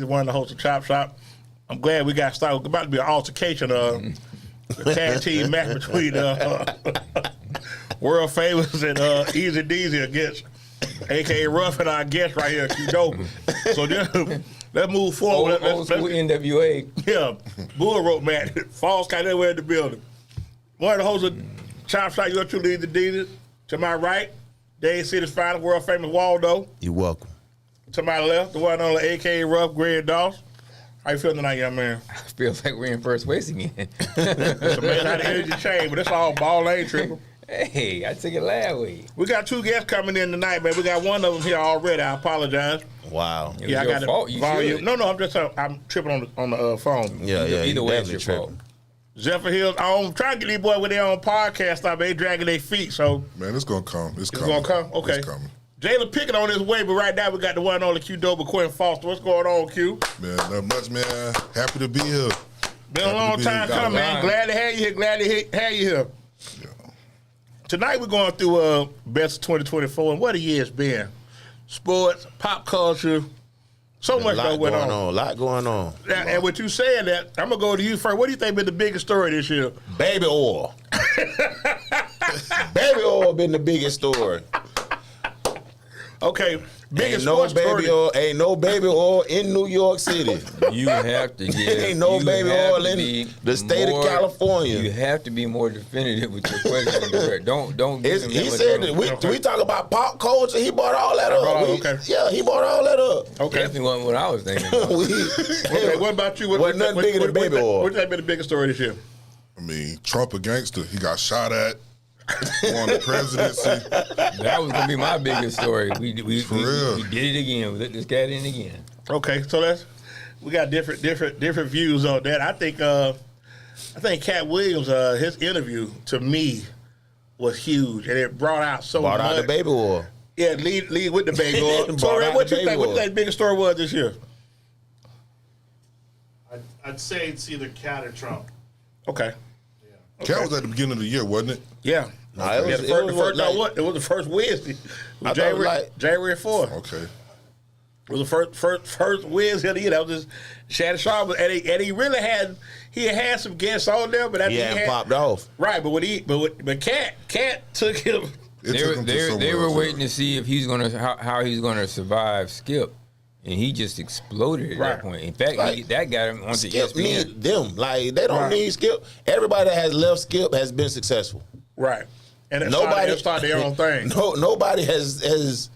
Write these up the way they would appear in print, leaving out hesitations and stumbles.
one of the hosts of Chop Shop. I'm glad we got started. It's about to be an altercation, a tag team match between world famous and EZDZ against a.k.a. Ruff and our guest right here, Q-Dope. So let's move forward. Old school NWA. Yeah, bull rope match. Falls kind of everywhere in the building. One of the hosts of Chop Shop, you're truly EZDZ. To my right, Dade City's finest, world famous Waldo. You're welcome. To my left, the one and only a.k.a. Ruff, Greg Doss. How you feeling tonight, young man? Feels like we're in first place again. It's amazing how the energy changed, but it's all ball ain't triple. Hey, I took it last week. We got two guests coming in tonight, man. We got one of them here already. I apologize. Wow. Yeah, I got fault. the volume. No, I'm tripping on the phone. Yeah. Either way, it's your fault. Zephyr Hills, I'm trying to get these boys with their own podcast stuff. They dragging their feet, so. Man, it's going to come. It's going to come? Okay. It's coming. Jaylen Pickett on his way, but right now we got the one and only Q-Dope, Quintan Foster. What's going on, Q? Man, not much, man. Happy to be here. Been a long time coming, man. Glad to have you here. Glad to have you here. Yeah. Tonight we're going through best of 2024, and what a year it's been. Sports, pop culture, so much going on. A lot going on. And with you saying that, I'm going to go to you first. What do you think been the biggest story this year? Baby oil. Baby oil been the biggest story. Okay, biggest ain't no baby oil in New York City. You have to get. Ain't no baby oil in the state of California. You have to be more definitive with your question. Don't. He said that we talk about pop culture. He brought all that up. Yeah, he brought all that up. Okay, definitely wasn't what I was thinking about. Okay, what about you? What nothing bigger than baby oil? What's that been the biggest story this year? I mean, Trump a gangster. He got shot at. Won the presidency. That was gonna be my biggest story. We did it again. We let this cat in again. Okay, so we got different views on that. I think Cat Williams, his interview to me was huge, and it brought out Brought out the baby oil. Yeah, lead with the baby oil. So, Ray, what you think the biggest story was this year? I'd say it's either Cat or Trump. Okay. Cat was at the beginning of the year, wasn't it? Yeah. No, it was the first Wednesday. January 4th. Okay. It was the first Wednesday of the year. That was just Shannon Sharp, and he really had some guests on there, but he hadn't popped off. Right, but Cat took him. They were waiting to see if how he's gonna survive Skip. And he just exploded at that point. In fact, that got him onto Skip ESPN. Need them. Like, they don't need Skip. Everybody that has left Skip has been successful. Right. And nobody started their own thing. Nobody has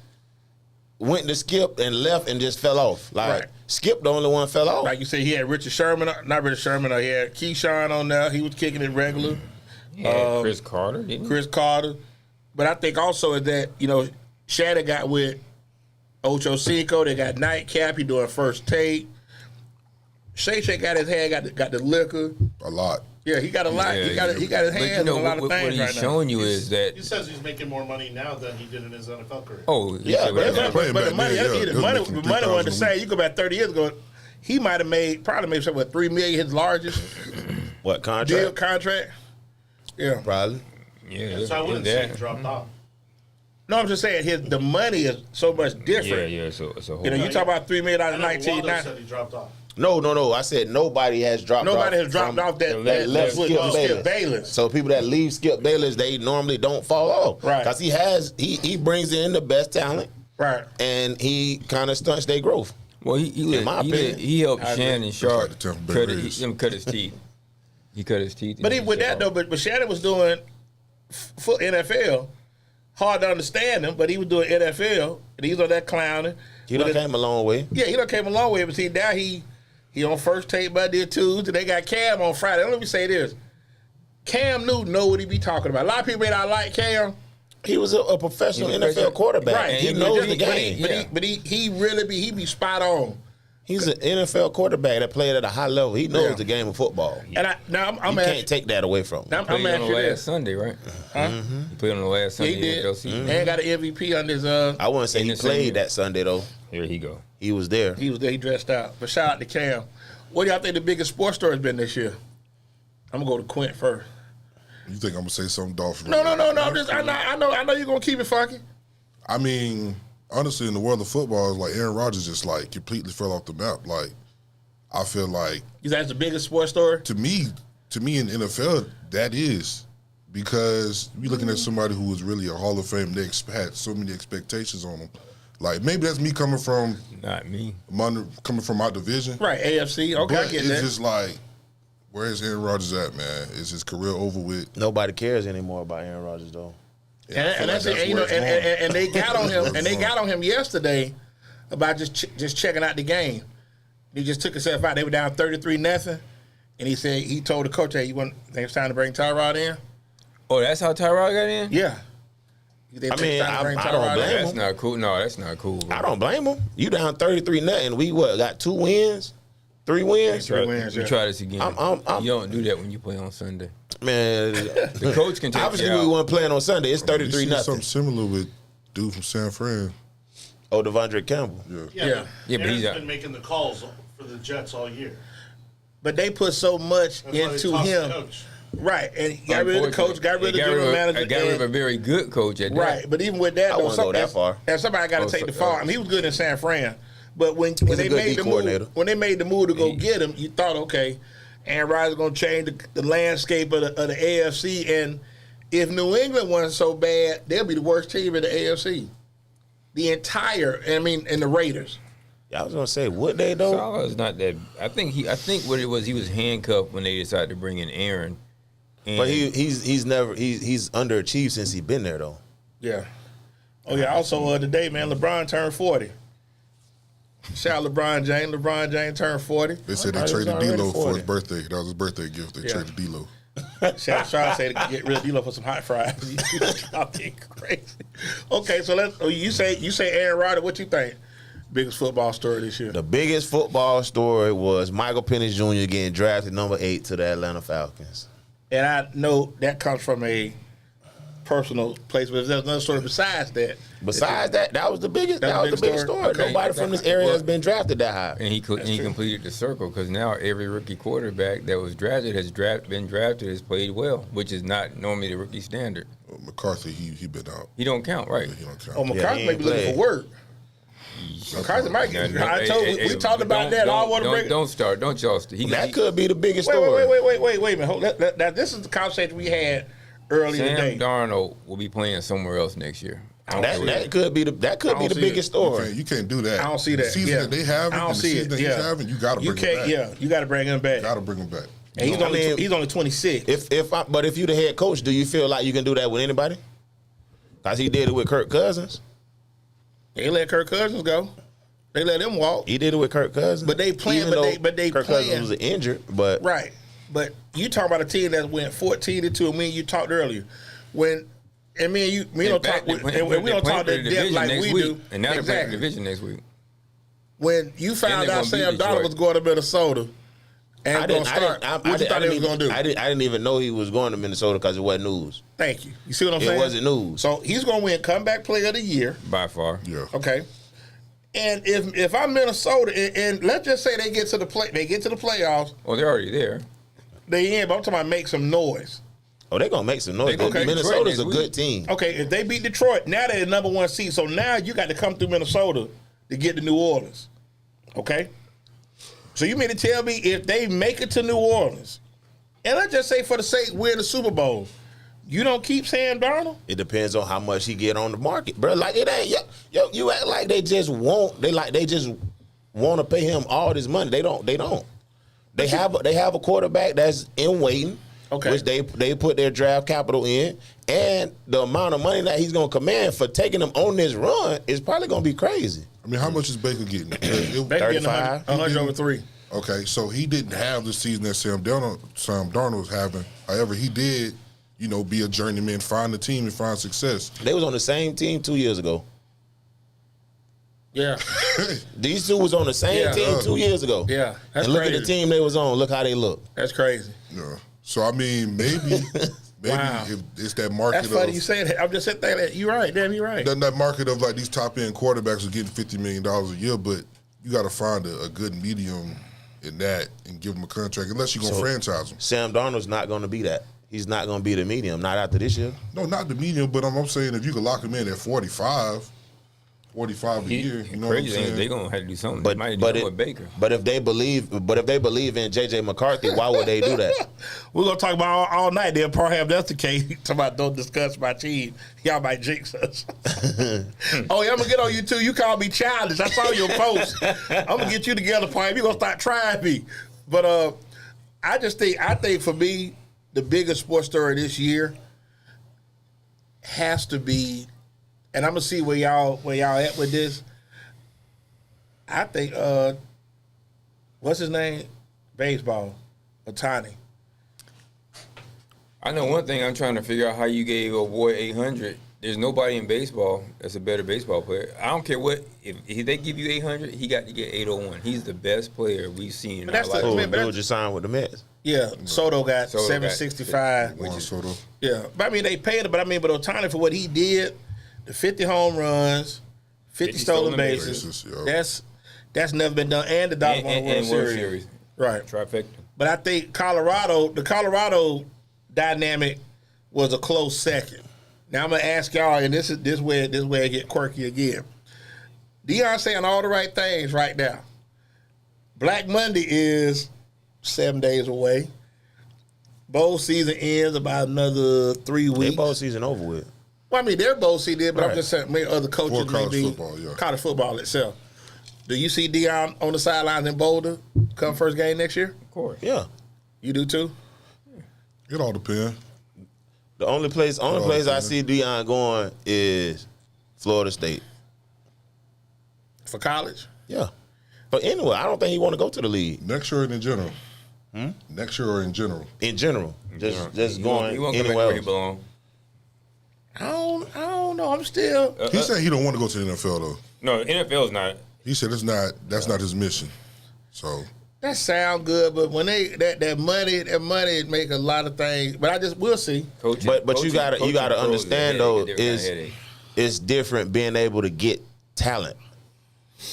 went to Skip and left and just fell off. Like, Skip the only one fell off. Like you said, he had Richard Sherman, not Richard Sherman, he had Keyshawn on there. He was kicking it regular. Chris Carter, didn't he? Chris Carter. But I think also that, Shannon got with Ocho Cinco, they got Nightcap, he doing First Take. Shay got his hand, got the liquor. A lot. Yeah, he got a lot. He got his hands on a lot of things right now. What he's showing you is that he says he's making more money now than he did in his NFL career. Oh, yeah, but the money wasn't the same. You go back 30 years ago, he might have probably made something $3 million, his largest contract. Yeah, probably. Yeah, so I wouldn't say he dropped off. No, I'm just saying the money is so much different. Yeah. So you talk about $3 million out of 1990. Said he dropped off. No. I said nobody has dropped off. Nobody has dropped off that left Skip Bayless. So people that leave Skip Bayless, they normally don't fall off. Right. Because he brings in the best talent. Right. And he kind of stunts their growth. Well, he helped Shannon Sharp cut his teeth. He cut his teeth. But with that though, but Shannon was doing for NFL. Hard to understand him, but he was doing NFL, and he's on that clowning. He done came a long way. Yeah, he done came a long way. But see, now he on First Take Monday, Tuesday. They got Cam on Friday. Let me say this: Cam Newton know what he be talking about. A lot of people may not like Cam. He was a professional NFL quarterback. Right, he knows the game. But he really be spot on. He's an NFL quarterback that played at a high level. He knows the game of football. And you can't take that away from him. He played on the last Sunday, right? Huh? He played on the last Sunday. He did. And got an MVP on his. I wouldn't say he played that Sunday though. Here he go. He was there. He dressed out. But shout out to Cam. What do y'all think the biggest sports story has been this year? I'm gonna go to Quint first. You think I'm gonna say something Dolphin? No. I know you're gonna keep it funky. I mean, honestly, in the world of football, it's like Aaron Rodgers just like completely fell off the map. Like I feel like Is that the biggest sports story? to me in the NFL, that is. Because you're looking at somebody who was really a Hall of Fame, they had so many expectations on them. Like, maybe that's me coming from... Not me. Coming from my division. Right, AFC. Okay, But I get it's that. just like, where's Aaron Rodgers at, man? Is his career over with? Nobody cares anymore about Aaron Rodgers, though. And that's it. And, you know, and they got on him. And they got on him yesterday about just checking out the game. He just took himself out. They were down 33-0, and he told the coach, "Hey, think it's time to bring Tyrod in?" Oh, that's how Tyrod got in? Yeah. I mean, I don't blame him. That's not cool. No, that's not cool. Bro. I don't blame him. You down 33-0. We got 2 wins, 3 wins. We try this again. You don't do that when you play on Sunday. Man, the coach can take obviously you out. we weren't playing on Sunday. It's 33-0. Something similar with dude from San Fran. Oh, Devondre Campbell. Yeah, but Aaron's he's out. been making the calls for the Jets all year. But they put so much That's why they into tossed the him. coach. Right, and he got rid of the coach, got rid of the general manager. Got rid of a very good coach at that. Right, but even with that, I though, wouldn't go that far. And somebody got to take the fall. I mean, he was good in San Fran, but when a they good made D the coordinator. move, when they made the move to go get him, you thought, okay, Aaron Rodgers is going to change the landscape of the AFC, and if New England wasn't so bad, they'll be the worst team in the AFC. The entire, and the Raiders. Yeah, I was gonna say, would they though? Salah's not that. I think what it was, he was handcuffed when they decided to bring in Aaron. And But he's underachieved since he's been there though. Yeah. Oh yeah. Also today, man, LeBron turned 40. Shout out LeBron James. LeBron James turned 40. They said they traded D'Lo for his birthday. That was his birthday gift. They traded D'Lo. Shout out to get rid of D'Lo for some hot fries. Y'all getting crazy. Okay, so you say Aaron Rodgers. What you think? Biggest football story this year? The biggest football story was Michael Penix Jr. getting drafted number 8 to the Atlanta Falcons. And I know that comes from a personal place, but there's another story besides that. Besides that was the biggest. That was the biggest story. Okay. Nobody from this area has been drafted that high. And he completed the circle because now every rookie quarterback that was drafted has played well, which is not normally the rookie standard. McCarthy, he been out. He don't count, right? He don't count. Oh, McCarthy may be looking for work. McCarthy might get. We talked about that. I want to bring. Don't start. Don't y'all start. That could be the biggest story. Wait a minute. Now, this is the conversation we had earlier today. Sam Darnold will be playing somewhere else next year. That could be the biggest story. You can't do that. I don't see that. The season that they have, I don't see it. That he's having, you got to bring him back. Yeah, you got to bring him back. Got to bring him back. And he's only 26. But if you the head coach, do you feel like you can do that with anybody? Because he did it with Kirk Cousins. They let Kirk Cousins go. They let him walk. He did it with Kirk Cousins. But they playing. But they Kirk playing. Cousins was injured. But right. But you talk about a team that went 14-2. And me and you talked earlier when. And me and you, we don't talk. We don't talk that depth like we do. And now they're playing the division next week. When you found out Sam Darnold was going to Minnesota and going to start, what you thought he was going to do? I didn't even know he was going to Minnesota because it wasn't news. Thank you. You see what I'm saying? It wasn't news. So he's going to win comeback player of the year by far. Yeah. Okay. And if I'm Minnesota, and let's just say they get to the playoffs. Oh, they're already there. They in, but I'm talking about make some noise. Oh, they're going to make some noise. Okay. Minnesota's a good team. Okay, if they beat Detroit, now they're the number 1 seed. So now you got to come through Minnesota to get to New Orleans. Okay? So you mean to tell me if they make it to New Orleans, and let's just say for the sake we're in the Super Bowl, you don't keep Sam Darnold? It depends on how much he get on the market, bro. Like it ain't you act like they just want to pay him all this money. They don't. They have a quarterback that's in waiting. Okay. Which they put their draft capital in, and the amount of money that he's going to command for taking them on this run is probably going to be crazy. I mean, how much is Baker getting? Baker getting 100 over 3. Okay, so he didn't have the season that Sam Darnold was having. However, he did, be a journeyman, find the team and find success. They was on the same team 2 years ago. Yeah. These two was on the same team 2 years ago. Yeah. That's and look crazy. at the team they was on. Look how they look. That's crazy. Yeah. So, I mean, maybe wow. if it's that market That's funny you say that. I'm just saying that. You're right. Damn, you're right. That market of, like, these top-end quarterbacks are getting $50 million a year, but you got to find a good medium in that and give them a contract, unless you're going to franchise them. Sam Darnold's not going to be that. He's not going to be the medium, not after this year. No, not the medium, but I'm saying if you could lock him in at 45, 45 a year. You know what I'm Crazy thing is saying? they gonna have to do something. But They might but do it, with Baker. but if they believe in JJ McCarthy, why would they do that? We're gonna talk about all night. They'll probably have that's the case. Talk about don't discuss my team. Y'all might jinx us. Oh, yeah, I'm gonna get on you too. You call me childish. I saw your post. I'm gonna get you together, Pipe. You gonna start trying me. But I think for me, the biggest sports story this year has to be, and I'm gonna see where y'all at with this. I think what's his name? Baseball, Ohtani. I know one thing. I'm trying to figure out how you gave a boy 800. There's nobody in baseball that's a better baseball player. I don't care what. If they give you 800, he got to get 801. He's the best player we've seen in our life. Oh, dude just signed with the Mets. Yeah, Soto got 765. Juan Soto. Yeah, but I mean they paid him. But Ohtani for what he did, the 50 home runs, 50 stolen bases. That's never been done. And the Dodgers won the World Series. Right. Trifecta. But I think the Colorado dynamic was a close second. Now I'm gonna ask y'all, and this is where I get quirky again. Deion saying all the right things right now. Black Monday is 7 days away. Bowl season ends about another 3 weeks. Their bowl season over with. Well, I mean, their bowl season, but Right. I'm just saying, maybe other coaches For college maybe football, yeah. college football itself. Do you see Deion on the sidelines in Boulder come first game next year? Of course. Yeah. You do too? It all depends. The only place I see Deion going is Florida State. For college? Yeah. But anyway, I don't think he want to go to the league. Next year or in general? Next year or in general? In general. Just going He won't come back anywhere where he else. belong. I don't know. I'm still. He said he don't want to go to the NFL though. No, NFL is not. He said that's not his mission. So That sound good, but when that money make a lot of things. But we'll see. Coaching, But you gotta coaching pros understand is a though different kind of headache. it's different being able to get talent.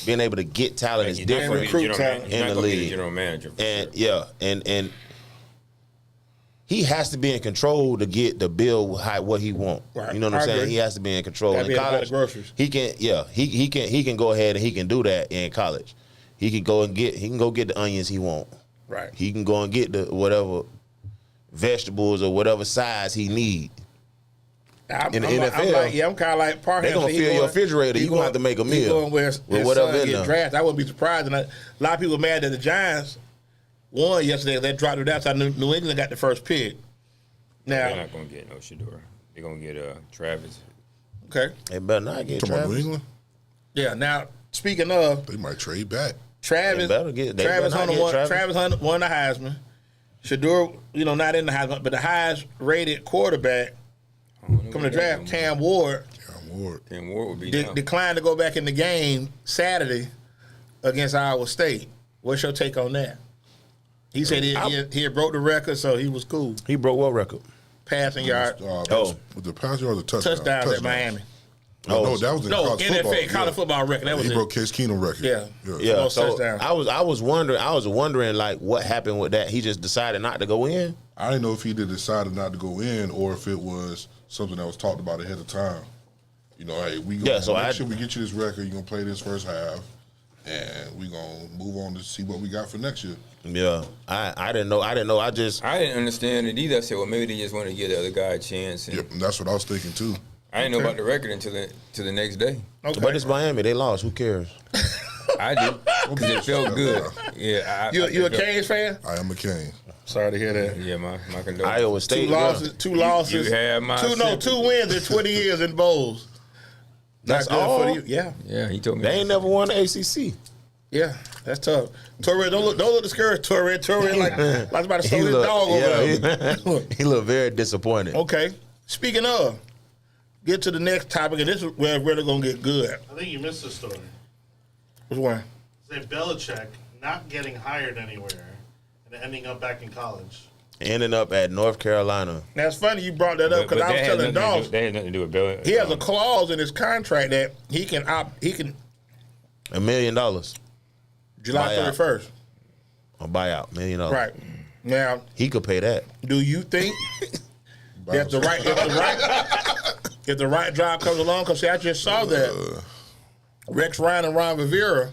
Being able to get talent is He's not gonna different. be the general talent man- he's in not the gonna be league. general manager. For And sure. yeah, and he has to be in control to get the bill what he want. Right. You know what I'm I saying? agree. He has to be in control. Gotta In be able to buy college, the groceries. he can. Yeah, he can go ahead and he can do that in college. He can go get the onions he want. Right. He can go and get the whatever vegetables or whatever size he need. In the NFL, I'm kind of like Parham. they gonna fill your refrigerator. You gonna have to make a meal Going where with his whatever son in get there. drafted. I wouldn't be surprised. And a lot of people were mad that the Giants won yesterday. They dropped it outside. New England got the first pick. They're Now, not gonna get no Shador. They're gonna get Travis. okay, They better not get talking about New Travis. England, yeah. Now, speaking of they might trade back. Travis, They better get Travis not Hunter get won. Travis. Travis Hunter won the Heisman. Shador, not in the Heisman, but the highest rated quarterback coming to draft, Cam Ward, Cam Ward would be declined to go back in the game Saturday against Iowa State. What's your take on that? He said he had broke the record, so he was cool. He broke what record? Passing yard, Oh. With the pass yard or the touchdown? touchdowns at Miami. No, that was in No, college football. NFL, college football record. That was He it. broke Case Keenum record. Yeah. Yeah, Most so touchdowns. I was wondering like what happened with that. He just decided not to go in. I didn't know if he decided not to go in or if it was something that was talked about ahead of time. Hey, we gonna make sure we get you this record. You're gonna play this first half, and we gonna move on to see what we got for next year. Yeah, I didn't know. I didn't understand it either. I said, well, maybe they just want to give the other guy a chance. And Yep, and that's what I was thinking too. I didn't know about the record until the next day. Okay. But it's Miami. They lost. Who cares? I did because it felt good. Yeah, You a Canes fan? I am a Cane. Sorry to hear that. Yeah, my condolences. Iowa State. Two losses. You had my sympathy. 2 wins in 20 years in bowls. That's Not good all? for you. Yeah, Yeah, he told me. They ain't never won the ACC. yeah, that's tough. Torre, don't look discouraged. Torre, like about to steal his dog over there. He looked very disappointed. Okay. Speaking of, get to the next topic, and this is where it's really gonna get good. I think you missed the story. Which one? Say Belichick not getting hired anywhere and ending up back in college. Ending up at North Carolina. Now it's funny you brought that up because I was telling Doss That had nothing to do with Bill. he has a clause in his contract that he can $1 million. July Buyout. 31st. A buyout, $1 million. Right. Now, He could pay that. do you think if the right job comes along? Because I just saw that Rex Ryan and Ron Rivera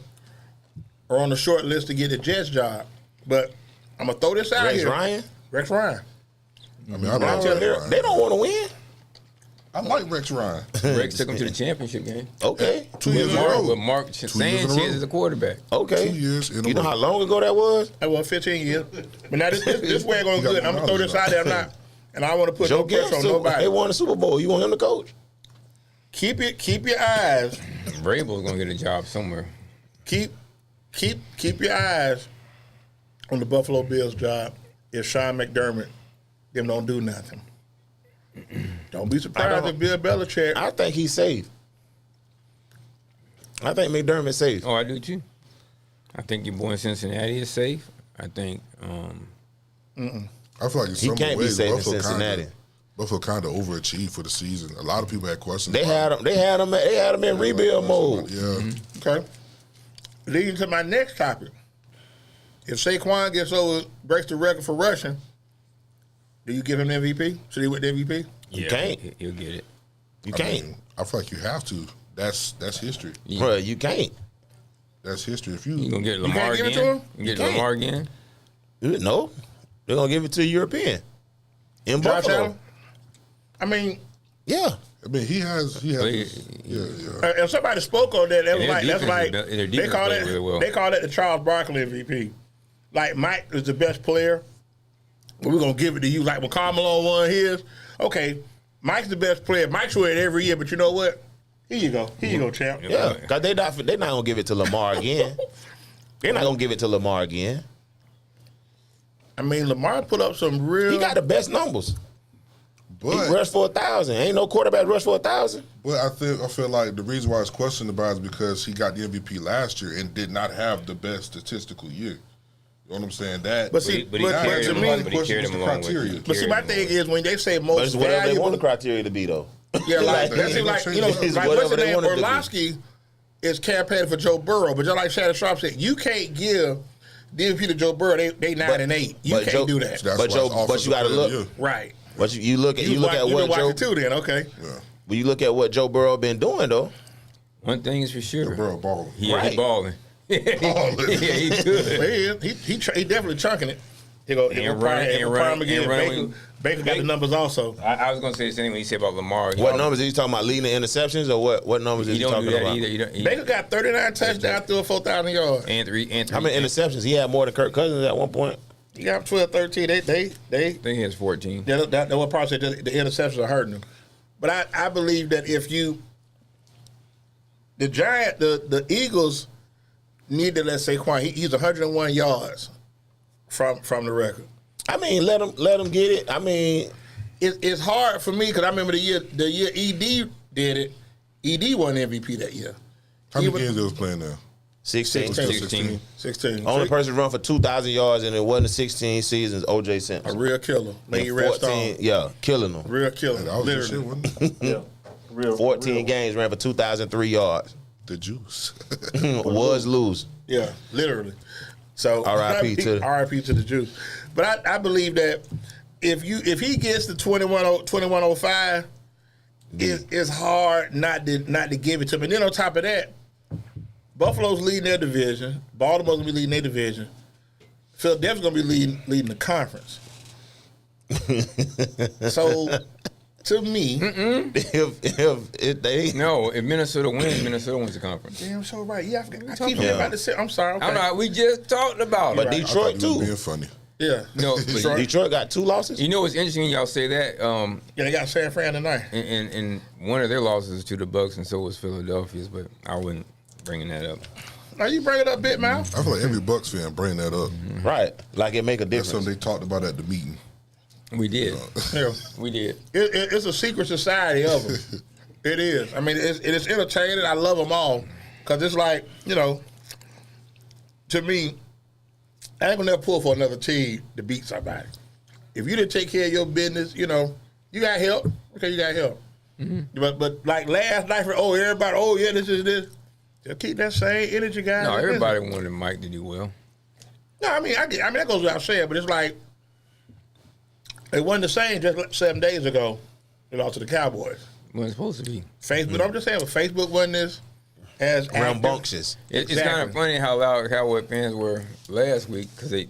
are on the short list to get the Jets job. But I'm going to throw this out here. Rex Ryan. I mean, I like Rex Ryan. They don't want to win. I like Rex Ryan. Rex took him to the championship game. Okay. 2 years in a row. With Mark Sanchez as a quarterback. Okay. 2 years in a row. You know how long ago that was? That was 15 years. But now this way going good. I'm going to throw this out there. And I want to put no pressure on nobody. They won the Super Bowl. You want him to coach? Keep your eyes. Vrabel's going to get a job somewhere. Keep your eyes on the Buffalo Bills job if Sean McDermott them don't do nothing. Don't be surprised if Bill Belichick. I think he's safe. I think McDermott's safe. Oh, I do too. I think your boy in Cincinnati is safe. I think. I feel like in some he can't ways, be safe Buffalo in Cincinnati. Buffalo kind of overachieved for the season. A lot of people had questions. They had him in rebuild mode. Yeah. Okay. Leading to my next topic. If Saquon breaks the record for rushing, do you give him MVP? Should he win the MVP? You can't. He'll get it. You can't. I feel like you have to. That's history. Yeah. Bro, you can't. That's history. If you gonna get Lamar can't give it again? to him? You get can't. Lamar again? No. They're going to give it to a European. In Josh Buffalo. Allen? I mean, Yeah. I mean, he has. Yeah. if somebody spoke on that, Their that's like defense is- their they call defense it plays really well. they call it the Charles Barkley MVP. Like Mike is the best player, but we're gonna give it to you. Like when Carmelo won his, okay, Mike's the best player. Mike's win it every year, but you know what? Here you go, champ. Yeah. Because they're not going to give it to Lamar again. They're not going to give it to Lamar again. I mean, Lamar put up some real. He got the best numbers. But He rushed for 1,000. Ain't no quarterback rushed for 1,000. But I feel like the reason why it's questioned about is because he got the MVP last year and did not have the best statistical year. You know what I'm saying? That, But see, But he but carried to him me- along. But he carried what's him the along. criteria? But see, my thing is when they say But most it's whatever they want valuable, the criteria to be, though. yeah, like They that's ain't like gonna you know, change it. like Whatever what's the they name? want it to be. Orlovsky is campaigning for Joe Burrow, but just like Shannon Sharp said, you can't give the MVP to Joe Burrow. They 9-8. You can't do that. That's But why Joe- it's but offensive you gotta player of the look. year. Right. But you look at what Joe. Too, then okay. Yeah. When you look at what Joe Burrow been doing, though. One thing is for sure. Bro, balling. He balling. Yeah, he good. He definitely chunking it. He'll running. Baker got the numbers also. I was gonna say the same thing he said about Lamar. What numbers are you talking about? Leading the interceptions or what? What numbers are He you don't talking do that about? either. Baker got 39 touchdowns through 4,000 yards. And three. How many interceptions? He had more than Kirk Cousins at one point. He got 12, 13. I think he has 14. That what part said the interceptions are hurting him. But I believe that if you the Eagles need to let Saquon. He's 101 yards from the record. I mean, let him get it. I mean, It's hard for me because I remember the year ED did it. ED won MVP that year. How many games they was playing now? 16. 16. Only person run for 2,000 yards and it wasn't 16 seasons. O.J. Simpson. A real killer. Made you rest on. Yeah, killing them. Real killer. That was the shit, Literally. wasn't it? Yeah. 14 games ran for 2,003 yards. The juice. Was lose. Yeah, literally. So R.I.P. to the Juice. But I believe that if he gets the 2105, it's hard not to give it to him. And then on top of that, Buffalo's leading their division. Baltimore's gonna be leading their division. Philadelphia's gonna be leading the conference. So to me, if Minnesota wins the conference. damn so right. Yeah, I keep hearing about this. I'm sorry. Okay. I don't know. We just talked about But it. Detroit I thought you was too. being funny. Yeah. No, but Detroit got 2 losses. you know what's interesting? Y'all say that. Yeah, they got San Fran tonight. And one of their losses is to the Bucks, and so was Philadelphia's. But I wasn't bringing that up. Now you bring it up, bit mouth. I feel like every Bucks fan bring that up. Right. Like it make a That's difference. something they talked about at the meeting. We did. Yeah. We did. It's a secret society of them. It is. I mean, it's entertaining. I love them all because it's like, to me, I ain't gonna never pull for another team to beat somebody. If you didn't take care of your business, you got help. Okay, you got help. Mm-hmm. But like last night, everybody, this is this. Just keep that same energy, guys. No, everybody wanted Mike to do well. No, I mean that goes without saying, but it's like it wasn't the same just like 7 days ago. They lost to the Cowboys. Wasn't supposed to be. Facebook, I'm just saying, Facebook wasn't this. as rambunctious. It's kind of funny how loud Cowboy fans were last week because I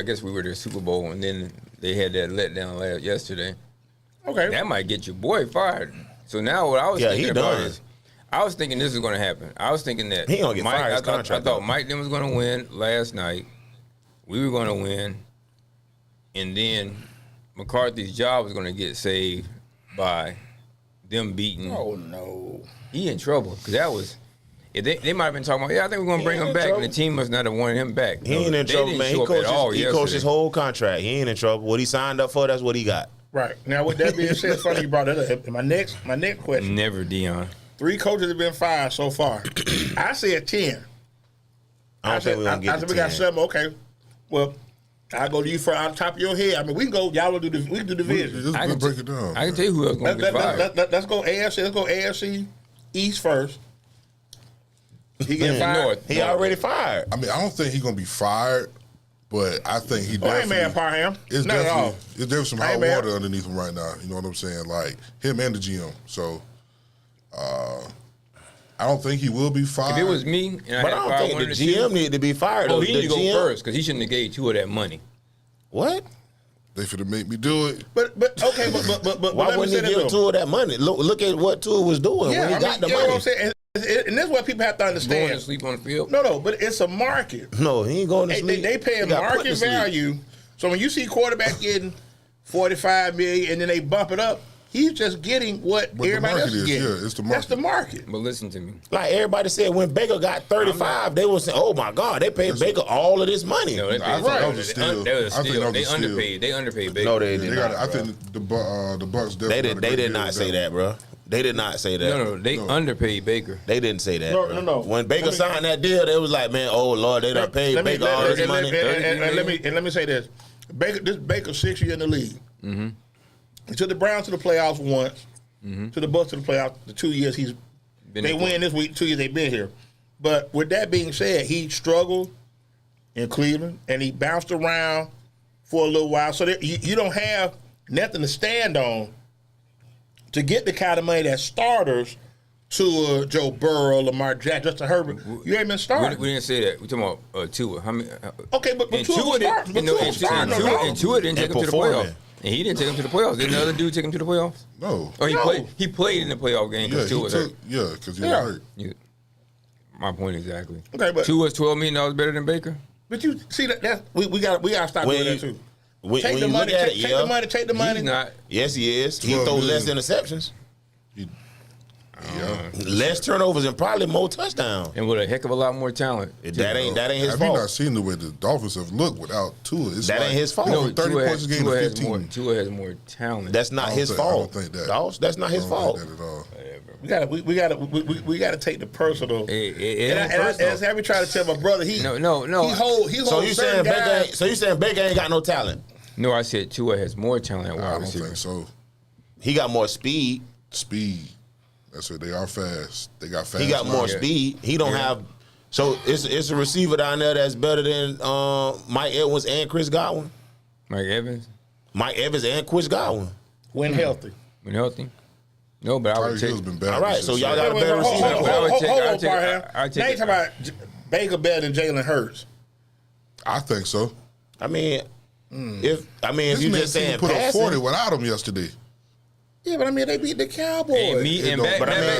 guess we were their Super Bowl and then they had that letdown yesterday. Okay, that might get your boy fired. So now what I was thinking about is, I was thinking this is going to happen. I was thinking that he gonna get fired. I thought Mike then was going to win last night. We were going to win, and then McCarthy's job was going to get saved by them beating. Oh no, he in trouble because that was. They might have been talking about, I think we're going to bring him back, and the team must not have wanted him back. He ain't in trouble, man. He coached his whole contract. He ain't in trouble. What he signed up for, that's what he got. Right. Now, with that being said, funny you brought that up. My next question. Never, Dion. 3 coaches have been fired so far. I said 10. I said we got 7. Okay. Well, I'll go to you for on top of your head. I mean, we can go. Y'all will do the. We can do division. I can break it down. I can tell you who else going to get fired. Let's go AFC. Let's go AFC East first. He getting fired. He already fired. I mean, I don't think he's going to be fired, but I think he I ain't mad at Parham. It's Not at all. Definitely, there's some hot water underneath him right now. You know what I'm saying? Like him and the GM. So, I don't think he will be fired. If it was me, but I don't think the GM need to be fired. Oh, he need to go first because he shouldn't have gave Tua that money. What? They should have made me do it. But okay, but why wouldn't he give Tua that money? Look at what Tua was doing when he got the money. You know what I'm saying? And that's what people have to understand. Going to sleep on the field? No, but it's a market. No, he ain't going to sleep. They pay market value. So when you see quarterback getting $45 million and then they bump it up, he's just getting what everybody else is getting. Yeah, it's the market. That's the market. But listen to me. Like everybody said, when Baker got 35, they were saying, "Oh my God, they paid Baker all of this money." No, they underpaid. They underpaid Baker. No, they did not. I think the Bucks definitely. They did not say that, bro. They did not say that. No, they underpaid Baker. They didn't say that. No. When Baker signed that deal, they was like, "Man, oh Lord, they done paid Baker all this money." And let me say this: Baker's 6 years in the league. Mm-hmm. He took the Browns to the playoffs once. Mm-hmm. To the Bucks to the playoffs. The 2 years they win this week. 2 years they've been here. But with that being said, he struggled in Cleveland and he bounced around for a little while. So you don't have nothing to stand on to get the kind of money that starters to Joe Burrow, Lamar Jackson, Justin Herbert. You ain't been starting. We didn't say that. We talking about Tua. How many? Okay, but Tua didn't take him to the playoffs. And he didn't take him to the playoffs. Didn't the other dude take him to the playoffs? No. Or he played in the playoff game because Tua was hurt. Yeah, because he was hurt. Yeah. My point exactly. Okay, but Tua was $12 million better than Baker. But you see that we got to stop doing that too. Take the money. Take the money. He's not. Yes, he is. He throws less interceptions. Less turnovers and probably more touchdowns. And with a heck of a lot more talent. That ain't his fault. Have you not seen the way the Dolphins have looked without Tua? That ain't his fault. 30 points a game to 15. Tua has more talent. That's not his fault. I don't think that. Doss, that's not his fault. Think that at all. We gotta take the personal. And as Harry tried to tell my brother, he holds. So you saying Baker ain't got no talent? No, I said Tua has more talent at wide receiver. I don't think so. He got more speed. That's what they are fast. They got fast. He got more speed. He don't have. So it's a receiver down there that's better than Mike Evans and Chris Godwin. Mike Evans and Chris Godwin. When healthy. No, but I would take. All right, so y'all got a better receiver. Hold on, now you talking about Baker better than Jalen Hurts. I think so. I mean, if you just saying put passing, up 40 without him yesterday. Yeah, but I mean they beat the Cowboys.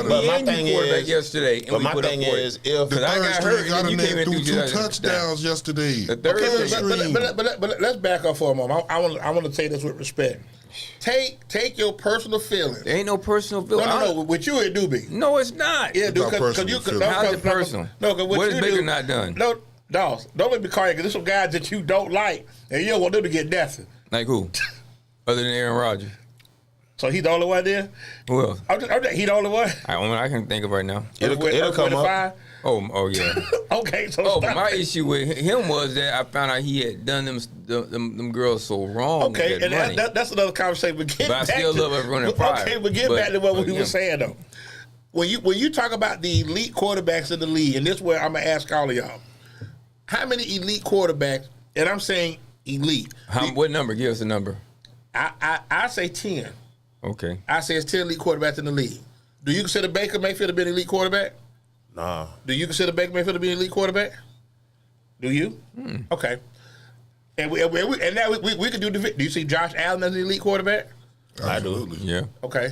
My thing is yesterday. But my thing is if the I got hurt and you came in through 2 touchdowns yesterday. But let's back up for a moment. I want to say this with respect. Take your personal feelings. There ain't no personal feelings. No. With you, it do be. No, it's not. Yeah, dude. How's it personal? No, because what has Baker not done? No, Doss, don't let me call you because there's some guys that you don't like and you don't want them to get nothing. Like who? Other than Aaron Rodgers. So he's the only one there? Who else? He the only one? I can think of right now. It'll come up. Oh yeah. Okay, so my issue with him was that I found out he had done them girls so wrong. Okay, and that's another conversation. But I still love everyone in pride. Okay, but get back to what we were saying though. When you talk about the elite quarterbacks in the league, and this is where I'm gonna ask all of y'all, how many elite quarterbacks? And I'm saying elite. What number? Give us a number. I say 10. Okay. I say it's 10 elite quarterbacks in the league. Do you consider Baker Mayfield to be an elite quarterback? Nah. Do you consider Baker Mayfield to be an elite quarterback? Do you? Okay. And we now we could do the. Do you see Josh Allen as an elite quarterback? Absolutely. Yeah. Okay.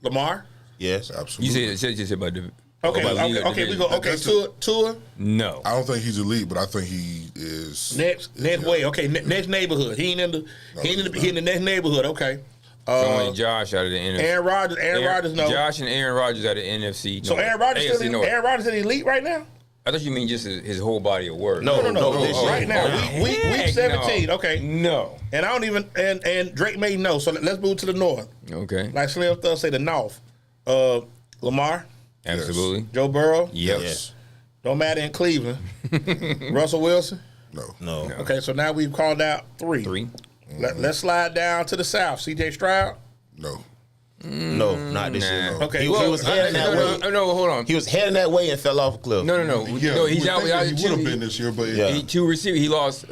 Lamar? Yes. Absolutely. You said about the. Okay, about okay, we go. Okay, Tua. No. I don't think he's elite, but I think he is Next way. Okay, next neighborhood. He ain't in the. He in the next neighborhood. Okay. Only Josh out of the NFC. Aaron Rodgers. No. Josh and Aaron Rodgers out of the NFC. So Aaron Rodgers AFC still. Aaron Rodgers is elite right now. I thought you mean just his whole body of work. No. this year. Right now, week 17. No. Okay. No. And I don't even. And Drake may know. So let's move to the north. Okay. Like Slim Thug say, the north. Lamar. Absolutely. Joe Burrow. Yep. Yes. Don't matter in Cleveland. Russell Wilson. No. Okay, so now we've called out 3. 3. Let's slide down to the south. C.J. Stroud. no. No, not this year. No. Okay, He was heading that way. No, hold on. He was heading that way and fell off a cliff. No. Yeah, No, he's you out. would think that he would have been this year, but Yeah. He 2 receivers. He lost.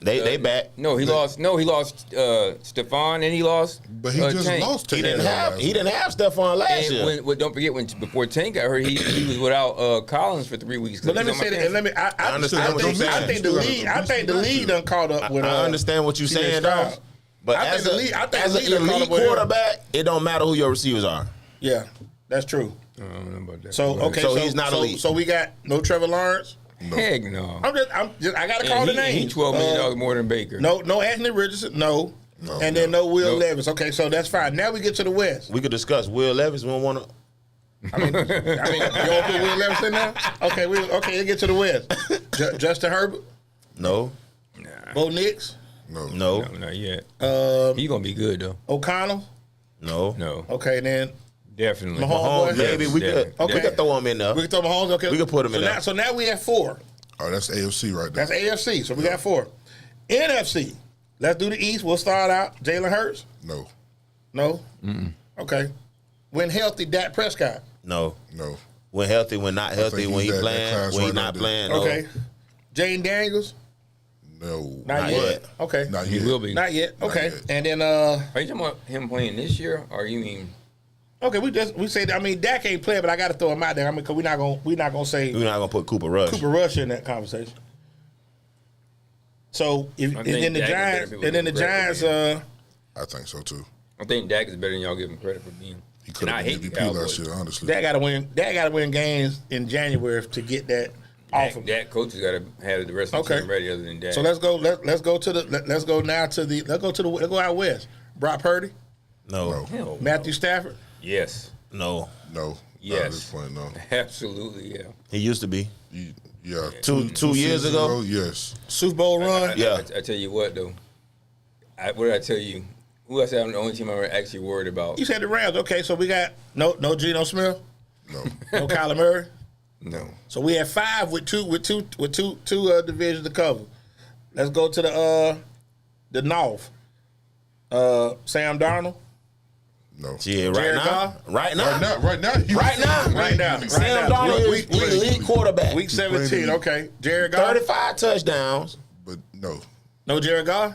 They back. No, he lost. No, he lost Stephon and he lost. But he just Tank. lost. He didn't Tank have Stephon last year. And don't forget before Tank got hurt, he was without Collins for 3 weeks. But let me say that. And let me. I understand what you're saying. I think the league. I think the league done caught up with. I understand what you're C.J. saying, Stroud. dog. But I as think the league- I think as the an league done caught elite up with him. quarterback, it don't matter who your receivers are. Yeah, that's true. I don't know about that. So okay, So he's not elite. So we got no Trevor Lawrence. Heck no. I gotta call the name. He $12 million more than Baker. No Anthony Richardson. No. And then no Will Levis. Okay, so that's fine. Now we get to the West. We could discuss Will Levis. We don't want to. I mean, you want to put Will Levis in there? Okay, let's get to the West. Justin Herbert, No. Bo Nix, No. No, not yet. He gonna be good though. O'Connell. No. No, Okay, then definitely. Mahomes, Mahomes, maybe we could. Okay. We could throw him in there. we can throw Mahomes. Okay, We can put him in there. So now we have 4. Oh, that's AFC right there. That's AFC. So we got 4. NFC. Let's do the East. We'll start out. Jalen Hurts. No. No. Okay. When healthy, Dak Prescott. No. No. When healthy, when not healthy, think when he's he that playing, class when he right not there. playing. No. Okay. Jane Daniels. No. Not yet. Okay. Not He yet. will be. Not yet. Okay. yet. And then Are you talking about him playing this year, or you mean? okay, we say I mean Dak ain't playing, but I got to throw him out there. I mean, cause we're not gonna say We're not gonna put Cooper Rush. Cooper Rush in that conversation. So if I and think then the Dak is better Giants people and then the give him Giants credit I think so too. I think Dak is better than y'all give him credit for being. He could have And I been hate the MVP Cowboys. last year, honestly. Dak got to win games in January to get that off of. Dak coaches got to have the rest of the Okay. team ready, other than Dak. So let's go out west. Brock Purdy, No. Hell, Matthew Stafford, yes, No. No. Yes. Not at this point, no. absolutely, yeah. He used to be. Yeah. Two years seasons ago? yes. Super Bowl run. Yeah. I tell you what though. What did I tell you? Who I said I'm the only team I'm actually worried about? You said the Rams. Okay, so we got no Geno Smith, No. no Kyler Murray. No. So we have 5 with two divisions to cover. Let's go to the North. Sam Darnold. No. Yeah, right Jared now. Goff? Right now. Right now. Right now. Sam Darnold is the elite quarterback. Week 17. Okay, Jared Goff. 35 touchdowns. But no. No Jared Goff.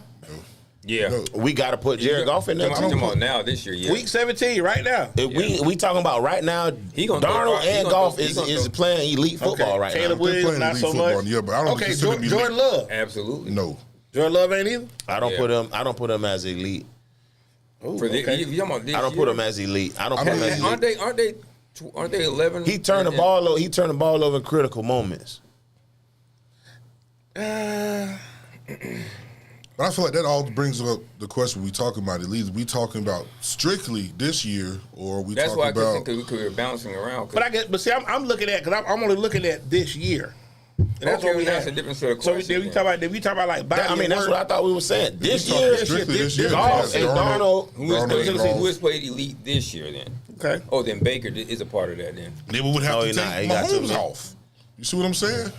Yeah. No. We got to put Jared Goff in there. I'm talking about now this year. Yeah. Week 17. Right now. If we talking about right now, He gonna Darnold throw- he and gonna Goff throw- he gonna is throw- playing elite football right Caleb now. Williams, playing not elite so football, much. yeah, but I don't okay, consider him elite. Jordan Love. Absolutely. No. Jordan Love ain't either. I don't Yeah. put him. I don't put him as elite. Ooh, For the, okay. you talking about this I don't year? put him as elite. I don't put him as elite. Aren't they 11? He turned the ball over. He turned the ball over in critical moments. But I feel like that all brings up the question we talking about elite. We talking about strictly this year, or we That's talking why I about? because we were bouncing around. But see, I'm looking at because I'm only looking at this year. And that's Okay, what we that's have. a different set of So questions. we talk about like body. I mean, that's work. what I thought we were saying. This talking year, strictly this year. Goff and Darnold. Who has played elite this year then? Okay. Oh, then Baker is a part of that then. Then we would have No, to he take not. He got too Mahomes many. off. You see what I'm saying?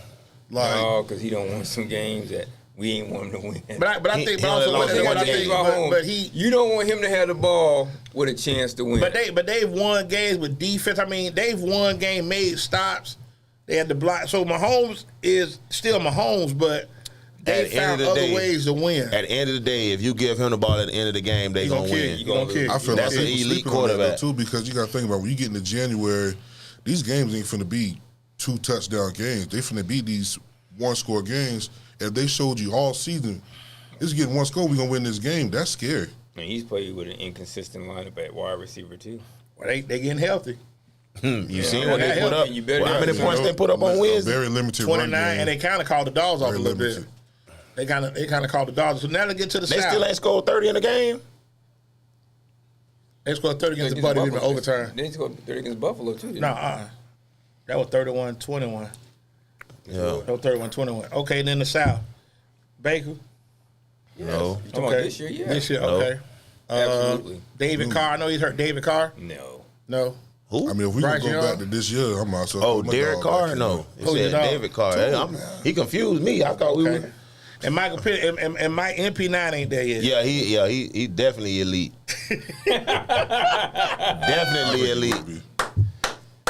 Like, Oh, because he don't want some games that we ain't want him to win. But I He- think, he but also, only lost but one I game. think, Mahomes, but he. you don't want him to have the ball with a chance to win. But they've won games with defense. I mean, they've won game made stops. They had to block. So Mahomes is still Mahomes, but they At the end found of the other day- ways to win. At the end of the day, if you give him the ball at the end of the game, they He gonna gonna kill win. you. He gonna kill you. I feel That's like an people elite sleeping on that, though, quarterback. too, because you got to think about when you get into January, these games ain't finna be 2 touchdown games. They finna be these 1-score games. If they showed you all season, it's getting 1 score, we gonna win this game. That's scary. And he's played with an inconsistent lineup at wide receiver too. Well, they getting healthy. You seen what they put up? How many Yeah. points they put up on Wednesday? Very limited run 29, game. and they kind of called the dogs off Very a little limited. bit. They kind of called the dogs. So now they get to the They South. still ain't scored 30 in the game. They scored 30 against the Buddy in overtime. They scored 30 against Buffalo too. Didn't No, that was 31-21. Yeah. That was 31-21. Okay, then the South. Baker. No. You talking about this year? Yeah. This year, No. okay. Absolutely. David Carr. I know he's hurt. David Carr? No. Who? I mean, if we Bryce gonna go Young? back to this year, I'm also. Oh, Derek Carr? No. It Who your said dog? David Carr. Hey, he confused me. I thought we Okay. were. And Michael Pitt and Mike MP9 ain't there yet. He definitely elite. Definitely elite.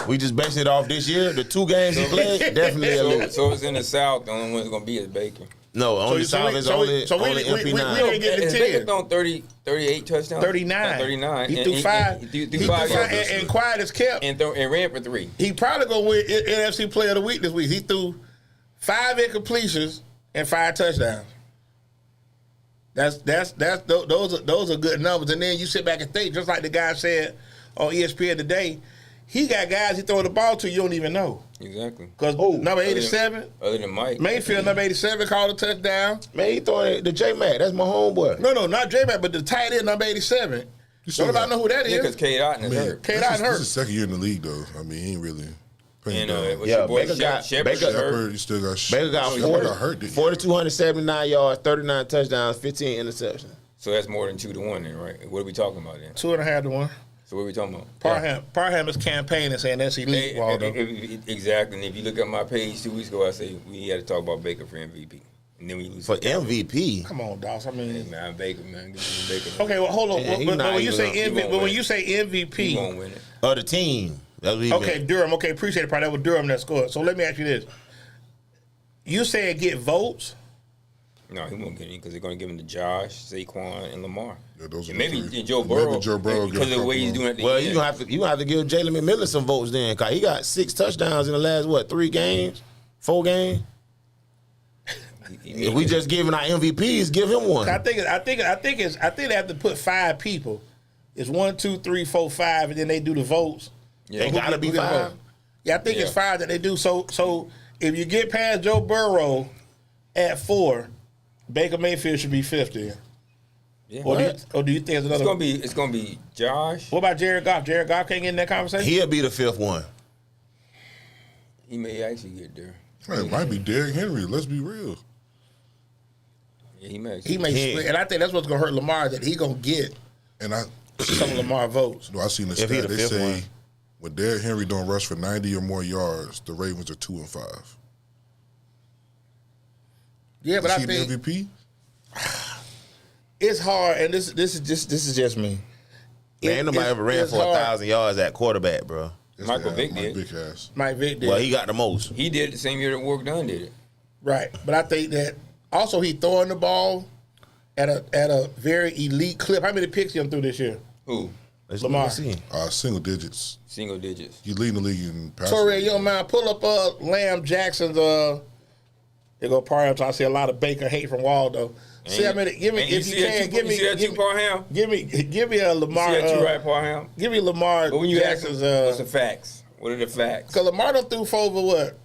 We just basing it off this year. The 2 games he played, definitely elite. So it's in the South. The only one's gonna be is Baker. No, on the South is only we MP9. didn't get the 10. Baker thrown 38 touchdowns. 39. 39. He threw 5. He threw 5 yards. And quiet as kept. And ran for 3. He probably gonna win NFC Player of the Week this week. He threw 5 incompletions and 5 touchdowns. Those are good numbers. And then you sit back and think, just like the guy said on ESPN today, he got guys he throw the ball to you don't even know. Exactly. Because number 87, Other than Mike. Mayfield, number 87, called a touchdown. Man, he throwing the J-Mac. That's my homeboy. No, not J-Mac, but the tight end, number 87. Don't nobody know who that Yeah, because is. Cade Otton is hurt. Cade This Otton is hurt. his second year in the league, though. I mean, he ain't really playing And down. what's Yeah, your boy Baker got- Shepard's Baker- hurt. Shepard, he still got Baker got Shepard got hurt. 4,279 yards, 39 touchdowns, 15 interceptions. So that's more than 2 to 1 then, right? What are we talking about then? 2.5 to 1. So what are we talking about? Parham is campaigning saying that's elite, Waldo. Exactly. And if you look at my page 2 weeks ago, I say we had to talk about Baker for MVP. And then we lose. For MVP. Come on, Doss. I Hey, mean, man, Baker, man. Give me Baker. okay, well, hold on. Yeah, he but not when you even say up. He MVP, won't but when win you say He MVP, won't win it. Of the team. That's what he okay, meant. Durham. Okay, appreciate it. Probably that was Durham that scored. So let me ask you this: you said get votes. No, he won't get any because they're going to give him to Josh, Saquon, and Lamar. Yeah, those are And the maybe three. Joe Burrow. Maybe Joe Burrow because of the way he's doing it. Well, you gonna have to give Jalen McMillan some votes then, cause he got 6 touchdowns in the last 3 games, 4 games. If we just giving our MVPs, give him one. I think they have to put 5 people. It's 1, 2, 3, 4, 5, and then they do the votes. They Who gotta get- be who get the 5. vote? Yeah, I think it's Yeah. 5 that they do. So if you get past Joe Burrow at 4, Baker Mayfield should be 50. Yeah. Or do you think it's another? It's gonna be Josh. What about Jared Goff? Jared Goff can't get in that conversation. He'll be the 5th one. He may actually get there. Man, it might be Derrick Henry. Let's be real. Yeah, he may. He may Yeah. split, and I think that's what's gonna hurt Lamar. That he gonna get And I some of Lamar votes. No, I seen the If he stat. the They fifth say one. when Derrick Henry don't rush for 90 or more yards, the Ravens are 2-5. Yeah, but Is I he the think MVP? it's hard, and this is just me. Man, ain't nobody ever ran it's for hard. 1,000 yards at quarterback, bro. Yes, Michael they Vick have. did. Mike Vick has. Mike Vick did. Well, he got the most. He did it the same year that Warwick Dunn did it. Right, but I think that also he throwing the ball at a very elite clip. How many picks he threw this year? Who? Lamar. see. Single digits. Single digits. He leading the league in passing. Torrey, you don't mind? Pull up Lamb Jackson's. They go Parham. So I see a lot of Baker hate from Waldo. See how many? Give me And if you can. Give me. You see that Give too, me, Parham? give me a Lamar. See that too, right, Parham? Give me Lamar But when you ask Jackson's. him, what's the facts? What are the facts? Because Lamar done threw for over what?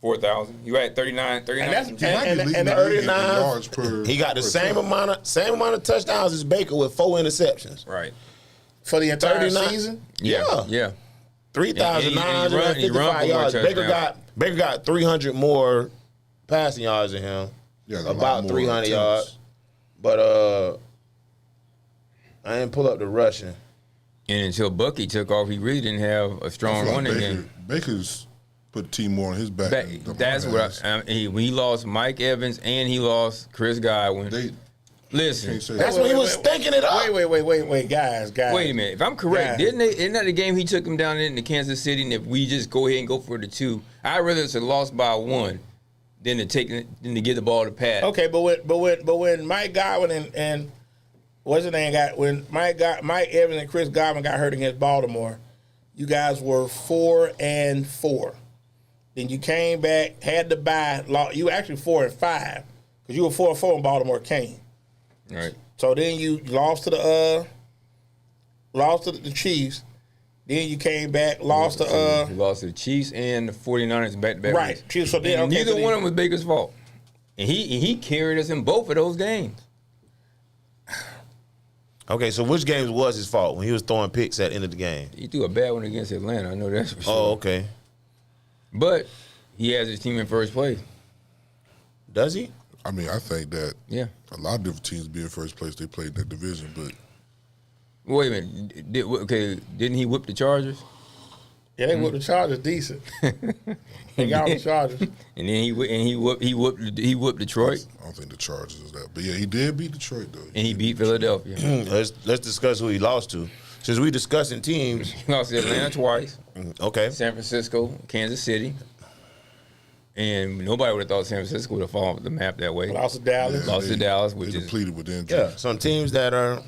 4,000. You at 39, 39. And He might be And leading the the league in 39, yards per. He got the per same attempt. amount of touchdowns as Baker with 4 interceptions. Right. For the entire 39. season? Yeah. Yeah. 3,955 He yards. run for more Baker got 300 more passing yards than him. Yeah, a lot About more 300 attempts. yards. But I didn't pull up the rushing. And until Bucky took off, he really didn't have a strong I feel like running game. Baker's put the team more on his back. than Lamar That's what has. when he lost Mike Evans and he lost Chris Godwin. They Listen, can't say That's that. when he was thinking it up. Wait, guys. wait a minute. If I'm correct, Yeah. isn't that the game he took him down into Kansas City? And if we just go ahead and go for the 2, I'd rather it's a loss by 1 than to get the ball to Pat. Okay, but when Mike Godwin and what's his name when Mike Evans and Chris Godwin got hurt against Baltimore, you guys were 4-4. Then you came back, had to bye. You were actually 4-5 because you were 4-4 when Baltimore came. Right. So then you lost to the Chiefs. Then you came back, lost to You lost to the Chiefs and the 49ers back-to-back. right. Chiefs. So then, neither one of them was Baker's fault. And he carried us in both of those games. Okay, so which games was his fault when he was throwing picks at the end of the game? He threw a bad one against Atlanta. I know that's for sure. Oh, okay. But he has his team in first place. Does he? I mean, I think that Yeah. a lot of different teams be in first place. They played in that division, but Wait a minute. Didn't he whip the Chargers? Yeah, they whooped the Chargers decent. They got the Chargers. And then he whipped Detroit. I don't think the Chargers is that. But yeah, he did beat Detroit though. And he beat Philadelphia. Let's discuss who he lost to. Since we discussing teams, He lost to Atlanta twice, okay. San Francisco, Kansas City. And nobody would have thought San Francisco would have fallen off the map that way. Lost to Dallas. Lost to Dallas, They which is depleted with the injury. Yeah, some teams that are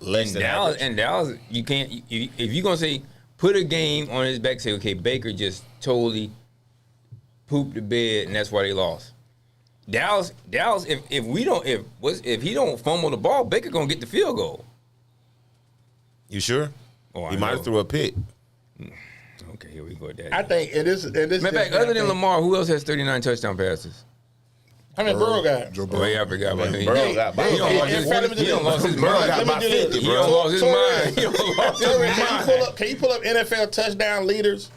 less than average. Dallas, you can't. If you're gonna say put a game on his back, say okay, Baker just totally pooped the bed, and that's why they lost. Dallas, if he don't fumble the ball, Baker gonna get the field goal. You sure? Oh, He I might know. have threw a pick. Okay, here we go. Daddy. I think it is. Matter of fact, other than Lamar, who else has 39 touchdown passes? How many Burrow got? Joe Oh Burrow. yeah, I forgot about him. Burrow got about He don't lost his mind. He don't lost his mind. He don't lost his mind. Can you pull up NFL touchdown leaders?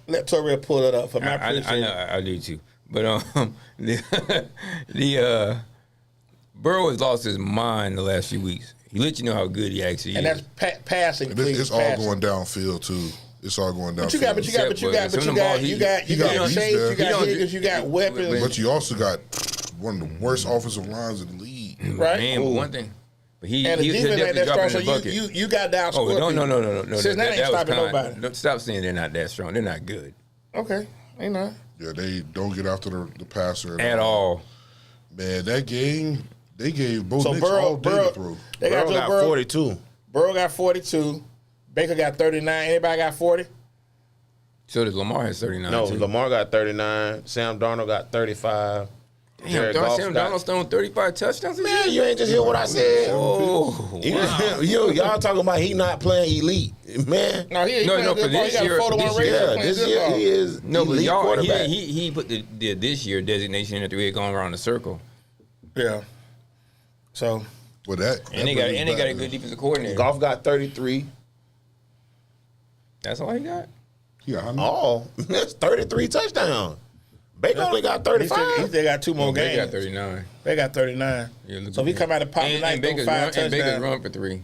Let Torrey pull it up for my I appreciation. know, I do too. But the Burrow has lost his mind the last few weeks. He let you know how good he actually And is. that's passing. It's all passing. going downfield too. It's all going downfield. But you got Chase, you got Higgins, you got weapons. But you also got one of the worst offensive lines in the league. Right? Man, but one thing. But he And the he'll defense ain't definitely that drop strong, in so the bucket. you got down Oh, score. no. Since that ain't was stopping kind. nobody. Don't stop saying they're not that strong. They're not good Okay, ain't not. Yeah, they don't get after the passer at all. Man, that game, they gave both So Knicks all day to throw. They got Burrow got Burrow. 42. Burrow got 42. Baker got 39. Anybody got 40? So does Lamar has 39 No, too. Lamar got 39. Sam Darnold got 35. Damn, Jared Goff Sam got- Donald's throwing 35 touchdowns this Man, year? you ain't just hear what I said. Oh, wow. Y'all talking about he not playing elite, man. No, he No, playing no, good for ball. this He got year- a 4-to-1 this ratio year- playing This good year ball. he is No, but elite y'all, quarterback. he put the this year designation after we had gone around the circle. Yeah. So, Well, that And they got a good defensive coordinator. Goff got 33. That's all he got? Yeah, how many? Oh, that's 33 touchdowns. Baker only got he 35. still got 2 more They got games. 39. They got 39. Yeah, look So at if he that. come out of pop tonight, and throw Baker's 5 run, and Baker's touchdowns. run for 3.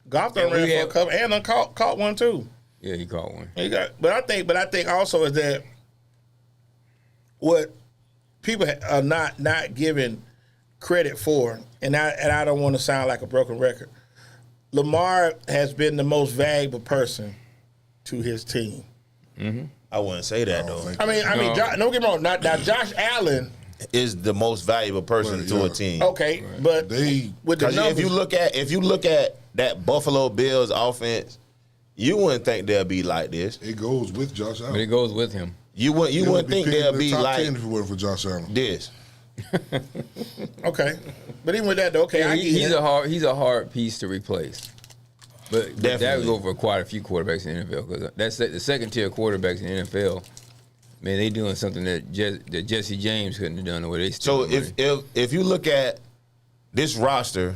Goff done And ran we for a have- couple and caught one too. Yeah, he caught one. But I think also is that what people are not giving credit for, and I don't want to sound like a broken record. Lamar has been the most valuable person to his team. I wouldn't say that though. I mean, No. don't get me wrong. Now Josh Allen, Is the most valuable person Right, to yeah. a team. okay, but They with the Because numbers, if you look at that Buffalo Bills offense, you wouldn't think they'll be like this. it goes with Josh Allen. But it goes with him. You wouldn't think picking they'll the be top like 10 if it wasn't for Josh Allen. this. okay, but even with that, though, okay, Yeah, I get it. he's a hard piece to replace. But that Definitely. would go for quite a few quarterbacks in the NFL because that's the second tier quarterbacks in the NFL. Man, they doing something that Jesse James couldn't have done the way they So still if you look at this roster,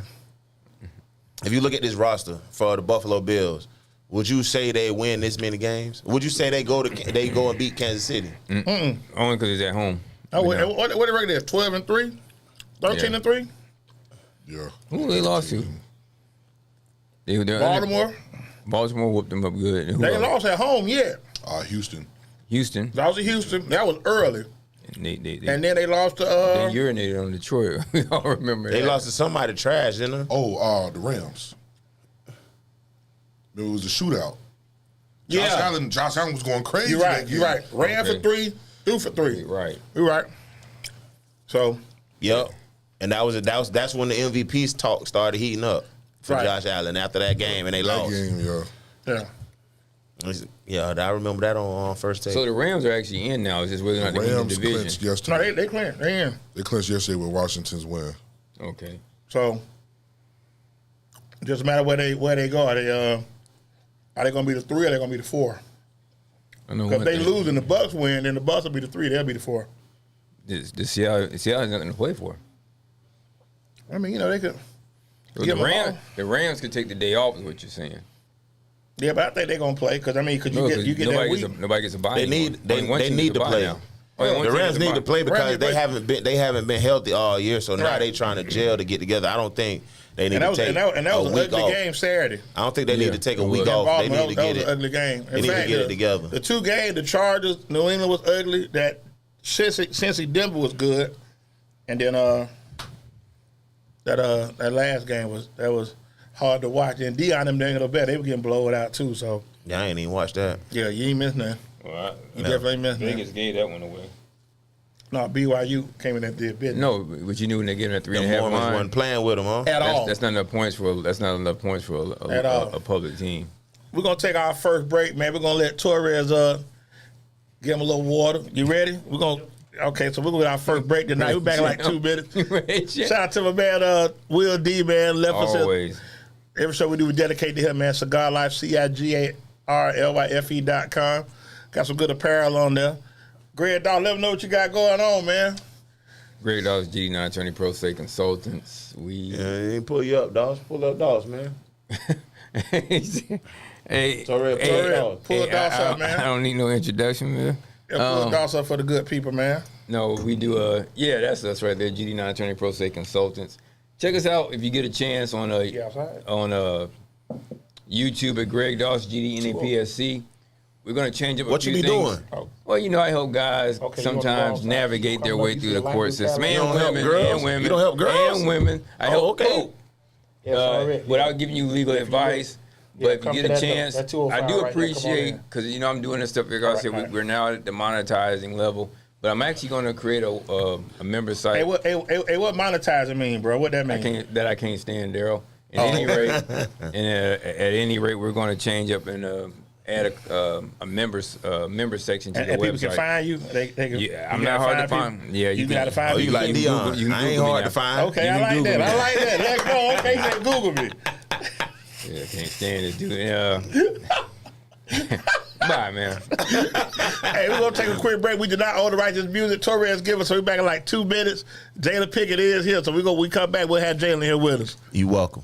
for the Buffalo Bills, would you say they win this many games? Would you say they go and beat Kansas City? only because he's at home. Oh, what the record is? 12-3, 13-3. Yeah. Who they lost to? Baltimore whooped them up good. And who They ain't else? lost at home yet. Houston. Houston. That was in Houston. That was early, And they and then they lost to. they urinated on Detroit. We all remember They that. lost to somebody trash, didn't they? Oh, the Rams. It was a shootout. Yeah. Josh Allen was going crazy. You're right. that game. You're right. Ran Okay. for 3, threw for 3. Right. You're right. So Yep. And that's when the MVP's talk started heating up for Right. Josh Allen after that game, and they That lost. game, yeah. Yeah. Yeah, I remember that on first take. So the Rams are actually in now. It's just whether or not they win the Rams division. clinched yesterday. No, they clinched. They in. They clinched yesterday with Washington's win. Okay. So just a matter where they go. Are they going to be the 3 or are they going to be the 4? I know Because one if they thing. lose and the Bucks win, then the Bucks will be the 3. They'll be the 4. The Seattle has nothing to play for. I mean, they could. The Give 'em all. Rams could take the day off, is what you're saying. Yeah, but I think they're going to play because, you get nobody that week. nobody gets a bye. They need to play. Now. The Rams need to play because Rams they haven't been healthy all year. So now Right. they trying to gel to get together. I don't think they need And to take that was a an ugly week off. game Saturday. I don't think they need to take a it week was. off. They Baltimore, need to that get was it. an ugly game. They need to get it together. The 2 games, the Chargers, New England was ugly. That Cincy Denver was good, and then that last game was hard to watch. And Deion them didn't bet they were getting blown out too. So Yeah, I ain't even watched that. yeah, you ain't missed nothing. Well, You definitely missed nothing. Vegas gave that one away. No, BYU came in and did business. No, but you knew when they gave him that The 3.5 Mormons line. wasn't playing with them, huh? At all. That's not enough points for. That's not enough points for At all. a public team. We're gonna take our first break, man. We're gonna let Torres give him a little water. You ready? Okay, so we're gonna get our first break tonight. We're back in like 2 minutes. Shout out to my man Will D, man. Left us Always. every show we do, we dedicate to him, man. Cigar Life, CIGARLYFE.com. Got some good apparel on there. Greg Doss, let them know what you got going on, man. Greg Doss, GD9 Attorney Pro State Consultants. Yeah, he ain't pull you up, Doss. Pull up, Doss, man. Hey, Torres, pull a Doss up, man. I don't need no introduction, man. Yeah, pull a Doss up for the good people, man. No, we do. Yeah, that's us right there. GD9 Attorney Pro State Consultants. Check us out if you get a chance on YouTube at Greg Doss GDNAPSC. We're gonna change up a What few you be things. doing? Well, I help guys Okay, sometimes you wanna go navigate their outside? way through the court system. You And don't help women, girls? and women, You don't help girls? and women. I Oh, help okay. both. Without giving you legal advice. Yeah, But if come you to get a that- chance, that 205 I do right there. Come on appreciate in. because I'm doing this stuff. Like I said, right. we're now at the monetizing level. But I'm actually going to create a member site. Hey, what monetizing mean, bro? What that mean? I can't stand, Daryl. At any rate, we're going to change up and add a member section to the And website. people can find you. They can, Yeah, I'm not hard to find. people? Yeah, you gotta find Oh, you people. like can Dion. Google- you can I ain't Google me hard now. to find. Okay, You I can like Google that. me. I like that. Let's go. Okay, you said Google me. Yeah, can't stand it, dude. Bye, man. Hey, we're gonna take a quick break. We do not own the right to this music. Torres give us, so we're back in like 2 minutes. Jaylen Pickett is here, so we come back. We'll have Jaylen here with us. You welcome.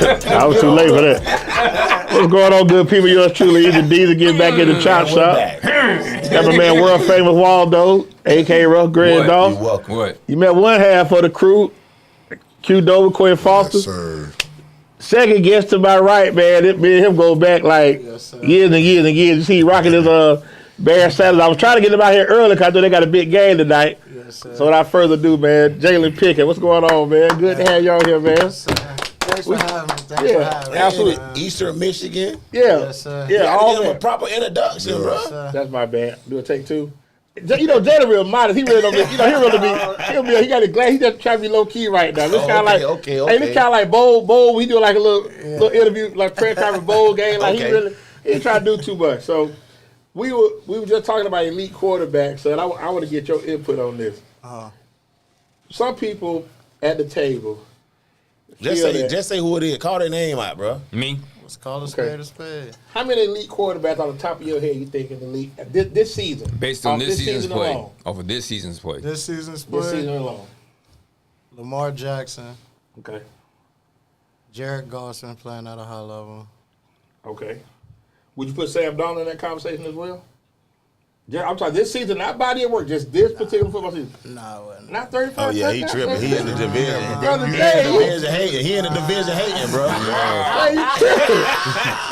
I was too late for that. What's going on, good people? Yours truly, EZDZ, getting back in the chop shop. Got my man, world famous Waldo, a.k.a. Ruff, Greg Doss. You're welcome. What? You met one half of the crew, Q Dover, Quinn Foster. Yes, sir. Second guest to my right, man. Me and him go back like years and years and years. You see, he rocking his Bear Saddles. I was trying to get him out here early because I know they got a big game tonight. Yes, sir. So without further ado, man, Jaylen Pickett, what's going on, man? Good to have y'all here, man. Yes, thanks for having me. Thanks for having me. Absolutely. Eastern Michigan. Yeah, Yes, sir. You yeah, gotta all give him a that. proper introduction, bro. Yes, sir. That's my bad. Do a take two. You know, Jaylen real modest. He really don't be, he he got it glad. He just trying to be low key right now. This kind of like, okay. Hey, this kind of like bowl. We do like a little interview, like prayer conference bowl game. Like Okay. he ain't trying to do too much. So we were just talking about elite quarterbacks, and I want to get your input on this. Some people at the table. Just say who it is. Call their name out, bro. Me? Let's call a spade a spade. How many elite quarterbacks on the top of your head you think in the league this season? Based on Off this season's play. alone. Off of this season's play. This season's This season play, alone. Lamar Jackson, Okay. Jared Goff's been playing at a high level. Okay. Would you put Sam Darnold in that conversation as well? Yeah, I'm talking this season, not body of work, just this particular football season. No, I wouldn't. Not 35. Oh yeah, he tripping. He in the division. Brother He Dade, in the division hating, bro. Hey, you tripping.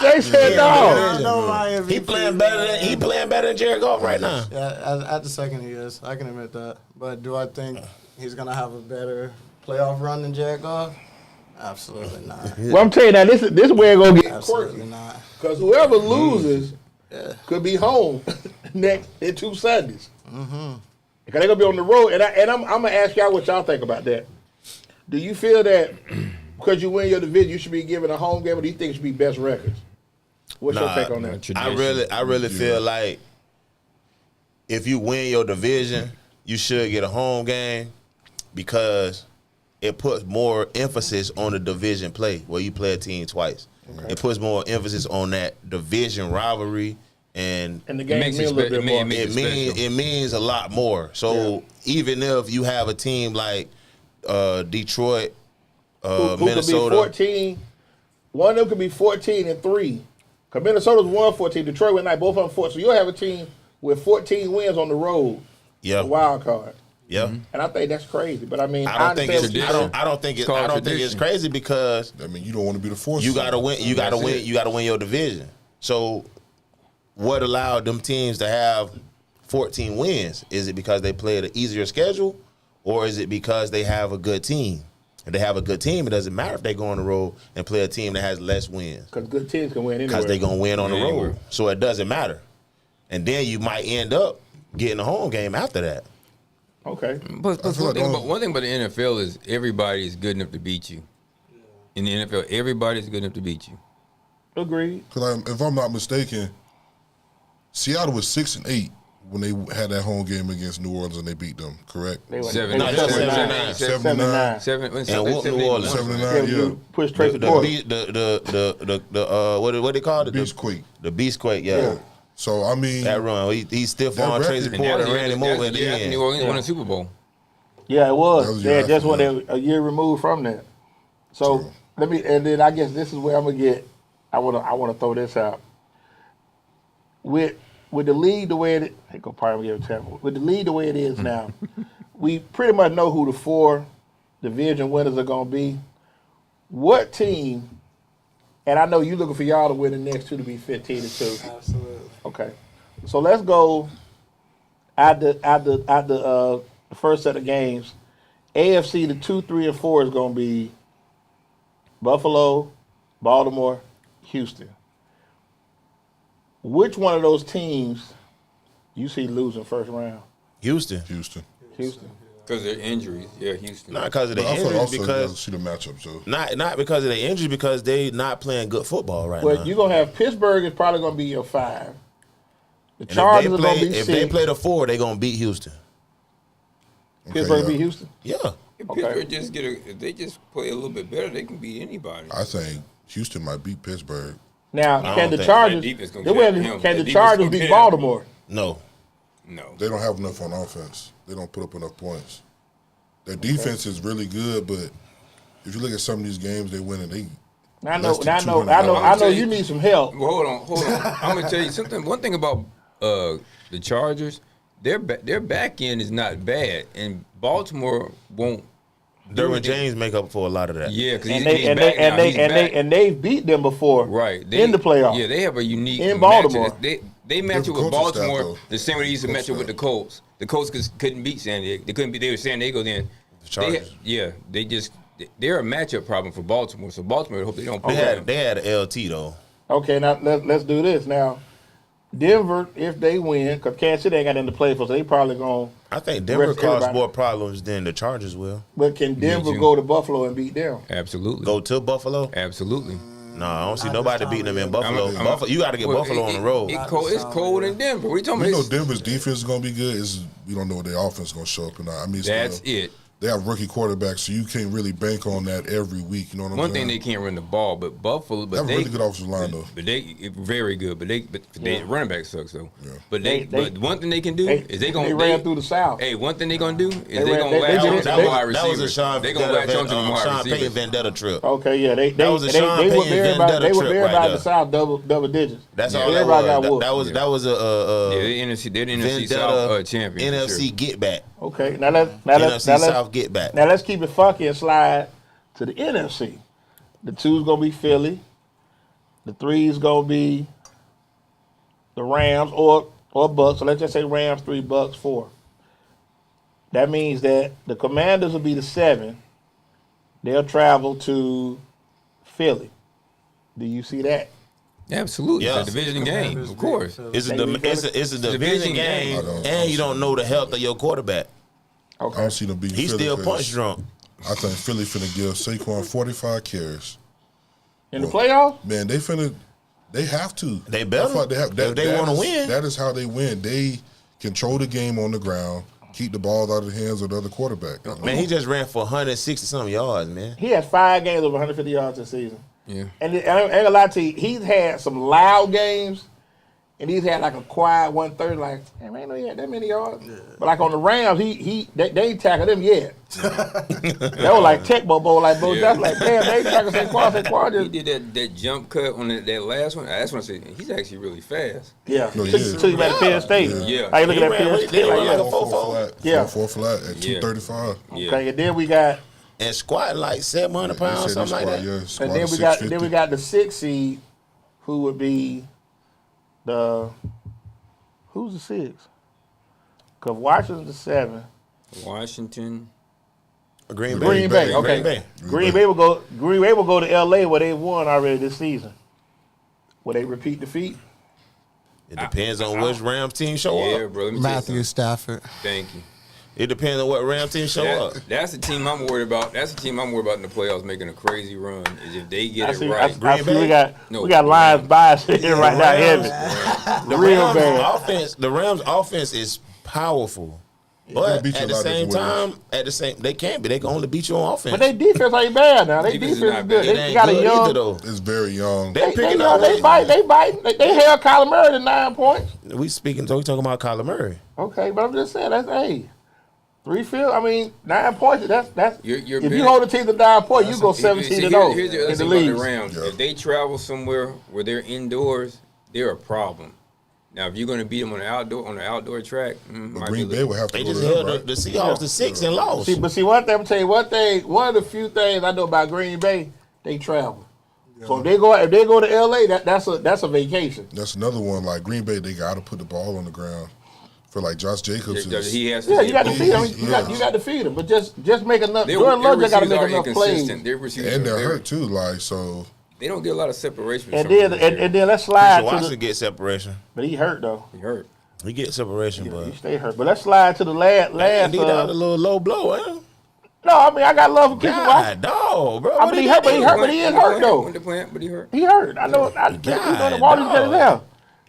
They said I no. know my MVP. He playing better than Jared Goff right now. Yeah, at the second he is. I can admit that. But do I think he's going to have a better playoff run than Jared Goff? Absolutely not. Well, I'm telling you now, this is where it's going to get Absolutely quirky. not. Because whoever loses could be home next in 2 Sundays. Because they're going to be on the road. And I'm going to ask y'all what y'all think about that. Do you feel that because you win your division, you should be given a home game, or do you think it should be best records? What's your take on that? I really feel like if you win your division, you should get a home game because it puts more emphasis on the division play where you play a team twice. Okay. It puts more emphasis on that division rivalry, and the game means a little bit more. It means a lot more. So even if you have a team like Detroit, who Minnesota, could be 14, one of them could be 14-3. Because Minnesota's won 14, Detroit went 9, both of them 14. So you'll have a team with 14 wins on the road. Yeah, a wild card. Yeah, and I think that's crazy. But I mean, I don't think it's crazy because I mean you don't want to be the fourth. You gotta win. You gotta win. You gotta win your division. So, what allowed them teams to have 14 wins? Is it because they played an easier schedule, or is it because they have a good team? If they have a good team, it doesn't matter if they go on the road and play a team that has less wins. Because good teams can win anywhere. Because they're gonna win on the road, so it doesn't matter. And then you might end up getting a home game after that. Okay. But one thing about the NFL is everybody is good enough to beat you. In the NFL, everybody's good enough to beat you. Agreed. Because if I'm not mistaken, Seattle was 6-8 when they had that home game against New Orleans and they beat them. Correct? 7-9. And whoop New Orleans. 7-9. Yeah. Push Tracy Porter. What they call it? The Beastquake. The Beastquake. Yeah. So I mean, that run, he stiff on Tracy Porter and ran him over at the end. New Orleans won a Super Bowl. Yeah, it was. They just won a year removed from that. So and then I guess this is where I'm gonna get. I wanna throw this out. With the league the way it is, with the league the way it is now, we pretty much know who the 4 division winners are gonna be. What team? And I know you're looking for y'all to win the next 2 to be 15-2. Absolutely. Okay, so let's go at the first set of games. AFC, the 2, 3, and 4 is going to be Buffalo, Baltimore, Houston. Which one of those teams you see losing first round? Houston. Because of their injuries, Houston. Not because of the injuries, also because see the matchup. So not because of the injuries, because they not playing good football right now. Well, you're gonna have Pittsburgh is probably gonna be your 5. The Chargers are gonna be 6. If they play the 4, they're gonna beat Houston. Pittsburgh beat Houston. Yeah. If Pittsburgh if they just play a little bit better, they can beat anybody. I think Houston might beat Pittsburgh. Now, can the Chargers beat Baltimore? No. They don't have enough on offense. They don't put up enough points. Their defense is really good, but if you look at some of these games they win, and I know. You need some help. Well, hold on. I'm gonna tell you something. One thing about the Chargers, their back end is not bad, and Baltimore won't. Derwin James make up for a lot of that. Yeah, because he's back now. They've beat them before, right? In the playoffs. Yeah, they have a unique in Baltimore. They match up with Baltimore the same way they used to match up with the Colts. The Colts couldn't beat San Diego. They couldn't beat. They were San Diego then. The Chargers. They're a matchup problem for Baltimore. So Baltimore hope they don't. They had an LT though. Okay, now let's do this now. Denver, if they win, because Kansas City ain't got anything to play for, so they probably going to. I think Denver caused more problems than the Chargers will. But can Denver go to Buffalo and beat them? Absolutely. Go to Buffalo? Absolutely. No, I don't see nobody beating them in Buffalo. Buffalo, you got to get Buffalo on the road. It's cold in Denver. What are you talking about? You know Denver's defense is going to be good. We don't know what their offense is going to show up or not. I mean, that's it. They have rookie quarterbacks, so you can't really bank on that every week. You know what I'm saying? One thing, they can't run the ball, but Buffalo, they have a really good offensive line though. But they very good. But they running back sucks though. Yeah. But one thing they can do is they ran through the South. Hey, one thing they gonna do is they gonna latch on to the wide receiver. That was a Sean Payton vendetta trip. Okay, yeah, that was a Sean Payton vendetta trip. They were very about the South double digits. That's all that was. That was a NFC South champion. NFC get back. Okay, let's South get back. Now let's keep it funky and slide to the NFC. The 2's gonna be Philly. The 3's gonna be the Rams or Bucks. So let's just say Rams 3, Bucks 4. That means that the Commanders will be the 7. They'll travel to Philly. Do you see that? Absolutely, it's a division game, of course. It's a division game, and you don't know the health of your quarterback. Okay. I don't see them beating He's Philly. Still punch drunk. I think Philly finna give Saquon 45 carries. In the playoffs? Man, they have to. They better. If they want to win. That is how they win. They control the game on the ground, keep the ball out of the hands of the other quarterback. Man, he just ran for 160-something yards, man. He has 5 games over 150 yards this season. Yeah. And I ain't gonna lie to you, he's had some loud games, and he's had like a quiet 130. Like, man, I ain't know he had that many yards. Yeah. But like on the Rams, they ain't tackled him yet. That was like Tech Bowl, like Bo Jackson. Like, damn, they ain't tackled Saquon. He did that jump cut on that last one. That's when I said he's actually really fast. Yeah. Took him at Penn State. Yeah. How you look at that Penn State? Like a 4-4. Yeah. 4 flat at 235. Okay, and then we got. And squatting like 700 pounds, something like that. Yeah, and then we got the 6 seed, who would be who's the 6? Because Washington's the 7. Washington. Green Bay. Okay. Green Bay will go to LA where they won already this season. Will they repeat defeat? It depends on which Rams team show up. Yeah, bro. Matthew Stafford. Thank you. It depends on what Rams team show up. That's the team I'm worried about. That's the team I'm worried about in the playoffs making a crazy run. Is if they get it right. We got Lions bias here right now, heavy. The Rams offense is powerful. But at the same time, they can't be. They can only beat you on offense. But their defense ain't bad now. Their defense is good. They got a young. It's very young. They bite. They held Kyler Murray to 9 points. We talking about Kyler Murray. Okay, but I'm just saying that's 3 field. I mean, 9 points. That's. If you hold the team to 9 points, you go 17-0 in the league. The Rams. If they travel somewhere where they're indoors, they're a problem. Now, if you're going to beat them on the outdoor track, Green Bay will have to. They just held the Seahawks to 6 and lost. See, one thing I'm tell you, one of the few things I know about Green Bay, they travel. Yeah. So if they go to LA, that's a vacation. That's another one. Like Green Bay, they got to put the ball on the ground. For like Josh Jacobs, he has to. Yeah, you got to feed him. You got to feed him, but just make enough. Jordan Love got to make enough plays. And they're hurt too. Like so. They don't get a lot of separation. And then let's slide. Washington get separation, but he hurt though. He get separation, but he stay hurt. But let's slide to the last. He got a little low blow, huh? No, I mean I got love for Christian Watson. Dog, bro. I mean he hurt, but he is hurt though. But he hurt. He hurt. I know. He's doing the ball. He's getting down.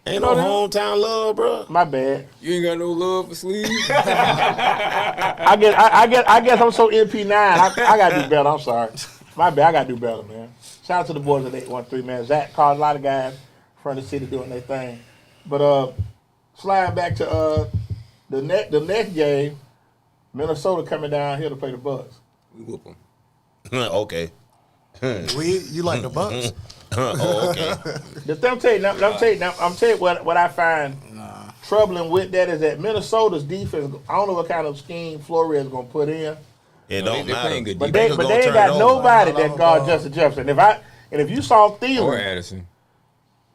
Ain't no hometown love, bro. My bad. You ain't got no love for sleeves. I guess I'm so MP9. I gotta do better. I'm sorry. My bad. I gotta do better, man. Shout out to the boys at 813, man. Zach called a lot of guys from the city doing their thing. But slide back to the next game, Minnesota coming down here to play the Bucks. We whoop them. Okay. You like the Bucks? Oh, okay. I'm telling you what I find troubling with that is that Minnesota's defense. I don't know what kind of scheme Flores is going to put in. It don't matter. But they ain't got nobody that guard Justin Jefferson. If you saw Thielen or Addison.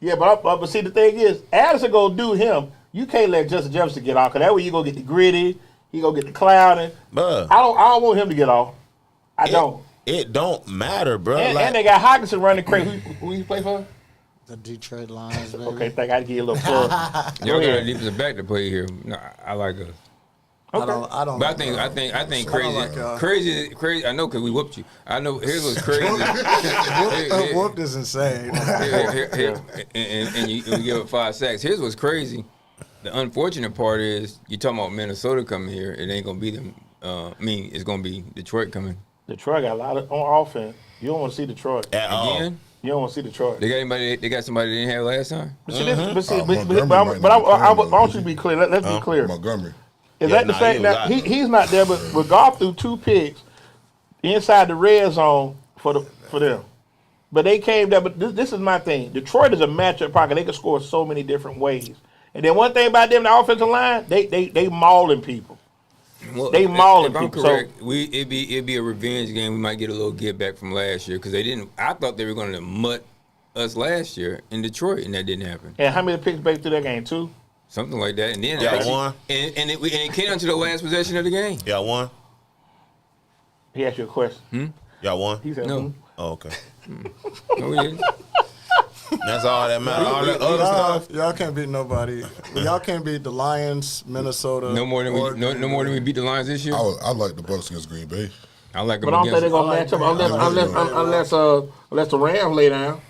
Yeah, but see the thing is, Addison gonna do him. You can't let Justin Jefferson get off, because that way you gonna get the gritty, he gonna get the clouding. I don't want him to get off. I don't. It don't matter, bro. And they got Hawkinson running crazy. Who you play for? The Detroit Lions, baby. Okay, think I give you a little plug. Y'all got a defensive back to play here. No, I like us. Okay. I don't. But I think crazy. I know because we whooped you. I know. Here's what's crazy. Whooped is insane. And you give up 5 sacks. Here's what's crazy. The unfortunate part is you talking about Minnesota coming here. It ain't gonna be them. It's gonna be Detroit coming. Detroit got a lot on offense. You don't want to see Detroit again. You don't want to see Detroit. They got somebody they didn't have last time. But I want you to be clear. Let's be clear. Montgomery. Is that the same? Now, he's not there, but Goff threw 2 picks inside the red zone for them. But they came there. But this is my thing. Detroit is a matchup pocket. They can score so many different ways. And then one thing about them, the offensive line, they mauling people. Well, they mauling if people. I'm correct, it'd be a revenge game. We might get a little get back from last year because they didn't. I thought they were going to mutt us last year in Detroit, and that didn't happen. And how many picks back through that game? 2. Something like that, and then won. And it came down to the last possession of the game. Y'all won. He asked you a question. Y'all won. He said, No. Oh, okay. No, we didn't. That's all that matters. All that other stuff. Y'all can't beat nobody. Y'all can't beat the Lions, Minnesota. No more than we beat the Lions this year. I like the Bucks against Green Bay. I like them. But I don't think they're gonna against. match up unless the Rams lay down,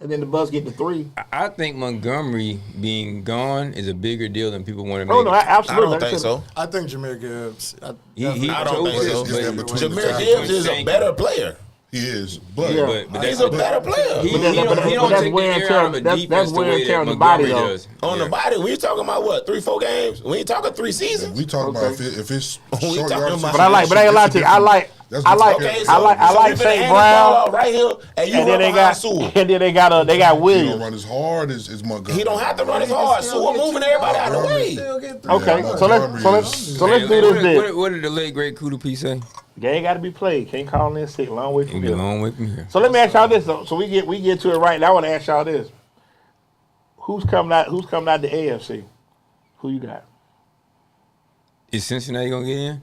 and then the Bucks get to 3. I think Montgomery being gone is a bigger deal than people want to make. Oh no, absolutely. I don't think so. I think Jameer Gibbs. I don't think so. Jameer Gibbs is a better player. He is, but he's a better player. He don't take the air out of a defense the way that Montgomery does. On the body, we talking about what, 3-4 games? We ain't talking 3 seasons. We talking about if it's short yardage. But I ain't gonna lie to you. I like St. Brown right here, and then they got Williams. He don't run as hard as Montgomery. He don't have to run as hard. So we're moving everybody out of the way. Okay, so let's do this. What did the late great Kudu P say? Game got to be played. Can't call in sick. Long way from here. Long way from here. So let me ask y'all this though. So we get to it right now. I want to ask y'all this: Who's coming out the AFC? Who you got? Is Cincinnati gonna get in?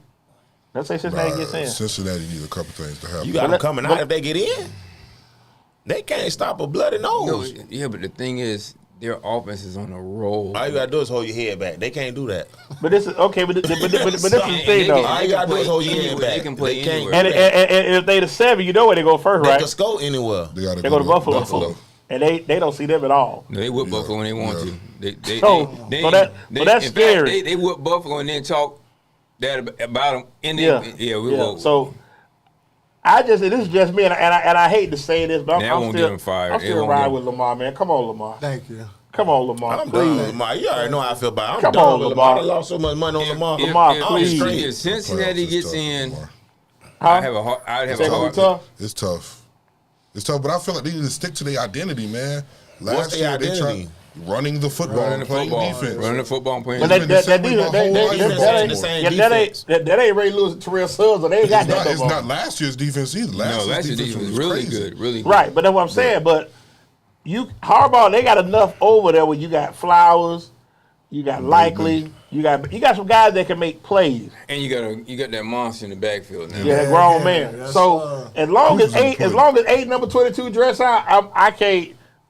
Let's say Cincinnati gets in. Cincinnati needs a couple things to happen. You got them coming out if they get in. They can't stop a bloody nose. No, yeah, but the thing is, their offense is on a roll. All you gotta do is hold your head back. They can't do that. But this is okay. But this is the thing though. All you gotta do is hold your head back. They can play anywhere. And if they the 7, you know where they go first, right? They can score anywhere. They go to Buffalo. And they don't see them at all. No, they whip Buffalo when they want to. That's scary. They whip Buffalo and then talk that about them. And then, we will. So this is just me, and I hate to say this, but I'm still riding with Lamar, man. Come on, Lamar. Thank you. Come on, Lamar. I'm done with Lamar. You already know how I feel about it. I'm done with Lamar. I lost so much money on Lamar. Lamar, please. If Cincinnati gets in, I'd have a hard. It's tough. It's tough, but I feel like they need to stick to their identity, man. What's their identity? Running the football and playing defense. Running the football and playing defense. That ain't Ray Lewis and Terrell Suggs, so they ain't got that. It's not last year's defense either. Last year's defense was really good. Really good. Right, but that's what I'm saying. But Harbaugh, they got enough over there where you got Flowers, you got Likely, you got some guys that can make plays. And you got that monster in the backfield now. Yeah, that grown man. So as long as 8 number 22 dress out,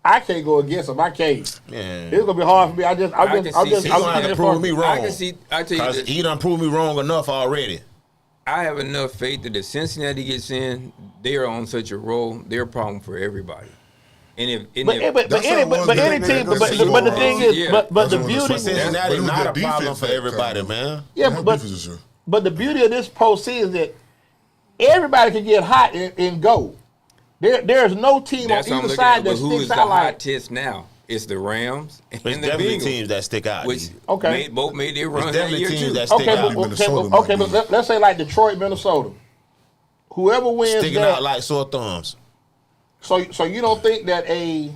I can't go against him. I can't. Yeah. It's gonna be hard for me. I'm gonna prove me wrong. I tell you this. He done proved me wrong enough already. I have enough faith that if Cincinnati gets in, they are on such a roll. They're a problem for everybody. And the beauty, Cincinnati not a problem for everybody, man. Yeah, but the beauty of this postseason is that everybody can get hot and go. There's no team on either side that sticks out like. Hot test now? It's the Rams and it's the definitely Bengals, teams that stick out. Which both made their run. It's definitely teams that stick out. But let's say like Detroit, Minnesota. Whoever wins sticking out like sore thumbs. So you don't think that a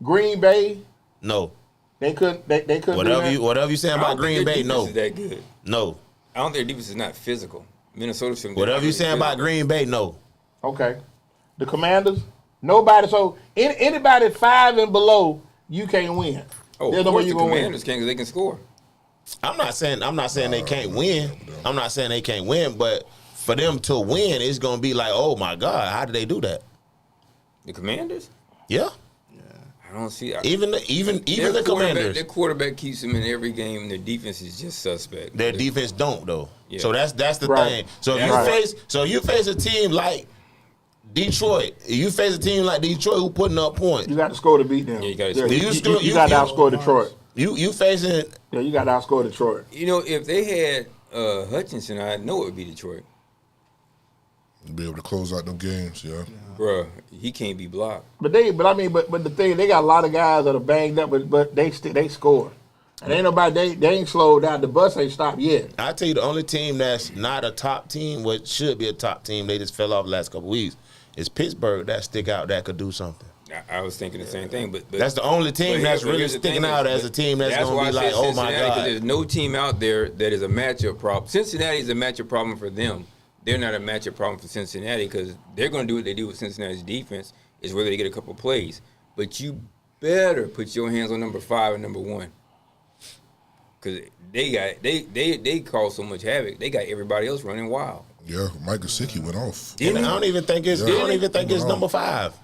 Green Bay? No. They couldn't. They couldn't. Whatever you saying about Green Bay, no. Is that good? No. I don't think their defense is not physical. Minnesota shouldn't. Whatever you saying about Green Bay, no. Okay. The Commanders, nobody. So anybody 5 and below, you can't win. Oh, there's no way you the gonna Commanders win. can because they can score. I'm not saying they can't win. I'm not saying they can't win, but for them to win, it's gonna be like, oh my God, how did they do that? The Commanders? Yeah. I don't see. Even the Commanders. Their quarterback keeps them in every game. Their defense is just suspect. Their defense don't though. Yeah. So that's the Right. thing. So if you face a team like Detroit, who putting up points. You got to score to beat them. Yeah, you gotta You, score. got to outscore Detroit. You facing. Yeah, you got to outscore Detroit. You know, if they had Hutchinson, I know it would be Detroit. Be able to close out them games, yeah. Bruh, he can't be blocked. But the thing, they got a lot of guys that are banged up, but they score. And ain't nobody, they ain't slowed down. The bus ain't stopped yet. I tell you, the only team that's not a top team, what should be a top team, they just fell off the last couple of weeks, is Pittsburgh. That stick out that could do something. I was thinking the same thing, but that's the only team that's really sticking out as a team that's going to be like, oh my God. There's no team out there that is a matchup problem. Cincinnati is a matchup problem for them. They're not a matchup problem for Cincinnati because they're going to do what they do with Cincinnati's defense is whether they get a couple plays. But you better put your hands on number 5 and number 1 because they cause so much havoc. They got everybody else running wild. Yeah, Mike Gesicki went off. And I don't even think it's number 5.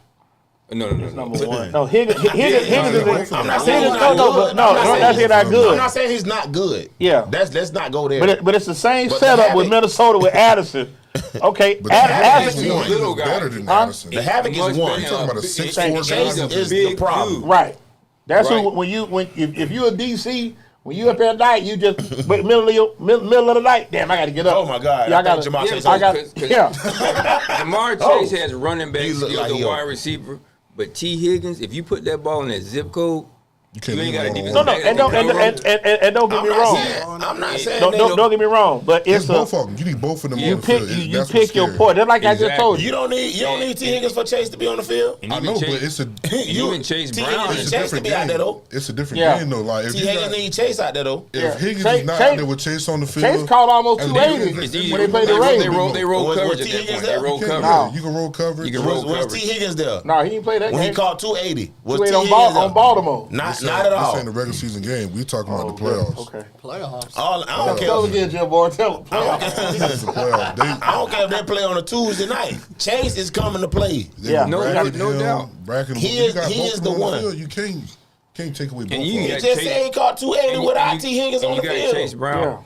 No. Number 1. No, Higgins is. I'm not saying that's not good. I'm not saying he's not good. Yeah, let's not go there. But it's the same setup with Minnesota with Addison. Okay, Addison is is better than Addison. The Havoc is 1. You're talking about a 6'4" guy. Is the problem. Right. That's who if you're a DC. When you up at night, you just middle of the night. Damn, I got to get up. Oh my God! Yeah, Lamar Chase has running back skills, a wide receiver, but T. Higgins, if you put that ball in that zip code, you ain't got a defense. And don't get me wrong. I'm not saying. Don't get me wrong, but it's both of them. You need both of them. You pick your point. That's like I just told you. You don't need T. Higgins for Chase to be on the field. I know, but it's a even Chase Brown. It's a different game. It's a different game though. Like if T. Higgins need Chase out there though. If Higgins is not out there with Chase on the field, Chase caught almost 280 when they played the Raiders. They roll coverage at that point. They roll coverage. You can roll coverage. Was T. Higgins there? No, he didn't play that game. When he caught 280, was T. Higgins on Baltimore? Not at all. This ain't the regular season game. We talking about the playoffs. Okay. Playoffs. I don't care. Again, Jim Boy, tell him. I don't care if they play on a Tuesday night. Chase is coming to play. Yeah, no doubt. He is the one. You can't take away both. And you just say he caught 280 without T. Higgins on the field. You got Chase Brown.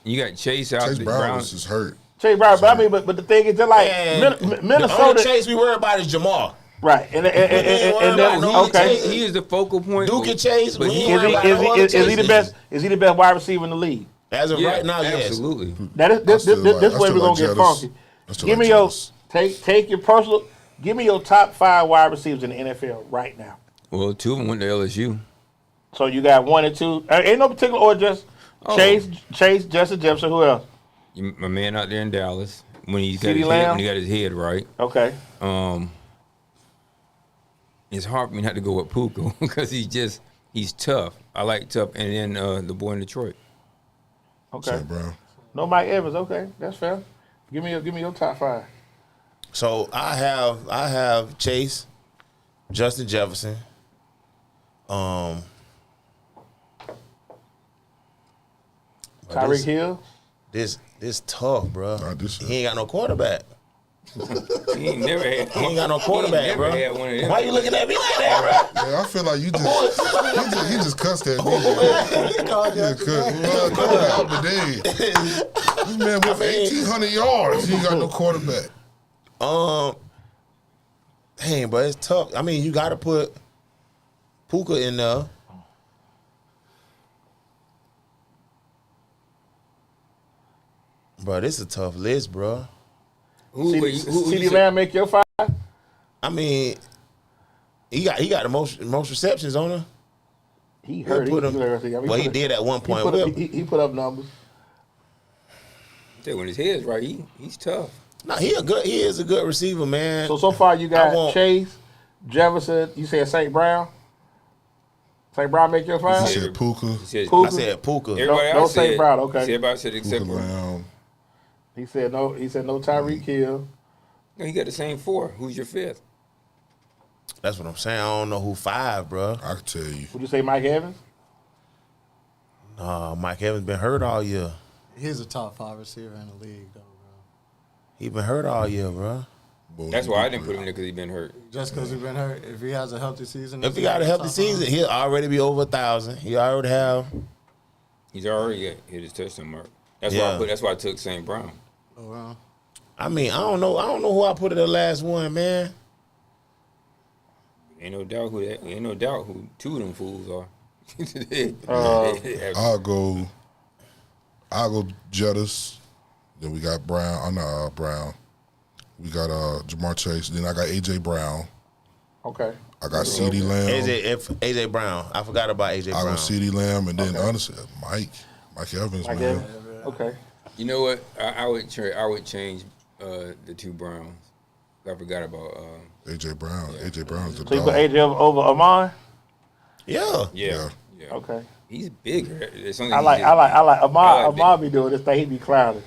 You got Chase out. Chase Brown is hurt. Chase Brown, but I mean, but the thing is, just like Minnesota. The only Chase we worry about is Jamal. Right, and he is the focal point. Duke and Chase, but is he the best? Is he the best wide receiver in the league? As of right now, yes. Absolutely. This way we're gonna get funky. Give me your take your personal. Give me your top 5 wide receivers in the NFL right now. Well, 2 of them went to LSU. So you got 1 and 2. Ain't no particular order. Just Chase, Justin Jefferson. Who else? My man out there in Dallas when he got his head right. Okay. It's hard for me not to go with Puka because he's tough. I like tough, and then the boy in Detroit. Okay. No Mike Evans. Okay, that's fair. Give me your top 5. So I have Chase, Justin Jefferson, Tyreek Hill. This tough, bro. He ain't got no quarterback. He ain't got no quarterback, bro. Why you looking at me like that, bro? Yeah, I feel like you just cussed at me. This man went for 1,800 yards. He ain't got no quarterback. Dang, but it's tough. I mean, you got to put Puka in there. Bro, this is a tough list, bro. CD Lamb make your 5? I mean, he got the most receptions on him. He hurt. He did at one point. He put up numbers. When his head's right, he's tough. No, he is a good receiver, man. So far you got Chase, Jefferson. You said St. Brown. St. Brown make your 5? He said Puka. I said Puka. Everybody no St. Brown. Okay. Everybody said except Puka for Lamb. He said no Tyreek Hill. No, he got the same 4. Who's your 5th? That's what I'm saying. I don't know who 5, bro. I can tell you. Would you say Mike Evans? Nah, Mike Evans been hurt all year. He's a top 5 receiver in the league, though, bro. He been hurt all year, bro. That's why I didn't put him there because he been hurt. Just because he's been hurt. If he has a healthy season. If he got a healthy season, he'll already be over 1,000. He already have. He's already hit his touchdown mark. That's why I took St. Brown. Oh, wow. I mean, I don't know who I put at the last one, man. Ain't no doubt who 2 of them fools are. I'll go Jettis. Then we got Brown. Brown. We got Jamar Chase. Then I got AJ Brown. Okay. I got CeeDee Lamb. AJ Brown. I forgot about AJ Brown. I got CeeDee Lamb, and then honestly, Mike Evans, man. Okay. You know what? I would change the 2 Browns. I forgot about AJ Brown. Yeah. AJ Brown's the So you dog. put AJ over Amon? Yeah. Okay. He's bigger. I like Amon be doing this thing. He be clowning.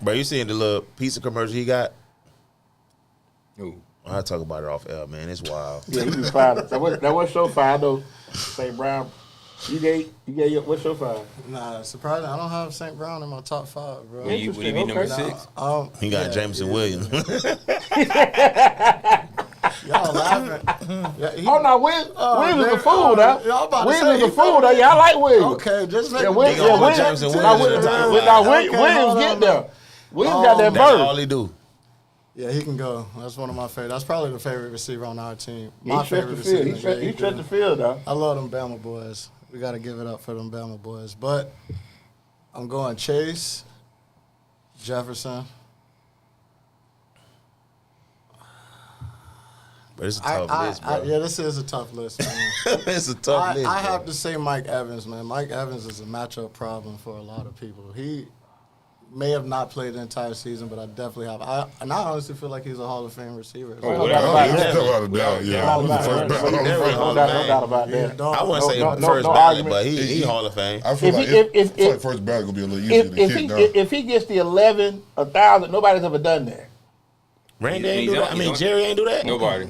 Bro, you seeing the little piece of commercial he got? Who? I'll talk about it off air, man. It's wild. Yeah, he be clowning. That was your 5. I know St. Brown. You gave what's your 5? Nah, surprising. I don't have St. Brown in my top 5, bro. Would he be number 6? He got Jameson Williams. Y'all laughing. Williams is a fool, though. Williams is a fool, though. Yeah, I like Williams. Okay, just make Williams get there. Williams got that That's all bird. he do. Yeah, he can go. That's one of my favorite. That's probably the favorite receiver on our team. He stretched the field. He stretched the field, though. I love them Bama boys. We got to give it up for them Bama boys. But I'm going Chase, Jefferson. But it's a tough list, bro. Yeah, this is a tough list, man. It's a tough list. I have to say Mike Evans, man. Mike Evans is a matchup problem for a lot of people. He may have not played the entire season, but I definitely have. I honestly feel like he's a Hall of Fame receiver. No doubt about that. I wouldn't say first ballot, but he Hall of Fame. I feel like first ballot gonna be a little easier to kick down. If he gets the 1,000, nobody's ever done that. Randy ain't do that. I mean, Jerry ain't do that. Nobody.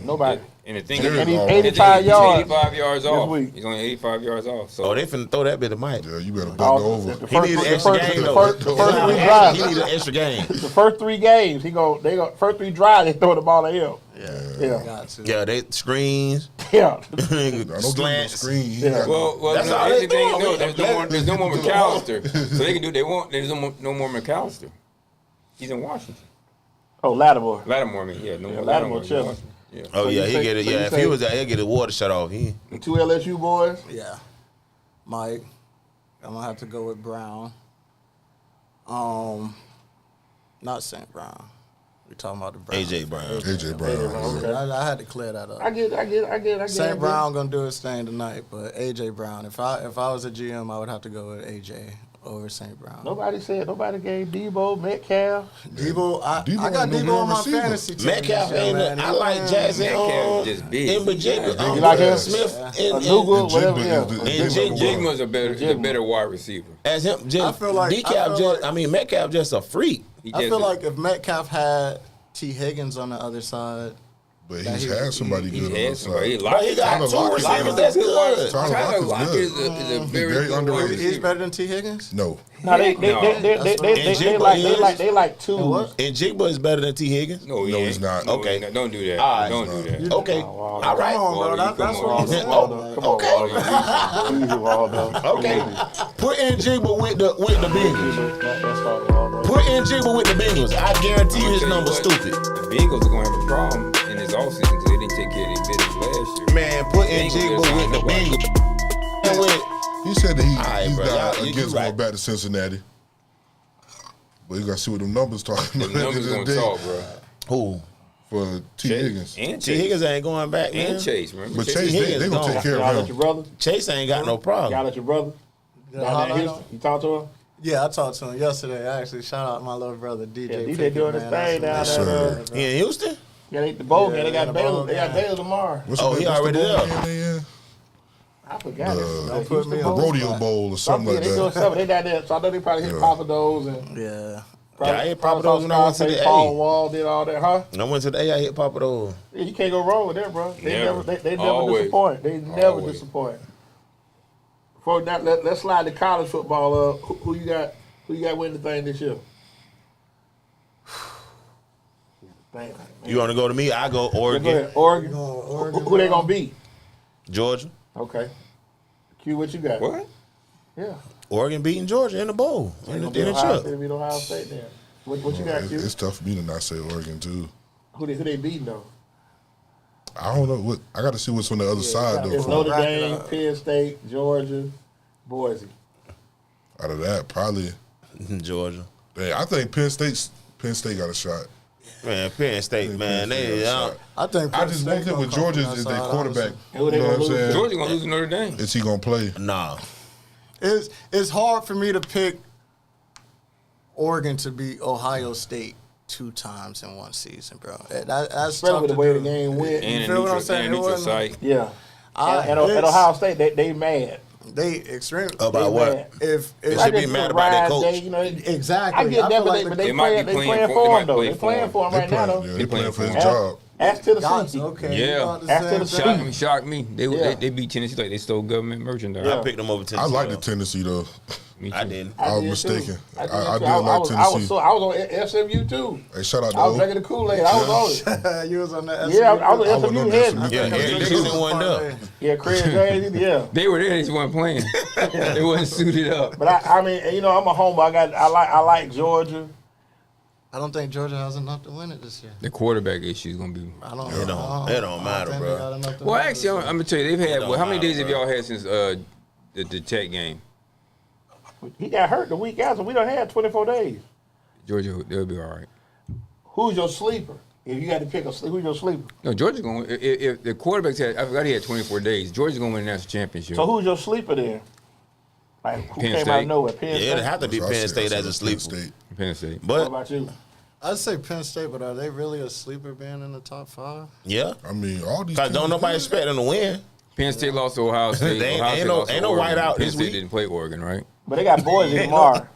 And the thing is, and he's 85 yards. 85 yards off. He's only 85 yards off. So they finna throw that bit of Mike. Yeah, you better bend over. He need an extra game though. He need an extra game. The first 3 games, first 3 drives, they throw the ball to him. Yeah, they screens. Yeah. Slants. Screen. Well, that's all they do. There's no more McAllister. So they can do what they want. There's no more McAllister. He's in Washington. Oh, Lattimore. Lattimore, I mean, yeah. No more Lattimore chilling. Yeah. Oh, yeah, he get it. Yeah, if he was out, he'll get the water shut off. The 2 LSU boys? Yeah. Mike. I'm going to have to go with Brown. Not St. Brown. We're talking about the Brown. AJ Brown. AJ Brown. Okay. I had to clear that up. I get it. St. Brown going to do his thing tonight, but AJ Brown. If I was a GM, I would have to go with AJ over St. Brown. Nobody gave Debo, Metcalf. Debo, I got Debo on my fantasy team. Metcalf ain't. I like Jackson. Metcalf just big. And Virginia. You like him? Smith and Jigma's a better wide receiver. As him, I feel like Metcalf just a freak. I feel like if Metcalf had T. Higgins on the other side. But he's had somebody good on the side. He got 2 receivers that's good. Tyler Lockett is a very underrated. He's better than T. Higgins? No. No, they like 2. And Jigba is better than T. Higgins? No, he's not. Okay. Don't do that. Don't do that. Okay. All right. Come on, bro. That's what I'm saying. Okay. Put in Jigba with the Bengals. Put in Jigba with the Bengals. I guarantee you his number's stupid. The Bengals are going to have a problem in this offseason because they didn't take care of their business last year. Man, put in Jigba with the Bengals. He said that he's bro, not against going back to Cincinnati. But you got to see what them numbers talking The about. numbers going to talk, bro. Who? For T. Higgins. And T. Higgins ain't going back, man. And Chase, remember? But Chase, they going to take care Y'all of let your him. brother? Chase ain't got no problem. Y'all let your brother? Down there in Houston? You talk to him? Yeah, I talked to him yesterday. Actually, shout out my little brother DJ. Yeah, DJ Pickett, doing his thing down there. He in Houston? Yeah, they the bowl game. They Yeah, got the bowl Baylor. They got game. Baylor tomorrow. He already there. I forgot. Don't put me The on rodeo bowl or something like They doing that. something. They down there. So I know they probably hit Papa Do's and. Yeah. Yeah, I hit Papa Do's when I went to the Paul A. Wall did all that, huh? When I went to the A, I hit Papa Do's. Yeah, you can't go wrong with them, bro. They Never. never Always. disappoint. They never Always. disappoint. For that, let's slide the college football up. Who you got? Who you got winning the thing this year? You want to go to me? I go Go Oregon, ahead. Oregon. Oregon, Who they gonna beat? Georgia. Okay. Q, what you got? What? Yeah. Oregon beating Georgia in the bowl. In the Ohio chip. State beat Ohio State then. What you got, Q? It's tough for me to not say Oregon too. Who they beating though? I don't know what. I got to see what's on the other side It's though. Notre Dame, Penn State, Georgia, Boise. Out of that, probably. Georgia. Dang, I think Penn State got a shot. Man, Penn State, man. They, I think I just one thing with Georgia is their quarterback. Who You they know gonna what I'm lose to? saying? Georgia gonna lose to Notre Dame. Is he gonna play? nah. It's hard for me to pick Oregon to beat Ohio State 2 times in one season, bro. That's Especially tough with the to way do. the game went. And feel what I'm a saying? neutral It wasn't- site. Yeah. And It's- Ohio State, they mad. They extremely About what? mad. If They should be mad about their coach. exactly, I get that, feel but like they They might be playing playing for for- him though. They playing for him They right now playing, though. yeah, they playing for his Ask- job. Ask to the Gotcha, Suki. okay. Yeah. you about the After same the thing. Shocked me. Yeah. They beat Tennessee like they stole government merchandise. Yeah. I picked them over I Tennessee. like the though. Tennessee though. Me too. I didn't. I was did, mistaken. too. I did, did too. like I was Tennessee. on SMU too. Hey, shout out to I was O. drinking the Kool-Aid. I was on it. You was on that. Yeah, I was I on was SMU on head. SMU. Yeah, Eric Dixon wasn't up. Yeah, Craig James, yeah. They were there, they just weren't playing. They wasn't suited up. But I mean, you know, I'm a homer. I like Georgia. I don't think Georgia has enough to win it this year. The quarterback issue is gonna be. I don't. It don't matter, think bro. they got enough to Well, win it actually, this I'm gonna tell you, they've had. don't Well, how many matter, days have bro. y'all had since the Tech game? He got hurt the week after. We done had 24 days. Georgia, they'll be all right. Who's your sleeper? If you got to pick who's your sleeper? No, Georgia's going. If the quarterbacks had, I forgot he had 24 days. Georgia's going to win the national championship. So who's your sleeper then? Like who Penn came out State. of nowhere? Penn Yeah, State. it'd have to be That's what I Penn said. State I as a said Penn sleeper. State. Penn State. What But about you? I'd say Penn State, but are they really a sleeper being in the top 5? yeah, I mean, all these. because don't teams nobody good. expect them to win. Penn State lost to Ohio State. They ain't- Ohio ain't State no- lost to ain't no Oregon. whiteout Penn this State week. didn't play Oregon, right? But they got boys tomorrow.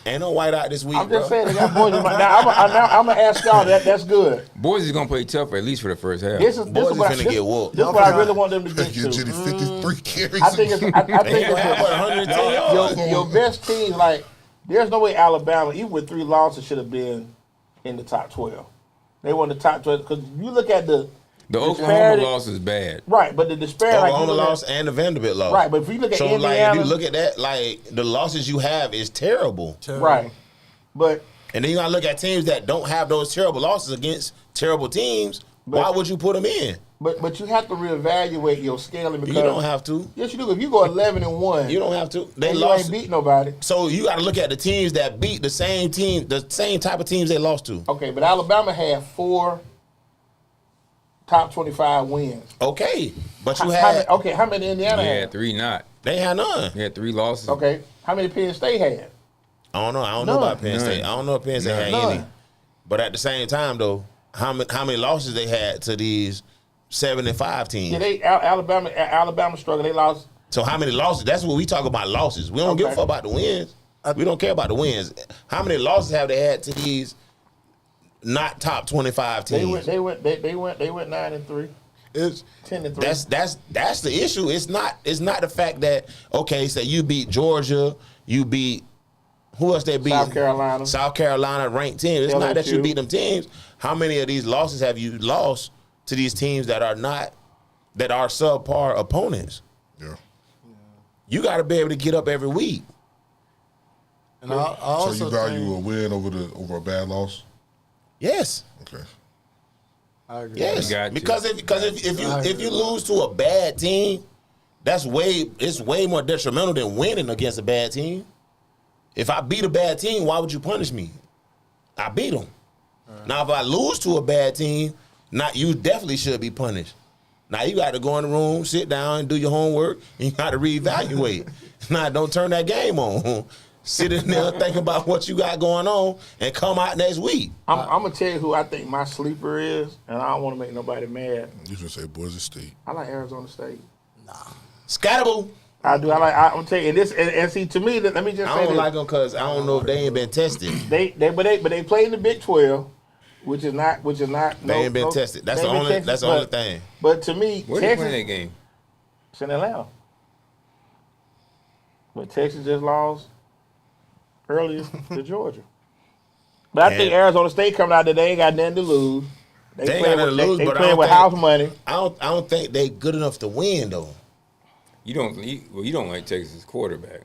Ain't no whiteout this week, I'm bro. just saying they got boys tomorrow. Now I'm gonna ask y'all that's good. Boys is going to play tough at least for the first half. This is Boys is what finna get whooped. This is what I really want them to get Give to. Jitty 53 carries. I think it's I They ain't think gonna have it's what 110 yards. your best team. Like there's no way Alabama, even with 3 losses, should have been in the top 12. They won the top 12 because you look at the Oklahoma disparity- loss is bad. right, but the disparity. like, you Oklahoma look at- lost and the Vanderbilt lost. Right, but if you look at so like Indiana, if you look at that, like the losses you have is terrible. right, but And then you gotta look at teams that don't have those terrible losses against terrible teams. Why would you put them in? but you have to reevaluate your scaling because You don't have to. Yes, you do. If you go 11-1, You don't have to. They and you lost. ain't beat nobody. So you got to look at the teams that beat the same team, the same type of teams they lost to. Okay, but Alabama had 4 top 25 wins. Okay, but you How had many, how many Indiana He had? had 3 not. they had none. He had 3 losses. Okay, how many Penn State had? I don't know. I don't None. know about Penn None. State. I don't know if Penn State had None. any. But at the same time, though, how many losses they had to these 7-5 teams? Yeah, Alabama struggled. They lost. So how many losses? That's what we talk about losses. We don't give a Okay. fuck about the wins. We don't care about the wins. How many losses have they had to these not top 25 They teams? went 9-3. It's 10-3. That's the issue. It's not the fact that okay, so you beat Georgia, you beat who else they beat? South Carolina ranked teams. It's not that you LSU. beat them teams. How many of these losses have you lost to these teams that are subpar opponents? Yeah. You got to be able to get up every week. and I also So you value think, a win over a bad loss? Yes. Okay. I agree. Yes, You got to. because if you lose to a bad team, it's way more detrimental than winning against a bad team. If I beat a bad team, why would you punish me? I beat them. Now if I lose to a bad team, you definitely should be punished. Now you got to go in the room, sit down, and do your homework, and you got to reevaluate. Now don't turn that game on. sit in there, think about what you got going on, and come out next week. I'm gonna tell you who I think my sleeper is, and I don't want to make nobody mad. You should say Boise State. I like Arizona State. Scatterboo. I do. I'm gonna tell you, and this, and see, to me, let me just say I don't this. like them because I don't know if they ain't been tested. But they play in the Big 12, which is not. They ain't been tested. That's the only thing. But to me, Where Texas, they playing that game? it's in Atlanta. But Texas just lost earlier to Georgia. But I think Arizona State coming out today ain't got nothing to lose. They playing with house money. I don't think they good enough to win though. You don't like Texas quarterback.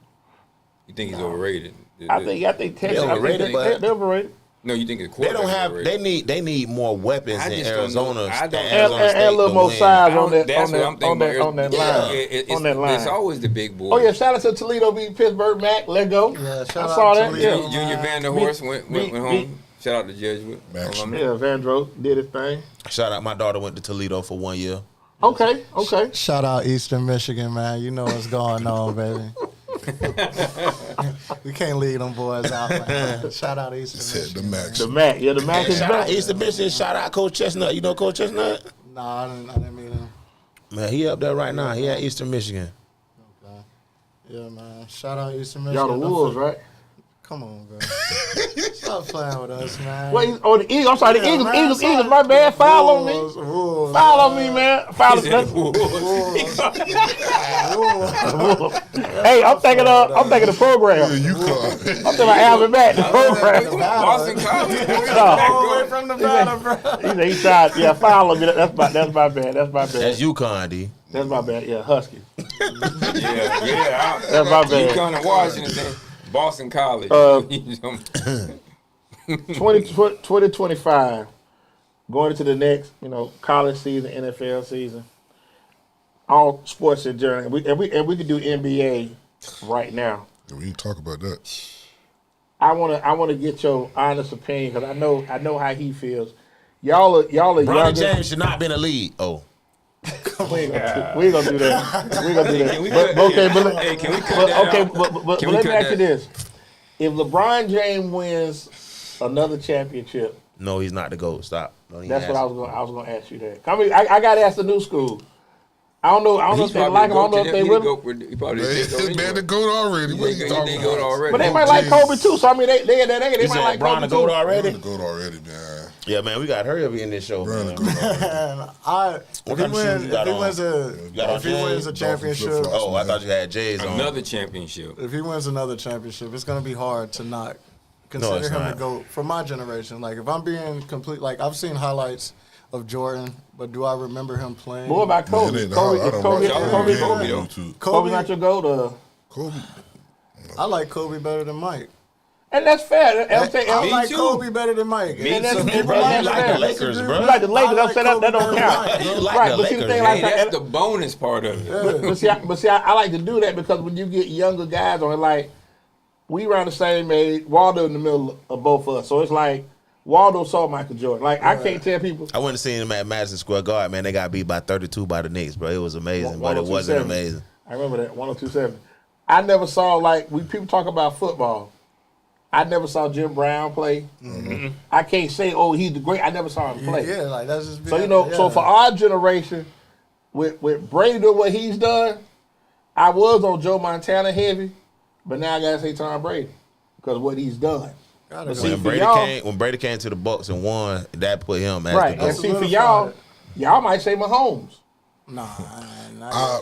You think he's overrated? I think Texas overrated, they're overrated. No, you think the They quarterback? don't have. overrated? They need more weapons I in just don't Arizona. know. I don't- And a little more size on that That's what I'm thinking about. on that Yeah, line. On that line. It's always the big boys. Oh yeah, shout out to Toledo beat Pittsburgh. Mac, let go. Yeah, shout I out saw that. Toledo. Yeah. Junior Van der Horst went home. beat- Shout out to Jesuit. Max. alumni. Yeah, Vandross did his thing. Shout out, my daughter went to Toledo for 1 year. Okay. Shout out Eastern Michigan, man. You know what's going on, baby. We can't leave them boys out, man. Shout out Eastern Said the Michigan. Max. The Mac, the Mac is Shout out back. Eastern Michigan. Shout out Coach Chestnut. You know Coach Chestnut? Nah, I didn't mean him. Man, he up there right now. He at Eastern Michigan. Okay. Yeah, man. Shout out Eastern Michigan. Y'all the Wolves, right? Come on, bro. Stop playing with us, man. Wait, the Eagles. I'm sorry, the Eagles. man, Eagles. My bad. Foul on me. Wolves. Foul on me, man. Foul. He said the Wolves. Hey, I'm thinking the program. Yeah, you come. I'm thinking about Alvin Mack, the program. Boston College. Away from the battle, bro. He tried. Yeah, foul on me. That's my bad. That's That's UConn, D. That's my bad. Yeah, Husky. Yeah. That's my bad. UConn and Washington. Boston College. 2025, going into the next, college season, NFL season, all sports in general, and we could do NBA right now. We can talk about that. I want to get your honest opinion because I know how he feels. Y'all are Bronny younger. James should not be in the league. Oh. We ain't gonna do that. Can we cut that out? But Can we let me cut ask you that? this: if LeBron James wins another championship, No, he's not the GOAT. Stop. Don't even that's what ask. I was gonna ask you that. I mean, I gotta ask the new school. I don't know if they like him. I don't know if they will. He probably Man, the GOAT already. What you talking about? already. But they might like Kobe too. So I mean, they You might said like Bron Kobe the GOAT too. already? The GOAT already, man. Yeah, man, we got to hurry up in this show. Bron the Man. GOAT already. What kind of shoes you got on? If he wins a championship, flip-flops. Oh, I thought you had J's on. Another championship. if he wins another championship, it's gonna be hard to not it's consider him not. to go for my generation. Like if I'm being complete, like I've seen highlights of Jordan, but do I remember him playing? What about Man, Kobe? it ain't hard. I don't watch Kobe the Kobe, game though. on YouTube. Kobe not your GOAT? Kobe. I like Kobe better than Mike. And that's fair. I'm saying, I Me like too. Kobe better than Mike. Me and that's, too. and Bro, you that's like fair. the Lakers, bro. You like the Lakers. I I'm like saying that don't Kobe count. better than You like Right, the but see the Lakers. thing, Hey, like that's the bonus part of it. But see, I like to do that because when you get younger guys on it, like we around the same age, Waldo in the middle of both of us. So it's like Waldo saw Michael Jordan. Like I can't tell people. I went to see him at Madison Square Garden, man. They got beat by 32 by the Knicks, bro. It was amazing, but it wasn't 1027. amazing. I remember that 1027. I never saw people talk about football. I never saw Jim Brown play. Mm-hmm. I can't say, he's the great. I never saw him play. Yeah, like that's just. So so for our generation, with Brady doing what he's done, I was on Joe Montana heavy, but now I gotta say Tom Brady because of what he's done. But see, When Brady came to the Bucks and won, that put him as right, the and GOAT. see for y'all might say Mahomes. Nah,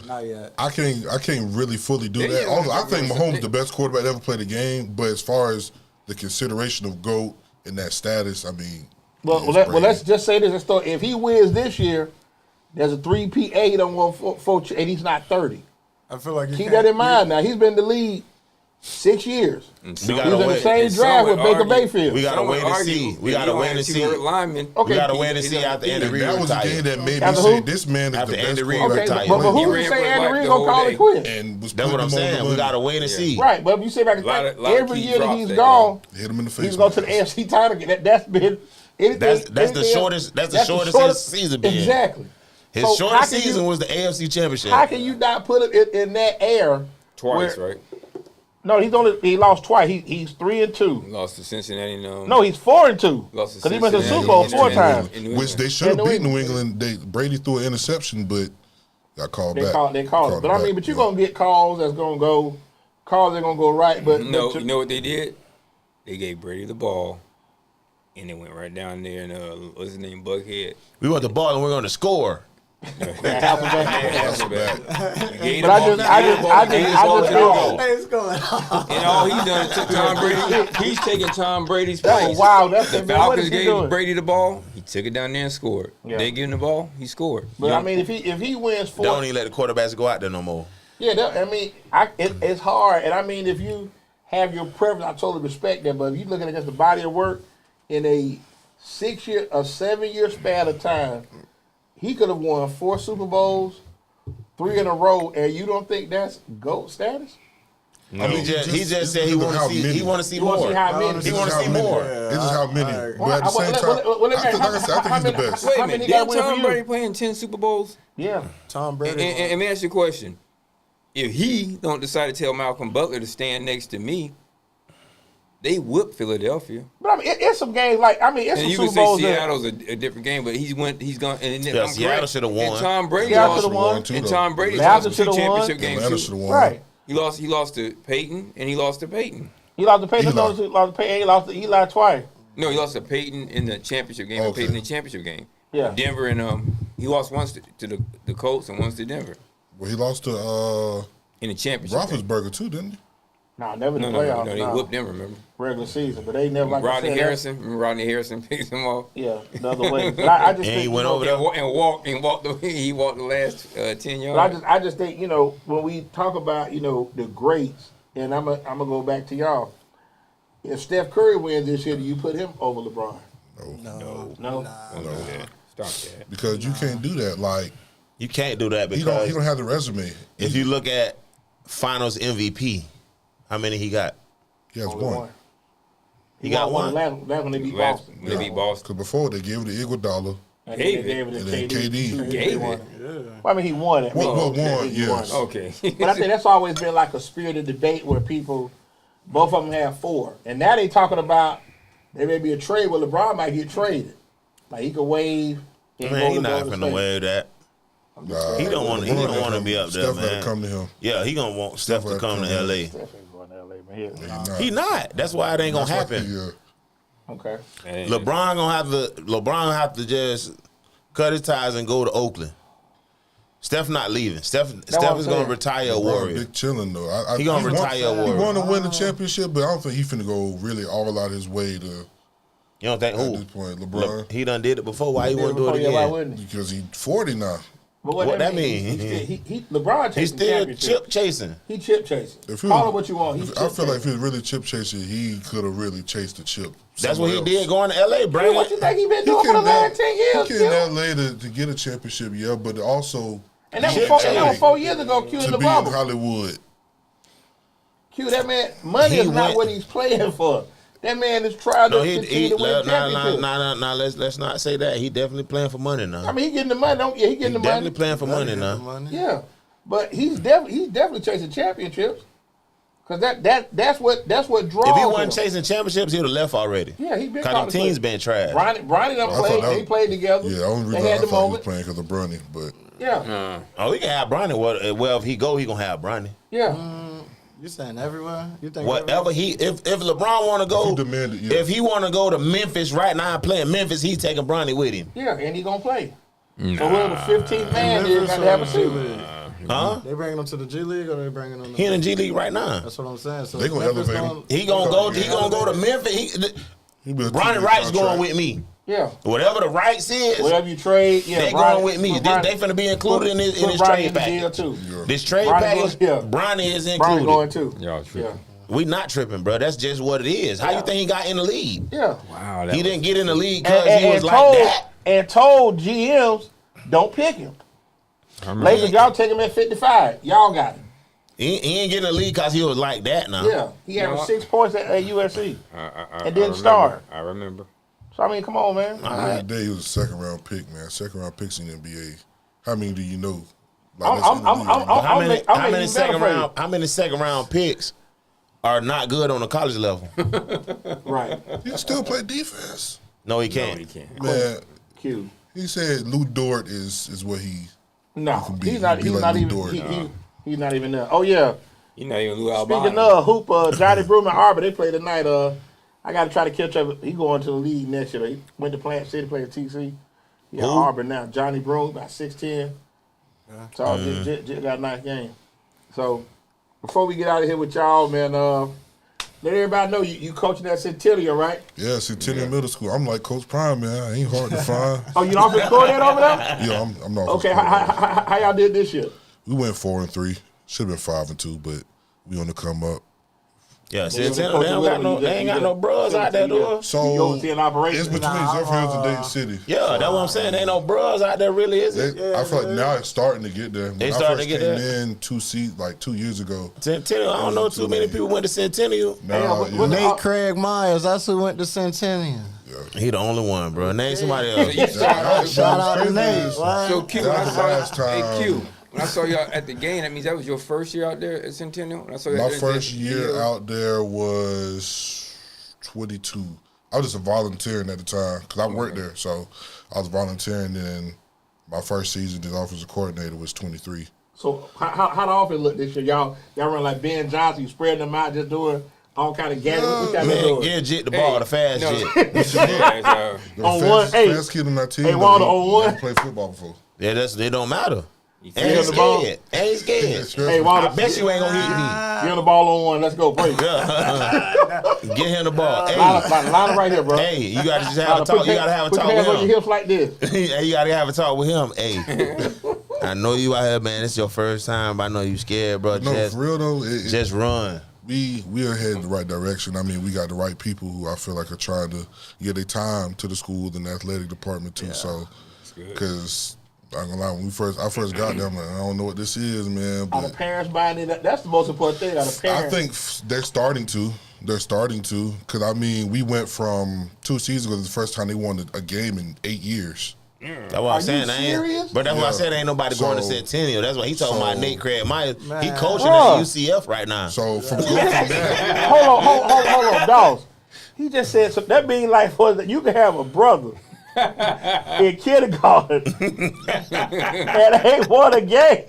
not yet. I can't really fully do that. Also, I think Mahomes the best quarterback to ever play the game, but as far as the consideration of GOAT and that status, I mean, Let's just say this. If he wins this year, there's a 3-peat. He don't want 4, and he's not 30. I feel like Keep that in mind. Now he's been in the league 6 years. We He was gotta in the wait. same draft with Baker Mayfield. We gotta wait and see. We gotta wait and see. Okay. We gotta wait and see after Andy and Reid that was a game retired. that made me After say who? this man is After the best Andy Reid quarterback. Okay, retired. but He who ran you for say like Andy the Reid whole gonna call day. it quits? And was That's what I'm putting him on saying. the We gotta money. wait and see. Right, but if you say back Lot of every key year that drops he's that gone, Hit him in the face. he's going to the AFC title game. That's been anything. That's the anything shortest. That's the else- shortest his season been. Exactly. His So shortest how can season you- was the AFC Championship. How can you not put it in that air? Twice, where- right? No, he lost twice. He's 3-2. Lost to Cincinnati. No, he's 4-2. Lost to because he went to the Cincinnati Super Bowl in 4 New times. England. Which they should have beat New England. Brady threw an interception, but got called back. They called it. But I mean, you're gonna get calls that's gonna go. Calls are gonna go right. But no, you know what they did? They gave Brady the ball, and they went right down there and what's his name, Buckhead. We want the ball and we're going to score. But I What's going on? And all he done took Tom Brady. He's taking Tom Brady's place. Oh, wow, the Falcons gave Brady the ball. He took it down there and scored. Yeah. They give him the ball. He scored. But I mean, if he wins 4, Don't even let the quarterbacks go out there no more. Yeah, I mean, it's hard. And I mean, if you have your preference, I totally respect that. But if you're looking against the body of work in a 7-year span of time, he could have won 4 Super Bowls, 3 in a row, and you don't think that's GOAT status? No. He just said he want to see more. He want to see more. It's just how many. But at the same time, I think he's the best. Wait a minute. Did Tom Brady playing 10 Super Bowls? Yeah. Tom Brady. And let me ask you a question. If he don't decide to tell Malcolm Butler to stand next to me, they whoop Philadelphia. But I mean, it's some games like it's and some you Super can Bowls. say Seattle's a different game, but he's gone. And Yeah, Seattle should have won. And Tom Brady Seattle lost. should have won. And Tom Brady Atlanta lost 2 should have won. championship games Atlanta too. should have won. Right. He lost to Peyton, and he lost to Peyton. He lost to Peyton. Eli. He lost to Peyton. He lost to Eli twice. No, he lost to Peyton in the championship game. Okay. Peyton in the championship game. Yeah. Denver and he lost once to the Colts and once to Denver Well, he lost to in the championship. game. Roethlisberger too, didn't he? Nah, never in the No, playoffs. they whooped them. Remember? Regular season, but they never like Rodney I said, Harrison. Remember Rodney Harrison picked him off. Yeah, the other way. But I just And think he went over there. And walked the last 10 yards. But I just think when we talk about the greats, and I'm gonna go back to y'all. If Steph Curry wins this year, do you put him over LeBron? No. Don't do that. Stop that. Because you can't do that. Like You can't do that he because don't have the resume. if you look at Finals MVP, how many he got? He has Only one. He got one. Last when they beat Boston. They beat Boston. Because before they gave it to Iguodala. And Gave they it. gave it And to then KD. Gave it. Well, I mean, he won it. Well, He won, yes. Okay. But I think that's always been like a spirited debate where both of them have 4. And now they talking about there may be a trade where LeBron might get traded. Like he could waive. Man, he's not finna waive that. Nah, He don't want to be up there, Steph man. gotta come to him. Yeah, he gonna want Steph to come to LA. Steph ain't going to LA, man. He's not. He not. That's why it ain't gonna That's like happen. Okay. LeBron gonna have to just cut his ties and go to Oakland. Steph not leaving. Steph is gonna retire a Warrior. Big chilling though. He gonna retire a He Warrior. want to win the championship, but I don't think he finna go really all out his way to. You don't think At who? this point, LeBron. He done did it before. Why he wouldn't do it Yeah, why again? wouldn't he? Because he's 40 now. But What that mean? LeBron He's chasing still championships. chip chasing. He chip chasing. If he Call was- it what you want. He's I chip feel like if chasing. he was really chip chasing, he could have really chased the chip. That's what he somewhere else. did going to LA, Hey, bro. what you think he been He doing for the came last 10 years? He came Q? that later to get a championship, yeah, but also And that Chip was chasing. 4 years ago, Q in to the be in bubble. Hollywood. Q, that man, money He is not went- what he's playing for. That man is trying No, to continue to win championships. let's not say that. He definitely playing for money now. I mean, he getting the money. He He getting the definitely money. playing for money now. Money. Yeah, but he's definitely chasing championships. Cause that's what draws If he him. wasn't chasing championships, he would have left already. Yeah, he been Because called the to team's play. been trash. Bronny done I thought played. that They was- played together. Yeah, the only They reason I had the thought he was moment. playing because of Bronny, but Yeah, Oh, he can have Bronny. Well, if he go, he gonna have Bronny. yeah. You saying everywhere? You think Whatever if LeBron want to go, If he demanded, yeah. if he want to go to Memphis right now and play in Memphis, he's taking Bronny with him. Yeah, and he gonna play. So whoever the 15th man is got to have a seat. Huh? They bringing him to the G League or they bringing him? He in the G League right now. That's what I'm saying. So They gonna Memphis elevate him. He gonna go. He gonna go to Memphis. he be a Bronny two-year Wright's going contract. with me. Yeah, Whatever the rights is, whatever you trade, yeah. they Bronny- going with me. put They Bronny- finna be included in this put Bronny trade in the deal package. too. Yeah. This trade Bronny package, goes- yeah. Bronny is Bronny included. going too. Y'all tripping. Yeah, We not tripping, bro. That's just what it is. How you think he got in the league? yeah. Wow. He didn't get in the league because he was And like told that. and told GMs don't pick him. Lakers, y'all take him at 55. Y'all got him. He ain't getting in the league because he was like that now. Yeah, he averaged 6 points at USC. I didn't remember. start. I remember. So I mean, come on, man. Back in the day, he was a second round pick, man. Second round picks in the NBA. How many do you know? I'm How many making you better second for you. round? How many second round picks are not good on the college level. Right. He can still play defense. No, he can't. No, he can't. Man, Q. he said Lou Dort is what he. No, can be- he's not. he be He's like not Lou even. Dort. He's not even there. Oh yeah. He not even Lou Albano. Speaking of hoop, Johnny Broom and Arbor, they play tonight. I got to try to catch up. He going to the league next year. He went to Plant City, played at TC. Yeah, Arbor now. Johnny Broom, about 6'10". So just got a nice game. So before we get out of here with y'all, man, let everybody know you coaching at Centennial, right? Yeah, Centennial Middle School. I'm like Coach Prime, man. I ain't hard to find. Oh, you offensive coordinator over there? Yeah, I'm not. Okay, how y'all did this year? We went 4-3. Should have been 5-2, but we on the come up. Yeah, Centennial, they ain't got no bros out there, though. So you overseeing operations? it's between Zephyr Hills and Dade City. Yeah, that's what I'm saying. There ain't no bros out there, really, is it? I feel like now it's starting to get there. They When starting I to get first there? came in 2 years ago. Centennial, I don't know too many people went to Centennial. Now, Hey, what- Nate Craig Myers, that's who went to Centennial. He the only one, bro. Name somebody else. Shout out to Nate. So Q, when I That was saw last hey time. Q, when I saw y'all at the game, that means that was your first year out there at Centennial. When I saw you My out there, first year out there was 22. I was just volunteering at the time because I worked there. So I was volunteering. Then my first season as offensive coordinator was 23. So how the offense look this year? Y'all run like Ben Johnson, you spreading them out, just doing all kind of gadgets. What y'all Man, doing? get Jit the ball, the fast no. Jit. The On fastest, one, hey. fast kid on that team. Hey, but Walter, he on one. never played football before. Yeah, it don't matter. You Ain't hit the ball? scared. Ain't scared. Hey, Walter, I bet you ain't gonna hit me. give him the ball on one. Let's go. Break. Get him the ball. Hey, Line right here, bro. hey, you gotta just have a talk. You gotta have a Put talk your hands on with your him. hips like this. Hey, you gotta have a talk with him. Hey, I know you out here, man. It's your first time, but I know you scared, bro. No, Just, for real though, just run. we are heading in the right direction. I mean, we got the right people who I feel like are trying to get their time to the school and the athletic department too. So, because I'm gonna lie, when I first got there, I'm like, I don't know what this is, man. Are the But parents buying it? That's the most important thing. Are the I parents? think they're starting to. Because I mean, we went from 2 seasons ago. The first time they won a game in 8 years. That's what I'm saying. serious? But that's why I said ain't nobody going to So- Centennial. That's why he talking about Nate Craig Myers. He Man. coaching Bruh. at UCF right now. So from that, Hold on, Dawes. He just said so. That means like you can have a brother in kindergarten and ain't won a game.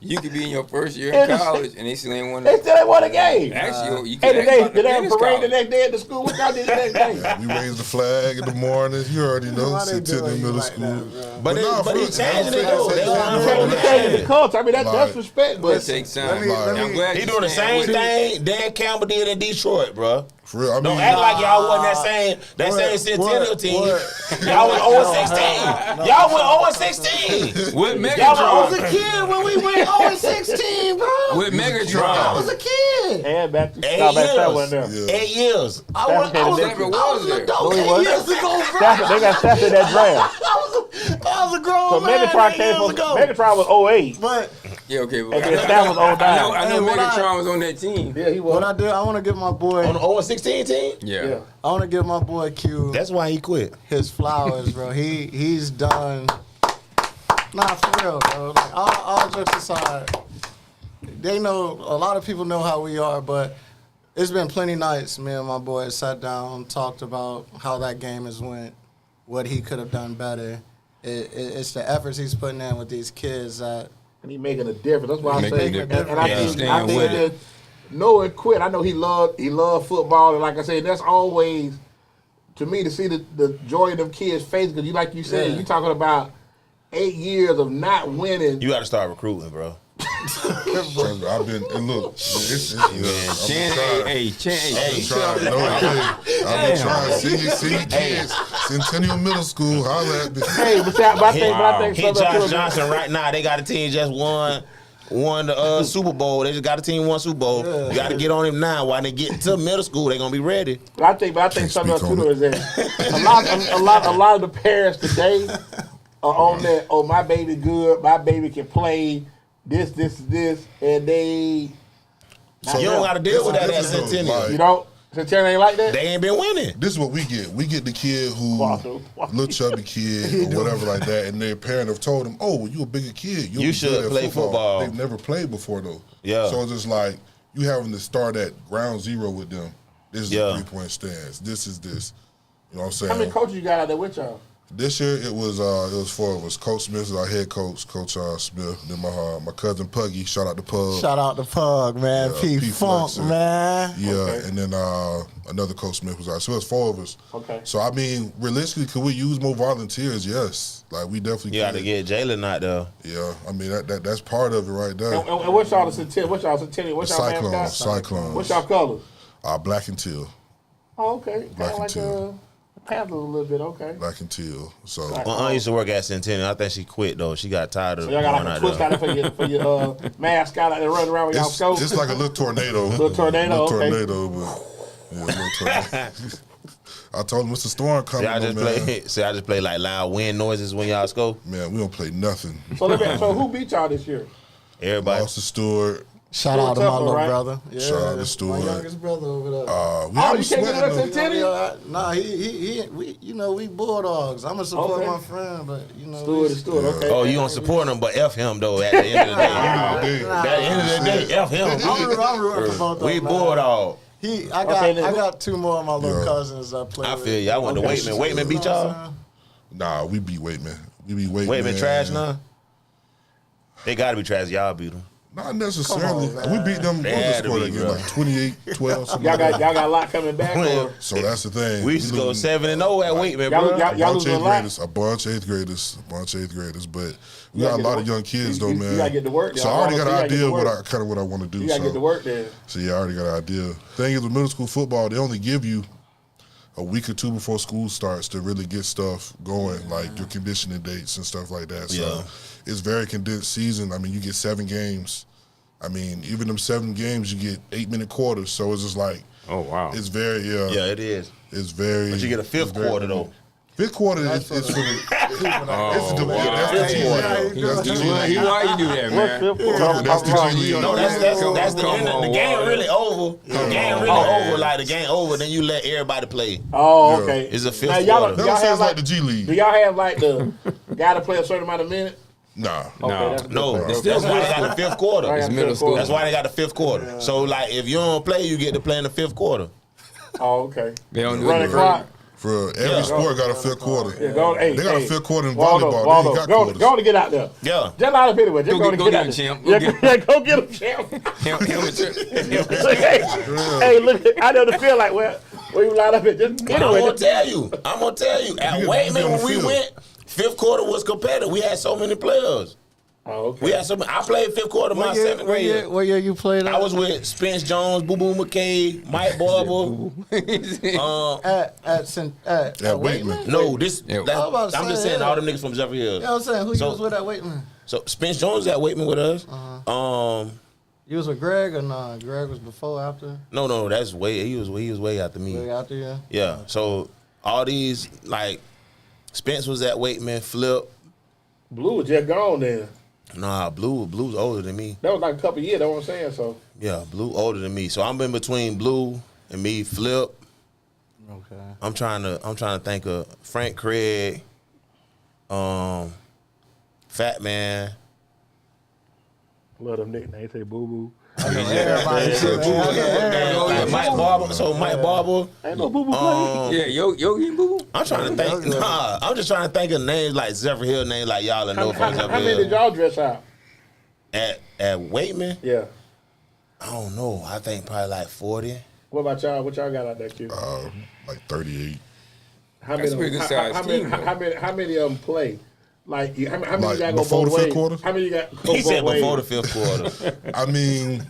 You could be in your first year And in college and they still ain't won. They still ain't won a game. Actually, you Hey, can did they have a parade the next day at the school? What y'all did the next day? we raised the flag in the morning. You already know, Why they Centennial doing you Middle like School. that, bro? But for he real, changing it though. They You changing the culture. I mean, that's Like- respect, It but takes Let time. me- let I'm me- glad He you doing the stand same with it. thing Dan Campbell did in Detroit, bro. For real, I mean, Don't act like y'all wasn't same Centennial team. Y'all was 0-16. Y'all went 0-16. With Y'all was Megatron. Kid, when we went 0-16, bro. With I Megatron. was a kid. and back to 8 that one there. years. 8 years. I was Stafford was there. adult No, he 8 wasn't. years ago, bro. Stafford, they got Stafford in that draft. I was a grown So man Megatron 8 came years from ago. Megatron was 08. But Yeah, okay. But And then Stafford was 09. I know Hey, what Megatron was on that team. Yeah, he was. what I did, I want to give my boy, On the 0-16 team? Yeah. I want to give my boy Q That's why he quit. his flowers, bro. He's done. Nah, for real, bro. Like, all jokes aside, they know, a lot of people know how we are, but it's been plenty nights. Me and my boy sat down, talked about how that game has went, what he could have done better. It's the efforts he's putting in with these kids that. And he making a difference. That's why I Making say. a And, difference. and I Yeah, think, staying I think with that it. Noah quit. I know he loved football, and like I said, that's always to me to see the joy of them kids' face. Because like you said, Yeah. you talking about 8 years of not winning. You got to start recruiting, bro. I've been, and look, it's Chan, hey, Chan, hey. trying. No, I've been trying. See kids, Centennial Middle School, holla at me. Hey, but I think He Southern Josh Florida- Johnson right now. They got a team just won the Super Bowl. They just got a team won Super Bowl. You got to get on him now. While they get to middle school, they gonna be ready. But I think something else speak too on is that a lot of the parents today are on that. Oh, my baby good. My baby can play this, and they. So You don't got to deal with that at this is the- Centennial. like, You know, Centennial ain't like that. They ain't been winning. This is what we get. We get the kid who, Walter. little chubby kid or whatever like that, and their parent have told them, "Oh, well, you a bigger kid. You'll You be should good at play football." They've never played before though. Yeah. So it's just like you having to start at ground zero with them. This is a 3-point stance. This is this. You know what I'm saying? How many coaches you got out there with y'all? This year it was 4 of us. Coach Smith is our head coach. Coach Smith. Then my cousin Puggy. Shout out to Pug. Shout out to Pug, man. P Funk, Flexer. man. Yeah, Okay. and then another Coach Smith was out. So it was 4 of us. Okay. So I mean, realistically, could we use more volunteers? Yes. Like we definitely. You got to get Jaylen out there. Yeah, I mean that's part of it right there. And what's y'all centennial? What's y'all centennial? What's y'all mascot? Cyclones. What's y'all colors? Black and teal. Oh, okay. Black and Kind of like teal. Panthers a little bit. Okay. Black and teal. So Right. My aunt used to work at Centennial. I think she quit though. She got tired of So y'all got going like a out twist there. out there for your mascot out there running around with y'all scope. it's like a little tornado. Little tornado, okay. Tornado, but yeah, little tornado. I told him it's a storm coming. I just play like loud wind noises when y'all scope. Man, we don't play nothing. So who beat y'all this year? Everybody. Lost to Stewart. Shout out to my little right? brother. Yeah, Shout out to my Stewart. youngest brother over there. We Oh, haven't you can't get sweated us them. in Centennial? Nah, we Bulldogs. I'm gonna support Okay. my friend, but Stewart, okay. Oh, you don't support him, but F him though. At the end of the day, at the end of the day, F him. I'm rooting for both of We them, man. Bulldog. I got 2 more of my little cousins that play. I with. feel you. I went to Waitman. Waitman beat y'all. Nah, we beat Waitman. We beat Waitman. Waitman trash now. They gotta be trash. Y'all beat them. Not necessarily. Come on, we beat them. They What was the had to score be, again? bro. Like 28-12. something Y'all like got that. a lot coming back. Or? So that's the thing. We used to go 7-0 at Waitman, Y'all- bro. y'all- A bunch of losing a eighth lot? graders, a bunch of eighth graders, but we You got gotta a lot get of to young work. kids You- though, you man. gotta get to work. So I Y'all already got gotta an get to idea work. what I want to do. You gotta get to work there. So yeah, I already got an idea. Thing is, with middle school football, they only give you a week or 2 before school starts to really get stuff going, like your conditioning dates and stuff like that. So it's very condensed season. I mean, you get 7 games. I mean, even them 7 games, you get 8-minute quarters. So it's just like, Oh wow. it's very, Yeah, it is. it's very. But you get a fifth it's very- quarter though. Fifth quarter is for the. It's the Fifth G League. Why you do that, man? That's the G League. No, that's the Come end. on, The game Wally. really over. The game really over. Like the game over, then you let everybody play. Oh, Yeah. okay. It's a fifth Now, y'all, quarter. They y'all don't say have it's like the G do League. y'all have like the guy to play a certain amount of minutes? Nah. No. that's No, different. that's why they got the fifth quarter. Right, It's middle school. That's why they got the fifth quarter. So like, if you don't play, you get to play in the fifth quarter. Oh, okay. They don't do Running it. clock. For every sport got a fifth quarter. Yeah, go, hey, They got hey, a fifth quarter in Waldo, volleyball. Waldo, They ain't got go quarters. on to get out there. Yeah. Just out of anyway. Just Go go get get him, out there. champ. Yeah, Go go get him, champ. Amateur. Hey, look, I know the feel like where you line up at. Just I'm anyway. gonna tell you. At You Waitman, be on the when we field. went, fifth quarter was competitive. We had so many players. Oh, okay. We had so many. I played fifth quarter my 7th grade. What year you played? I was with Spence Jones, Boo Boo McKay, Mike Barber. at Waitman. No, this. Yeah. that- I was about to I'm just say, saying yeah. all them niggas from Jeffrey Hills. Yeah, I was saying who So- you was with at Waitman. So Spence Jones at Waitman with us. You was with Greg or nah? Greg was before, after? No, that's way. He was way after me. Greg after you? Yeah. So all these like Spence was at Waitman, Flip. Blue was just gone then. Nah, Blue's older than me. That was like a couple of years. That's what I'm saying. So Yeah, Blue older than me. So I'm in between Blue and me, Flip. Okay. I'm trying to think of Frank Craig, Fat Man. love them nicknames. Say boo boo. Everybody shit, man. Mike Barber. So Mike Barber. Ain't no boo boo play. Yeah, Yogi and Boo. I'm trying to think. Nah, I'm just trying to think of names like Zephyr Hill names like y'all that know How from Zephyr many did Hill. y'all dress out? At Waitman, Yeah. I don't know. I think probably like 40. What about y'all? What y'all got out there, Q? Like 38. How That's many? a pretty good size team, though. How many of them play? Like how many Like you got go before both the fifth ways? quarter? How many you got go He both said ways? before the fifth quarter. I mean,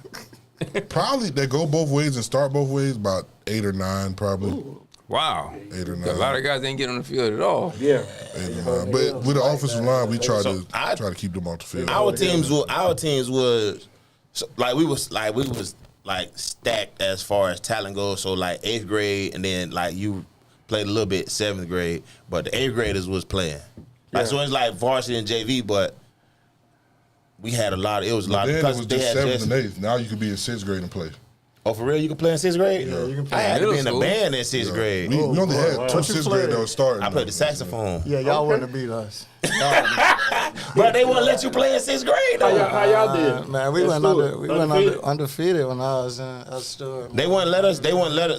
probably they go both ways and start both ways. About 8 or 9, probably. Wow. 8 or 9. A lot of guys ain't get on the field at all. Yeah. 8 or 9. But with the offensive line, we try I- to keep them off the field. Our teams was so, like we was stacked as far as talent goes. So like 8th grade, and then like you played a little bit 7th grade, but the 8th graders was playing. Like so it's like varsity and JV, but we had a lot. It was a lot Then it because was they just had 7th and 8th. Now you could be in 6th grade and play. Oh, for real? You can play in 6th grade? Yeah, you can play I had to be in middle the school. band in 6th grade. We only had 2 What you 6th grade played? that was starting. I played the saxophone. Yeah, y'all wouldn't have beat us. But they wouldn't let you play in 6th grade though. How y'all did? Man, we went undefeated when I was in Stewart. They wouldn't let us.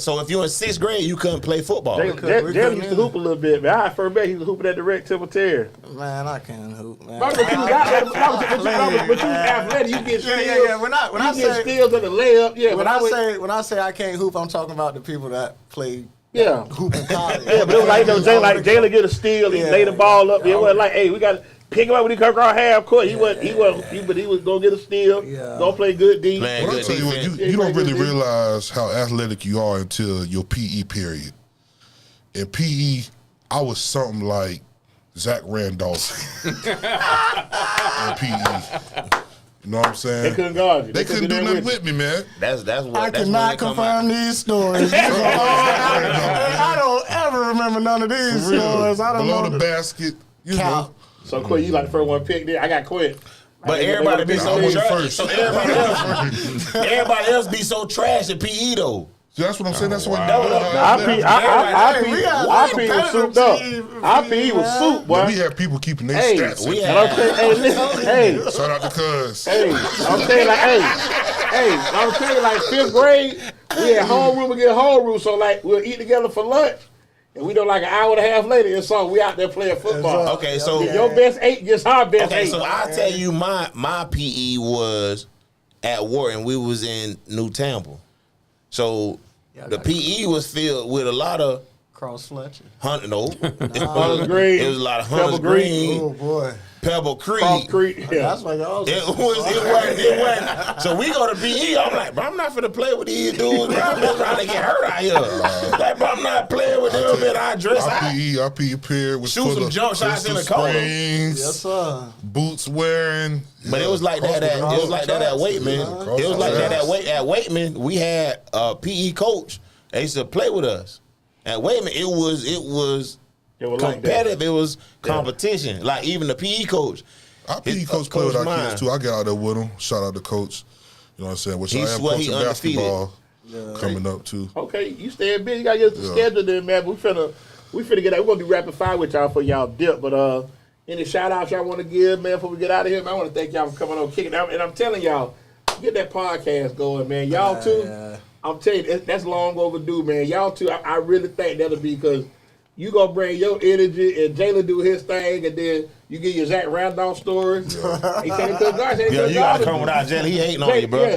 So if you in 6th grade, you couldn't play football. Jalen used to hoop a little bit, man. I first met he was hooping at the Rec Temple Terrace. Man, I can't hoop, man. But you athletic, you get steals. Yeah. When I say steals in the layup, yeah. When I say I can't hoop, I'm talking about the people that play. Yeah, hoop in college. Yeah, but it was like Jalen get a steal, he lay the ball up. It wasn't like, hey, we got to pick him up when he come around half court. He was gonna get a steal. Gonna play good D. Well, I tell you what, you don't really realize how athletic you are until your PE period. In PE, I was something like Zach Randolph in PE. You know what I'm saying? They couldn't guard you. They couldn't do nothing with me, man. That's what. I cannot confirm these stories. I don't ever remember none of these stories. I don't Below know the basket, you know. So Quinn, you like the first one picked there. I got Quinn. But everybody be so trash. First. So everybody else be so trash at PE though. See, that's what I'm saying. That's what Our PE was souped up. Our PE was soup, boy. We had people keeping their stats. Shout out to Cuz. I'm saying like 5th grade, we had homeroom, we get homeroom, so like we'll eat together for lunch. And we know like an hour and a half later, it's on. We out there playing football. Okay, so your best 8 gets our best 8. So I tell you, my PE was at Wharton. We was in New Tampa, so the PE was filled with a lot of Cross Fletcher. Hunters Green. It was a lot of Hunters Green. Oh boy. Pebble Creek. Cross Creek. Yeah. That's why y'all. It wasn't. So we go to PE. I'm like, bro, I'm not finna play with these dudes. Bro. I'm just trying to get hurt out here. Like, bro, I'm not playing with them. Man, I dress. Our PE period was shoot some jump shots in the corner. Yes, sir. Boots wearing. But it was like that. It was like that at Waitman. It was like that at Waitman. We had a PE coach. They used to play with us. At Waitman, it was competitive. It was competition. Like even the PE coach. Our PE coach played with our kids too. I got out there with him. Shout out to coach. You know what I'm saying? Which I am coaching basketball coming up too. Okay, you staying busy. You gotta get the schedule in, man. We finna get out. We're gonna do rapid fire with y'all for y'all dip. But any shout outs y'all want to give, man, before we get out of here? Man, I want to thank y'all for coming on, kicking out. And I'm telling y'all, get that podcast going, man. Y'all too. Yeah. I'm telling you, that's long overdue, man. Y'all too. I really think that'll be because you gonna bring your energy and Jaylen do his thing, and then you get your Zach Randolph story. Yeah. You gotta come without Jaylen. He hating on you, bro. Yeah,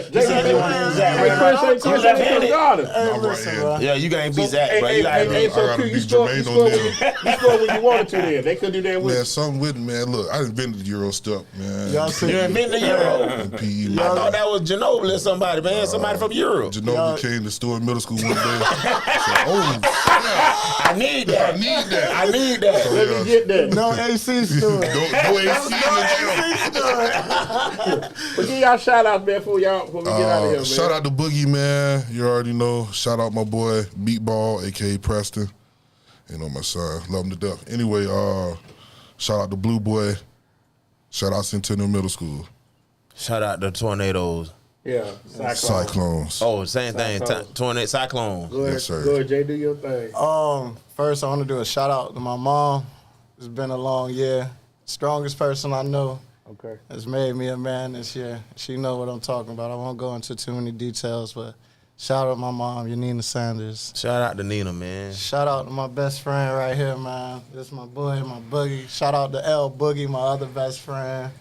Yeah, you can't beat Zach, bro. I gotta beat Jermaine O'Neal. You scored when you wanted to. Then they couldn't do that with. Man, something with me, man. Look, I invented the Euro step, man. You invented the Euro. I thought that was Ginobili or somebody, man. Somebody from Europe. Ginobili came to Stewart Middle School one day. I need that. I need that. So, let me get that. No AC story. No AC in the gym. But give y'all shout out, man, before we get out of here, man. Shout out to Boogie, man. You already know. Shout out my boy Meatball, a.k.a. Preston. You know my son. Love him to death. Anyway, shout out to Blue Boy. Shout out Centennial Middle School. Shout out to Tornadoes. Yeah, Cyclones. Oh, same thing. Tornado Cyclones. Go ahead, yes, sir. Go ahead, Jay, do your thing. First, I want to do a shout out to my mom. It's been a long year. Strongest person I know. Okay. Has made me a man this year. She know what I'm talking about. I won't go into too many details, but shout out to my mom, Yanina Sanders. Shout out to Nina, man. Shout out to my best friend right here, man. This is my boy, my boogie. Shout out to L Boogie, my other best friend.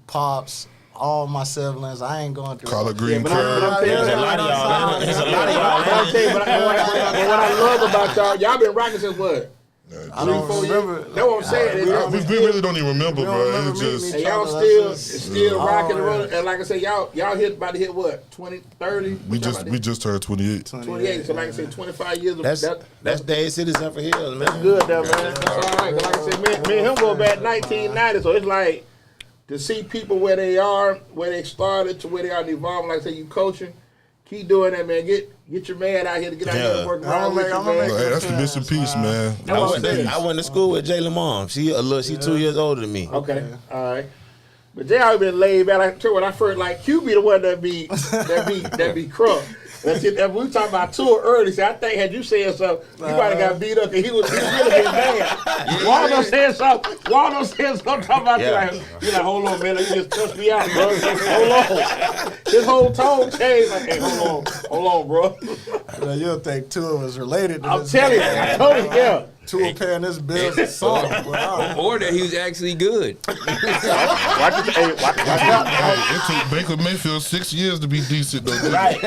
Pops, all my siblings. I ain't going through Collard green curd. There's a lot of y'all. There's a lot of y'all. But what I love about y'all been rocking since what? I don't remember. That's what I'm saying. We really don't even remember, bro. It's just. And y'all still rocking and running. And like I said, y'all about to hit what? 20, 30? We just turned 28. 28. So like I said, 25 years. That's Dade Citizen for Hills, man. That's good, though, man. That's all right. Like I said, me and him go back 1990. So it's like to see people where they are, where they started to where they are evolving. Like I said, you coaching. Keep doing that, man. Get your man out here to get out here and work around with you, man. Hey, that's the missing piece, man. I went to school with Jaylen mom. She 2 years older than me. Okay, all right. But Jay always been laid back. Like when I first Q be the one that be crunk. That's it. We were talking about Tua early. See, I think had you said something, you might have got beat up because he was really getting mad. Waldo said something. Talking about you. You're like, hold on, man. You just touched me out, bro. Hold on. His whole tone changed. Like, hey, hold on, bro. You don't think Tua was related to I'm telling you. I told you, yeah. Tua paying his bills a song. Or that he was actually good. Watch out. It took Baker Mayfield 6 years to be decent, though. Right.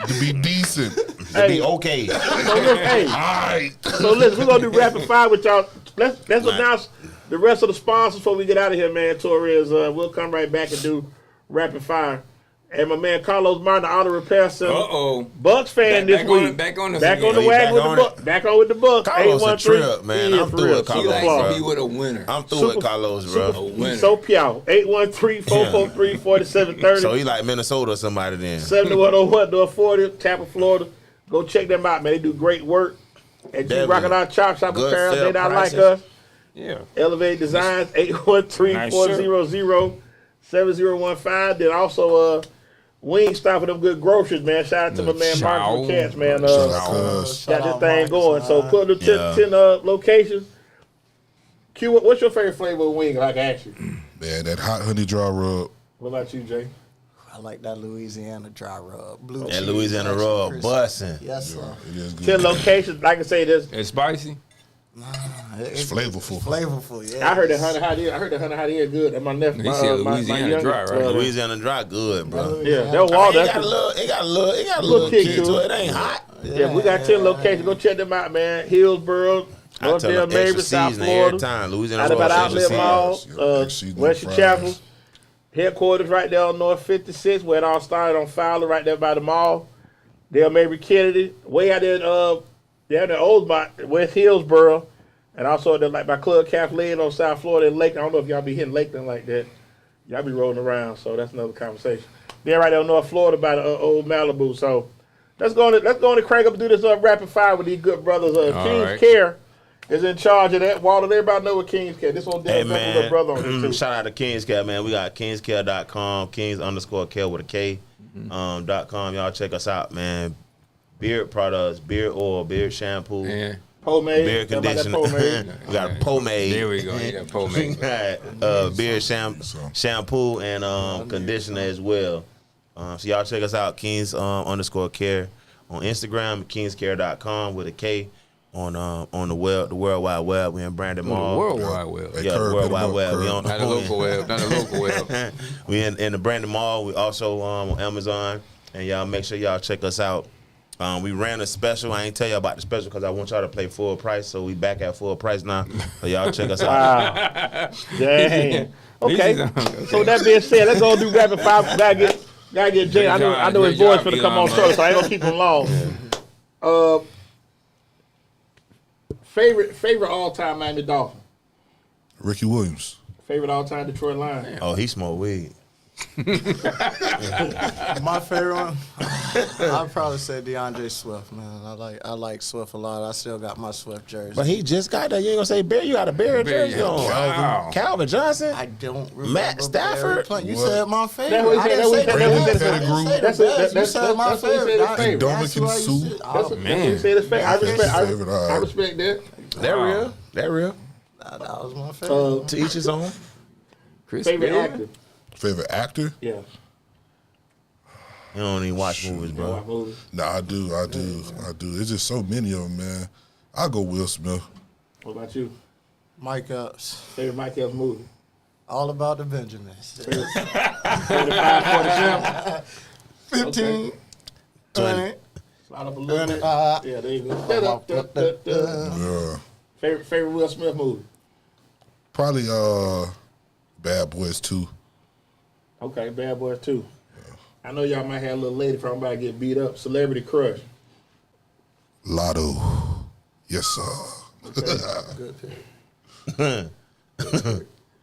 To be decent. To be okay. So listen, we're going to do rapid fire with y'all. Let's announce the rest of the sponsors before we get out of here, man. Torres, we'll come right back and do rapid fire. And my man Carlos Martin, the auto repair center. Bucks fan this week. Back on the wagon with the Bucks. Back on with the Bucks. Carlos a trip, man. I'm through with Carlos. He likes to be with a winner. I'm through with Carlos, bro. He's so piao. 813-443-4730. So he like Minnesota or somebody then. 7101 North 40, Tampa, Florida. Go check them out, man. They do great work. And G rocking our chop shop apparel. They not like us. Yeah. Elevate Designs, 813-400-7015. Then also Wing Stop for them good groceries, man. Shout out to my man Mark Cats, man. Got this thing going. So put the 10 locations. Q, what's your favorite flavor of wing? Like I asked you. Man, that hot honey dry rub. What about you, Jay? I like that Louisiana dry rub. That Louisiana rub bussin'. Yes, sir. Yeah, it is good. 10 locations. Like I say, this. It's spicy. It's flavorful. Yeah. I heard that honey hot ear. Good. And my nephew, He said Louisiana dry, right? Louisiana dry good, bro. Yeah, that water. It got a little kick to it. It ain't hot. Yeah, we got 10 locations. Go check them out, man. Hillsboro, Northdale, Mabry, South Florida. Every time. Louisiana out about Outlet Mall, Western Chapel. Headquarters right there on North 56, where it all started on Fowler, right there by the mall. Dale Mabry Kennedy, way out there, down in Oldsmont, West Hillsboro, and also like by Club Kathleen on South Florida and Lakeland. I don't know if y'all be hitting Lakeland like that. Y'all be rolling around, so that's another conversation. Then right there on North Florida by the old Malibu. So let's go on and crank up and do this rapid fire with these good brothers. King's Care is in charge of that. Walter, everybody know what King's Care. This one damn little brother on this too. Shout out to King's Care, man. We got kingscare.com, Kings_care with a K, .com. Y'all check us out, man. Beard products, beard oil, beard shampoo. Yeah. Pomade. Beard conditioner. We got pomade. There we go. You got pomade. Beard shampoo and conditioner as well. So y'all check us out, Kings_care on Instagram, kingscare.com with a K. On the World Wide Web. We in Brandon Mall. The World Wide Web. Yeah, the World Wide Web. We on not the local web. Not the local web. We in the Brandon Mall. We also on Amazon. And y'all make sure y'all check us out. We ran a special. I ain't tell y'all about the special because I want y'all to pay full price. So we back at full price now. So y'all check us out. Wow. Dang. Okay. So that being said, let's go do rapid fire. Gotta get Jay. I know his voice for to come on short, so I ain't gonna keep him long. Favorite all-time Miami Dolphin? Ricky Williams. Favorite all-time Detroit Lion? Oh, he smoked weed. My favorite one, I'd probably say DeAndre Swift, man. I like Swift a lot. I still got my Swift jersey. But he just got that. You ain't gonna say Bear. You got a Bear jersey on. Wow. Calvin Johnson. I don't remember. Matt Stafford. You said my favorite. That's what he said. You said my favorite. Dominican Sue. That's what he said. His favorite. I respect that. That real. That real. That was my favorite. To each his own. Favorite actor? Favorite actor? Yeah. You don't even watch movies, bro. Nah, I do. There's just so many of them, man. I'll go Will Smith. What about you? Mike Epps. Favorite Mike Epps movie? All About the Benjamins. Favorite 547? 15, 20. Slide up a little bit. Yeah, there you go. Yeah. Favorite Will Smith movie? Probably Bad Boys 2. Okay, Bad Boys 2. Yeah. I know y'all might have a little lady from about to get beat up. Celebrity crush. Lotto. Yes, sir. Okay. Good pick.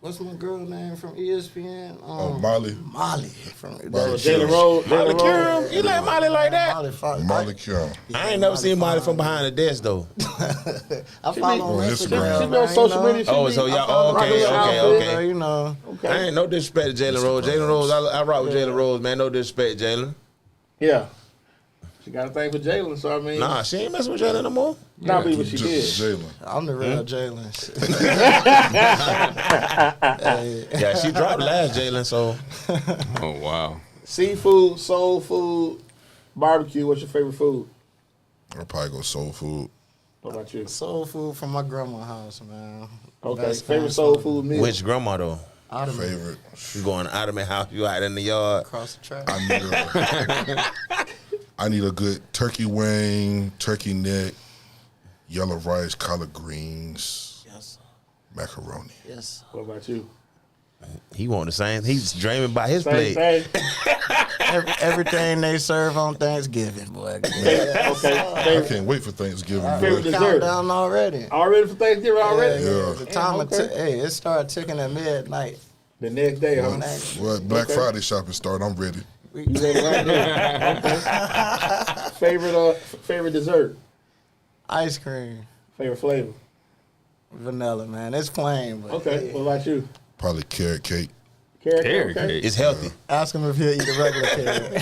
What's my girl name from ESPN? Molly. Molly from Jalen Rose. Molly Curum. You like Molly like that? Molly Curum. I ain't never seen Molly from behind the desk though. I follow on Instagram. She be on social media. Oh, so y'all okay. You know. I ain't no disrespect to Jalen Rose. Jalen Rose, I rock with Jalen Rose, man. No disrespect, Jalen. Yeah. She got a thing for Jaylen, so I mean. Nah, she ain't messing with Jaylen no more. Nah, but she did. Jaylen. I'm the real Jaylen. Yeah, she dropped last Jaylen, so. Oh wow. Seafood, soul food, barbecue. What's your favorite food? I'll probably go soul food. What about you? Soul food from my grandma's house, man. Okay. Best Favorite kind soul of food meal? Which grandma, though? Ottoman. Favorite. You going out of my house, you out in the yard. Across the track. I need a good turkey wing, turkey neck, yellow rice, collard greens, Yes. macaroni. Yes. What about you? He want the same. He's dreaming about his Same plate. thing. Everything they serve on Thanksgiving, boy. Okay. I can't wait for Thanksgiving. Favorite Boy. dessert? Countdown already. Already for Thanksgiving already? Yeah. The time okay. it started ticking at midnight. The next day, huh? Well, Black Okay. Friday shopping start. I'm ready. You ready right there? Okay. Favorite dessert? Ice cream. Favorite flavor? Vanilla, man. It's plain, but Okay. What about you? Probably carrot cake. Carrot Carrot okay. cake. It's healthy. ask him if he'll eat a regular carrot.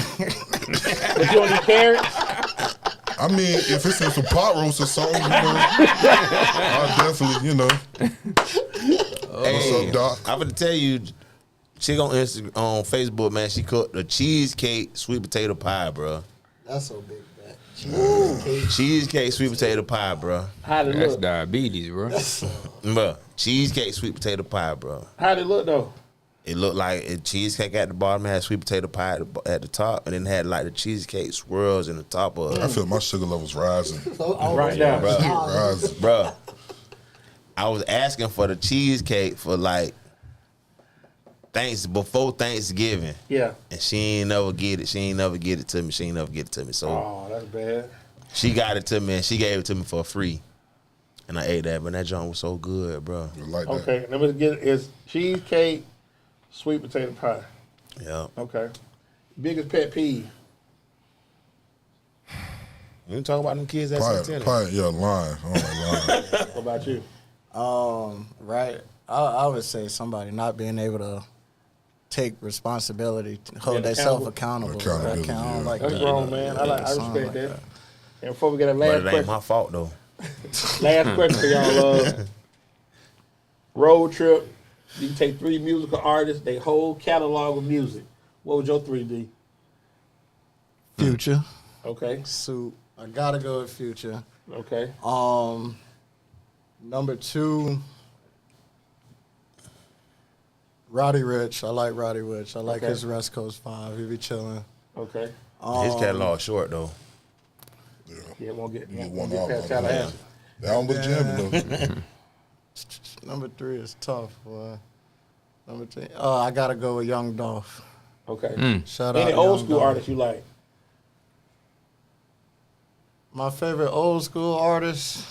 But you don't eat carrots? I mean, if it's in some pot roast or something, I'll definitely, What's up, Doc? I'm gonna tell you, she on Facebook, man. She cooked a cheesecake sweet potato pie, bro. That's so big, man. Cheesecake sweet potato pie, bro. How'd it That's look? diabetes, bro. Bro, cheesecake sweet potato pie, bro. How'd it look, though? It looked like a cheesecake at the bottom, had sweet potato pie at the top, and then had like the cheesecake swirls in the top of I it. feel my sugar levels rising. Right now. Rising. Bro, I was asking for the cheesecake for like before Thanksgiving, Yeah. and she ain't never get it. She ain't never get it to me. So Oh, that's bad. she got it to me, and she gave it to me for free. And I ate that, but that joint was so good, bro. I like that. Okay. Let me get it's cheesecake, sweet potato pie. Yeah. Okay. Biggest pet peeve? You talk about them kids that's Pie, yeah, lying. I don't like lying. What about you? Right. I would say somebody not being able to take responsibility, to hold Yeah, themselves accountable. Accountability, I don't yeah. like That's that. wrong, man. I Something respect that. that. And before we get a But last it ain't question, my fault though. last question for y'all. Road trip. You take 3 musical artists, they whole catalog of music. What would your 3 be? Future. Okay. Suit. I gotta go with Future. Okay. Number 2, Roddy Ricch. I like Roddy Ricch. I like Okay. his West Coast 5. He be chilling. Okay. His catalog short though. Yeah, won't get You get won't one get off. past Tallahassee. That one was jamming though. Number 3 is tough, boy. Number 2. I gotta go with Young Dolph. Okay. Shout out Any old Young school Dolph. artists you like? My favorite old school artist.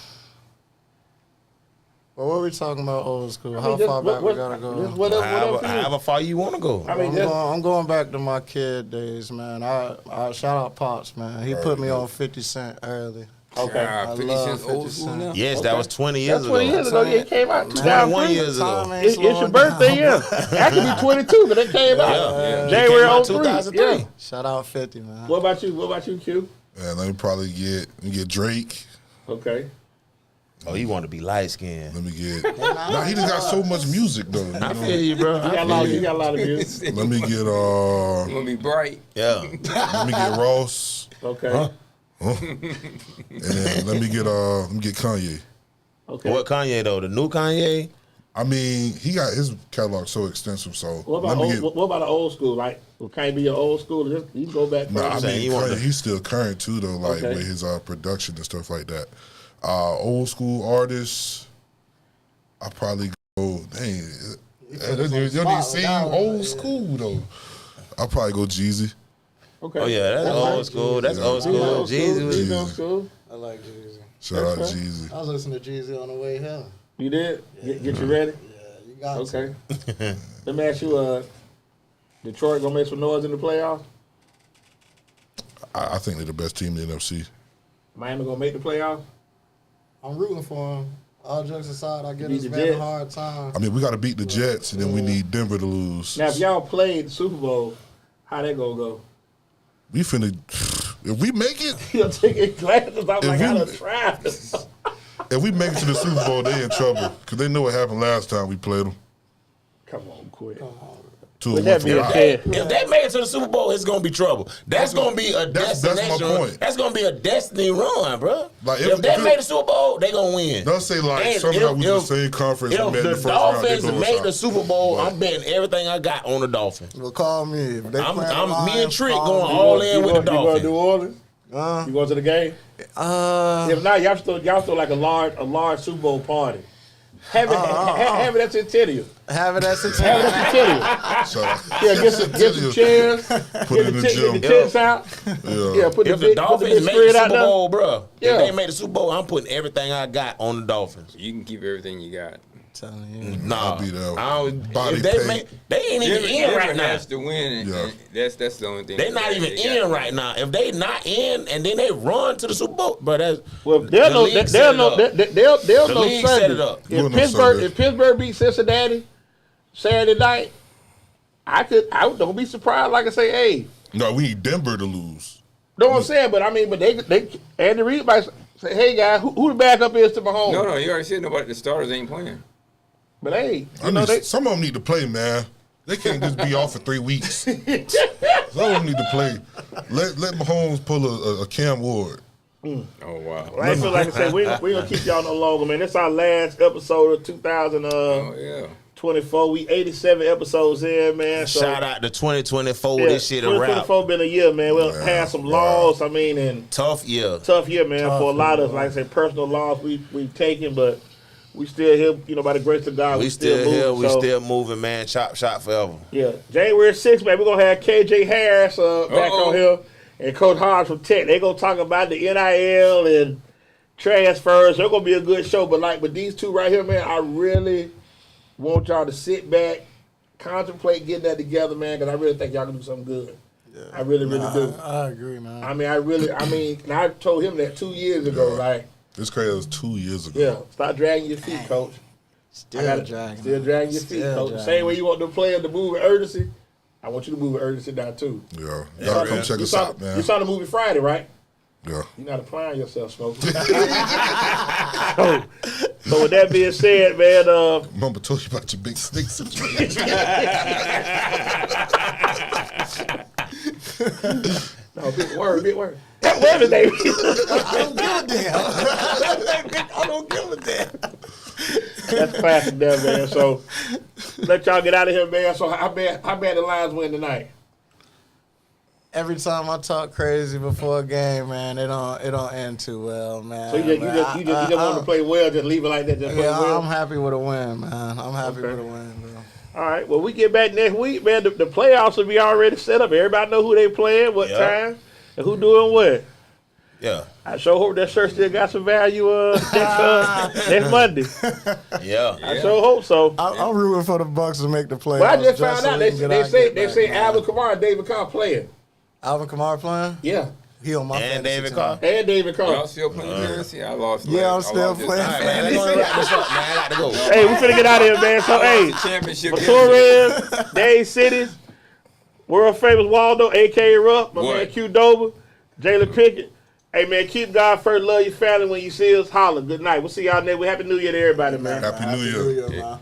Well, what are we talking about old school? How just far back we gotta go? Just whatever for you. However far you want to go. I mean, just, I'm going back to my kid days, man. I shout out Pops, man. He put me on 50 Cent early. okay. I 50 love Cent old 50 school Cent. now. Yes, Okay. that was 20 years That's 20 ago. years ago. Yeah, it came out 21 2003. years ago. Time ain't It's your slowing birthday, down. yeah. That could be 22, but it came out. Yeah. January It came out 03. 2003. Yeah. Shout out 50, man. What about you? What about you, Q? And let me probably get Drake. Okay. Oh, you want to be light skinned. Let me get. Nah, he just got so much music though. You I know? feel you, bro. You got a lot of music. Let me get You gonna be bright. Yeah. let me get Ross, Okay. and then let me get Kanye. Okay. What Kanye though? The new Kanye? I mean, he got his catalog so extensive. So What let about me what about the old school? Like, can it be your old school? Just, you can go back. Nah, I further. saying mean, you want Kanye, the- he's still current too, though. Like Okay. with his production and stuff like that. Old school artists, I probably go. Dang, you don't even seem old school though. I'll probably go Jeezy. Okay. Oh yeah, that's old school. That's Yeah. old school. Old school. Jesus. Jeezy old school. I like Jeezy. Shout out Okay. Jeezy. I was listening to Jeezy on the way here. You did? Get you ready? Yeah, you got Okay. Let me ask you, Detroit gonna make some noise in the playoffs? I think they're the best team in the NFC. Miami gonna make the playoffs? I'm rooting for him. All jokes aside, I give Beat this the man a Jets. hard time. I mean, we got to beat the Jets, and then we need Denver to lose. Now, if y'all played the Super Bowl, how that gonna go? we finna. If we make it, He'll take his glasses off like I done tried. If we make it to the Super Bowl, they in trouble because they know what happened last time we played them. Come on, quit. If they make it to the Super Bowl, it's gonna be trouble. That's gonna be a destination. That's my point. That's gonna be a destiny run, bro. Like if they make the Super Bowl, they gonna win. They'll say like somehow we in the same conference. If the Dolphins make the Super Bowl, I'm betting everything I got on the Dolphins. Well, call me. If they I'm me and Trick going all in with the Dolphins. You going to New Orleans? You going to the game? If not, y'all still like a large Super Bowl party. Have it at Centennial. Have it at Centennial. Yeah, get some chairs. Put it in the gym. Get the tents out. Yeah, put the Dolphins make the Super Bowl, bro. If they make the Super Bowl, I'm putting everything I got on the Dolphins. You can keep everything you got. Nah, I'll be there. They ain't even in right now. Has to win. That's the only thing. They're not even in right now. If they not in and then they run to the Super Bowl, but that's they'll know Sunday. If Pittsburgh beat Cincinnati Saturday night, I don't be surprised. Like I say, hey, no, we need Denver to lose. Know what I'm saying? But they Andy Reid might say, hey guys, who the backup is to Mahomes? No, you already said the starters ain't playing. But hey, some of them need to play, man. They can't just be off for 3 weeks. Some of them need to play. Let Mahomes pull a Cam Ward. Oh wow! Well, I feel like I said, we gonna keep y'all no longer, man. This is our last episode of 2024. We 87 episodes in, man. So, shout out to 2024. This shit a wrap. 2024 been a year, man. We'll have some loss. And tough year, man. For a lot of, like I said, personal loss we've taken, but. We still here, by the grace of God. We still here. We still moving, man. Chop forever. Yeah. January 6th, man, we're going to have KJ Harris back on here and Coach Hodge from Tech. They're going to talk about the NIL and transfers. They're going to be a good show. But these two right here, man, I really want y'all to sit back, contemplate getting that together, man, because I really think y'all can do something good. Yeah. I really do. I agree, man. I told him that 2 years ago, like, it's crazy. It was 2 years ago. Yeah, stop dragging your feet, Coach. Still dragging your feet, Coach. The same way you want the player to move with urgency, I want you to move with urgency now, too. Yeah. Y'all come check us out, man. You saw the movie Friday, right? Yeah. You're not applying yourself, Smokey. So with that being said, man. Mama told you about your big stick situation. No, big word. What's his name? I don't give a damn. That's classic there, man. So let y'all get out of here, man. So how bad the Lions win tonight? Every time I talk crazy before a game, man, it don't end too well, man. So you just want to play well, just leave it like that. Just play well? I'm happy with a win, man. I'm happy with a win, bro. All right. Well, we get back next week, man. The playoffs will be already set up. Everybody know who they playing, what time, and who doing what. Yeah. I sure hope that shirt still got some value next Monday. Yeah. I sure hope so. I'm rooting for the Bucks to make the playoffs. But I just found out they say Alvin Kamara and David Carr playing. Alvin Kamara playing? Yeah. He on my and David Carr. And David Carr. Y'all still playing fantasy? I lost. Yeah, I'm still playing fantasy. Man, let's go wrap this up, man. I got to go. Hey, we finna get out of here, man. So, hey, for Torres, Dade Cities, world famous Waldo, a.k.a. Ruff, my man Q Dover, Jaylen Pickett. Hey, man, keep God first. Love your family. When you see us, holler. Good night. We'll see y'all next week. Happy New Year to everybody, man. Happy New Year. Man.